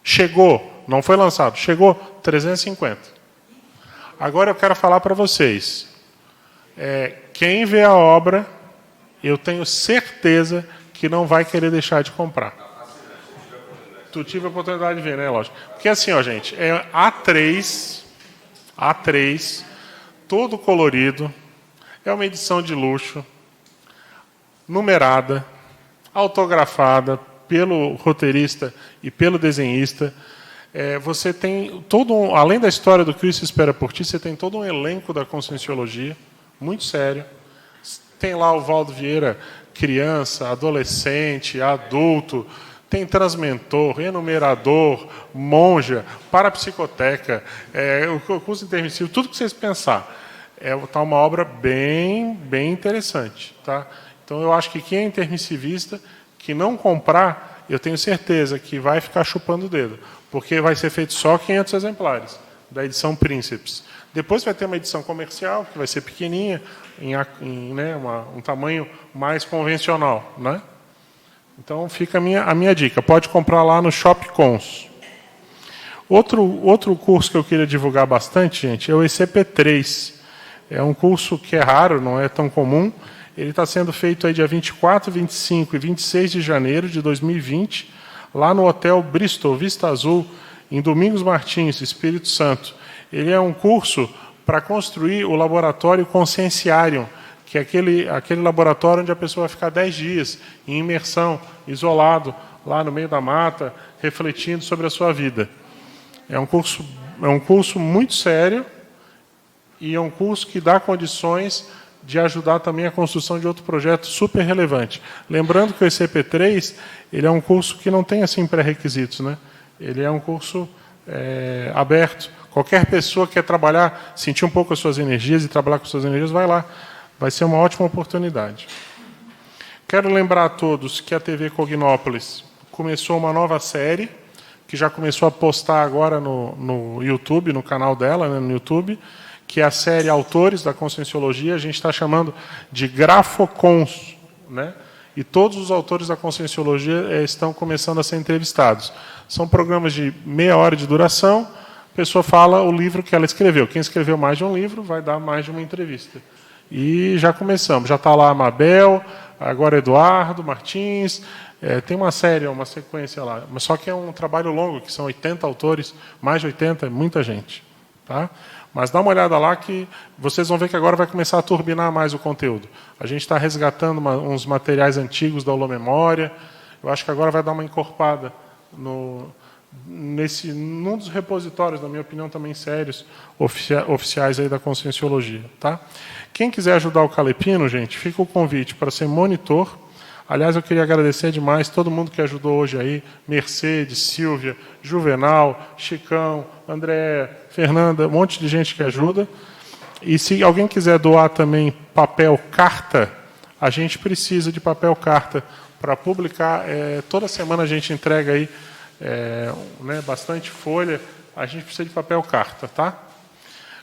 chegou, não foi lançado, chegou 350. Agora eu quero falar para vocês. Quem vê a obra, eu tenho certeza que não vai querer deixar de comprar. Tu tive a oportunidade de ver, né? Lógico. Porque assim, ó, gente, é A3, todo colorido, é uma edição de luxo, numerada, autografada pelo roteirista e pelo desenhista. Você tem além da história do Cristo Espera por Ti, você tem todo um elenco da Conscienciologia, muito sério. Tem lá o Valdo Vieira, criança, adolescente, adulto, tem transmentor, enumerador, monja, parapsicoteca, o curso intermissivo, tudo que vocês pensar. Tá uma obra bem interessante. Tá? Então, eu acho que quem é intermissivista, que não comprar, eu tenho certeza que vai ficar chupando o dedo, porque vai ser feito só 500 exemplares, da edição Príncipes. Depois vai ter uma edição comercial, que vai ser pequenininha, né, um tamanho mais convencional. Né? Então, fica a minha dica. Pode comprar lá no Shopcons. Outro curso que eu queria divulgar bastante, gente, é o ECP3. É um curso que é raro, não é tão comum. Ele está sendo feito aí dia 24, 25 e 26 de janeiro de 2020, lá no Hotel Bristol, Vista Azul, em Domingos Martins, Espírito Santo. Ele é um curso para construir o laboratório Conscienciarium, que é aquele laboratório onde a pessoa vai ficar 10 dias em imersão, isolado, lá no meio da mata, refletindo sobre a sua vida. É um curso muito sério e é um curso que dá condições de ajudar também a construção de outro projeto super relevante. Lembrando que o ECP3 ele é um curso que não tem assim pré-requisitos, né? Ele é um curso aberto. Qualquer pessoa que quer trabalhar, sentir um pouco as suas energias e trabalhar com as suas energias, vai lá. Vai ser uma ótima oportunidade. Quero lembrar a todos que a TV Cognópolis começou uma nova série, que já começou a postar agora no YouTube, no canal dela, né, no YouTube, que é a série Autores da Conscienciologia. A gente está chamando de Grafocons, né? E todos os autores da Conscienciologia estão começando a ser entrevistados. São programas de meia hora de duração, a pessoa fala o livro que ela escreveu. Quem escreveu mais de um livro vai dar mais de uma entrevista. E já começamos. Já está lá a Mabel, agora Eduardo Martins. Tem uma série, uma sequência lá. Mas só que é um trabalho longo, que são 80 autores, mais de 80, é muita gente. Tá? Mas dá uma olhada lá que vocês vão ver que agora vai começar a turbinar mais o conteúdo. A gente está resgatando uns materiais antigos da Holomemória. Eu acho que agora vai dar uma encorpada num dos repositórios, na minha opinião, também sérios, oficiais aí da Conscienciologia. Tá? Quem quiser ajudar o Calepino, gente, fica o convite para ser monitor. Aliás, eu queria agradecer demais todo mundo que ajudou hoje aí, Mercedes, Silvia, Juvenal, Chicão, André, Fernanda, um monte de gente que ajuda. E se alguém quiser doar também papel carta, a gente precisa de papel carta para publicar. Toda semana a gente entrega aí né, bastante folha, a gente precisa de papel carta, tá?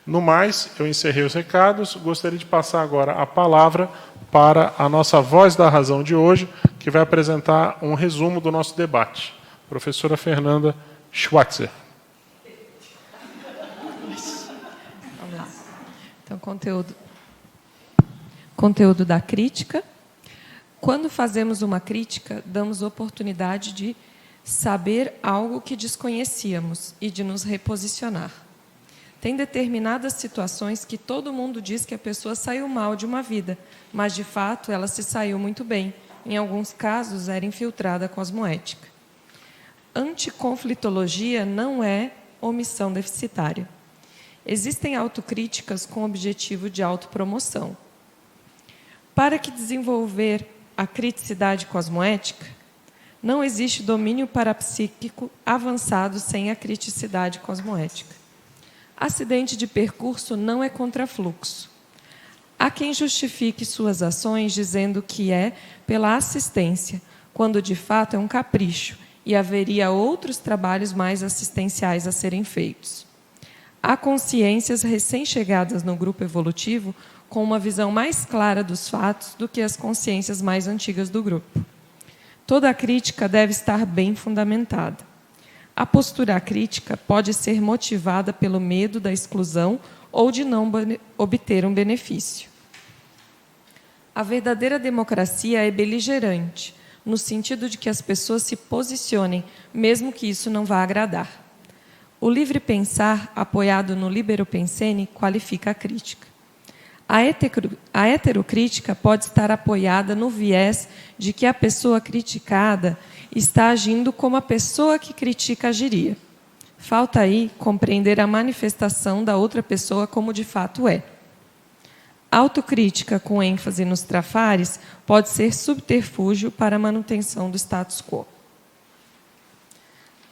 No mais, eu encerrei os recados, gostaria de passar agora a palavra para a nossa voz da razão de hoje, que vai apresentar um resumo do nosso debate. Professora Fernanda Schwarzer. Vamos lá. Então, conteúdo da crítica. Quando fazemos uma crítica, damos oportunidade de saber algo que desconhecíamos e de nos reposicionar. Tem determinadas situações que todo mundo diz que a pessoa saiu mal de uma vida, mas, de fato, ela se saiu muito bem. Em alguns casos, era infiltrada cosmoética. Anticonflitologia não é omissão deficitária. Existem autocríticas com objetivo de autopromoção. Para que desenvolver a criticidade cosmoética, não existe domínio parapsíquico avançado sem a criticidade cosmoética. Acidente de percurso não é contrafluxo. Há quem justifique suas ações dizendo que é pela assistência, quando de fato é um capricho e haveria outros trabalhos mais assistenciais a serem feitos. Há consciências recém-chegadas no grupo evolutivo com uma visão mais clara dos fatos do que as consciências mais antigas do grupo. Toda a crítica deve estar bem fundamentada. A postura crítica pode ser motivada pelo medo da exclusão ou de não obter um benefício. A verdadeira democracia é beligerante, no sentido de que as pessoas se posicionem, mesmo que isso não vá agradar. O livre pensar, apoiado no libero pensene, qualifica a crítica. A heterocrítica pode estar apoiada no viés de que a pessoa criticada está agindo como a pessoa que critica agiria. Falta aí compreender a manifestação da outra pessoa como de fato é. Autocrítica com ênfase nos trafares pode ser subterfúgio para a manutenção do status quo.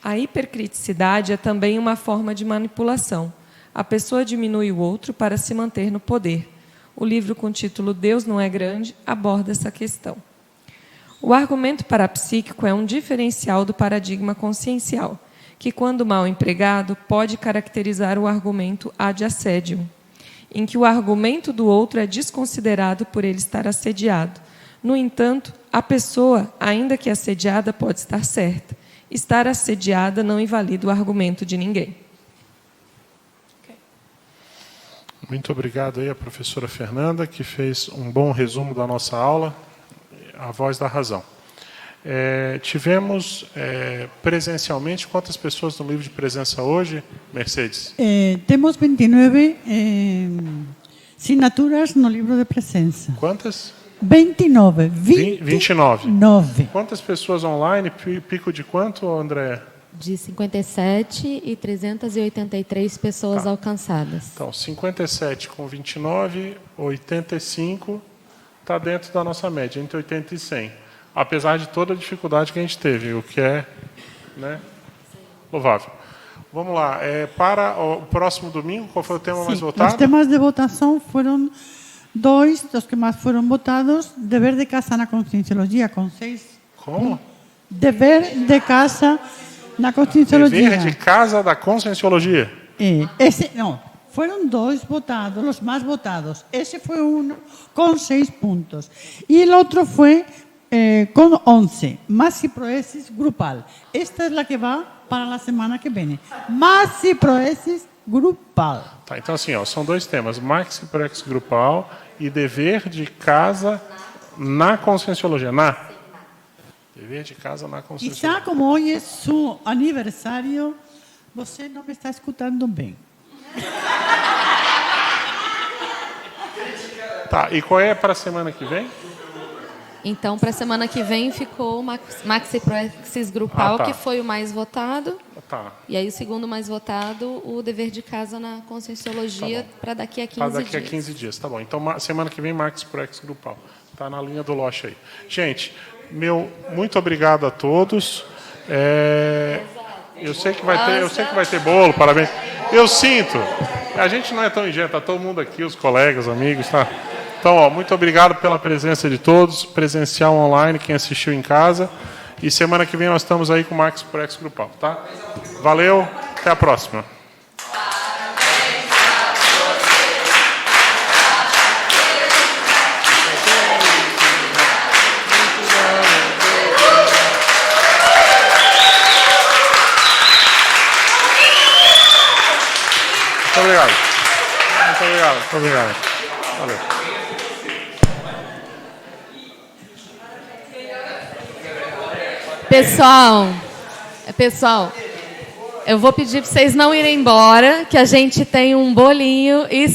A hipercriticidade é também uma forma de manipulação. A pessoa diminui o outro para se manter no poder. O livro com o título Deus não é grande aborda essa questão. O argumento parapsíquico é um diferencial do paradigma consciencial, que, quando mal empregado, pode caracterizar o argumento ad assédio, em que o argumento do outro é desconsiderado por ele estar assediado. No entanto, a pessoa, ainda que assediada, pode estar certa. Estar assediada não invalida o argumento de ninguém. Muito obrigado aí a professora Fernanda, que fez um bom resumo da nossa aula, A Voz da Razão. Tivemos presencialmente, quantas pessoas no livro de presença hoje, Mercedes? Temos 29 assinaturas no livro de presença. Quantas? 29. 29. 9. Quantas pessoas online? Pico de quanto, André? De 57 e 383 pessoas alcançadas. Então, 57 com 29, 85, está dentro da nossa média, entre 80 e 100. Apesar de toda a dificuldade que a gente teve, o que é, né, louvável. Vamos lá, para o próximo domingo, qual foi o tema mais votado? Os temas de votação foram 2, dos que mais foram votados: dever de casa na conscienciologia, com 6. Como? Dever de casa na conscienciologia. Dever de casa da conscienciologia. Foram 2 votados, os mais votados. Esse foi um com 6 pontos. E o outro foi com 11. Maxiproesis grupal. Esta é a que vai para a semana que vem. Maxiproesis grupal. Tá, então, assim, são 2 temas: maxiproesis grupal e dever de casa na conscienciologia. Dever de casa na conscienciologia. Quizá, como hoje é seu aniversário, você não me está escutando bem. Tá, e qual é para a semana que vem? Então, para a semana que vem, ficou o Maxiproesis grupal, que foi o mais votado. Tá. E aí, o segundo mais votado, o dever de casa na conscienciologia, para daqui a 15 dias. Para daqui a 15 dias, tá bom. Então, semana que vem, Maxiproesis grupal. Está na linha do Loche aí. Gente, muito obrigado a todos. Eu sei que vai ter bolo, parabéns. Eu sinto. A gente não é tão ingênuo, está todo mundo aqui, os colegas, amigos, tá? Então, muito obrigado pela presença de todos, presencial, online, quem assistiu em casa. E semana que vem nós estamos aí com o Maxiproesis grupal, tá? Valeu, até a próxima. Muito obrigado. Muito obrigado. Muito obrigado. Valeu. Pessoal, eu vou pedir para vocês não irem embora, que a gente tem um bolinho e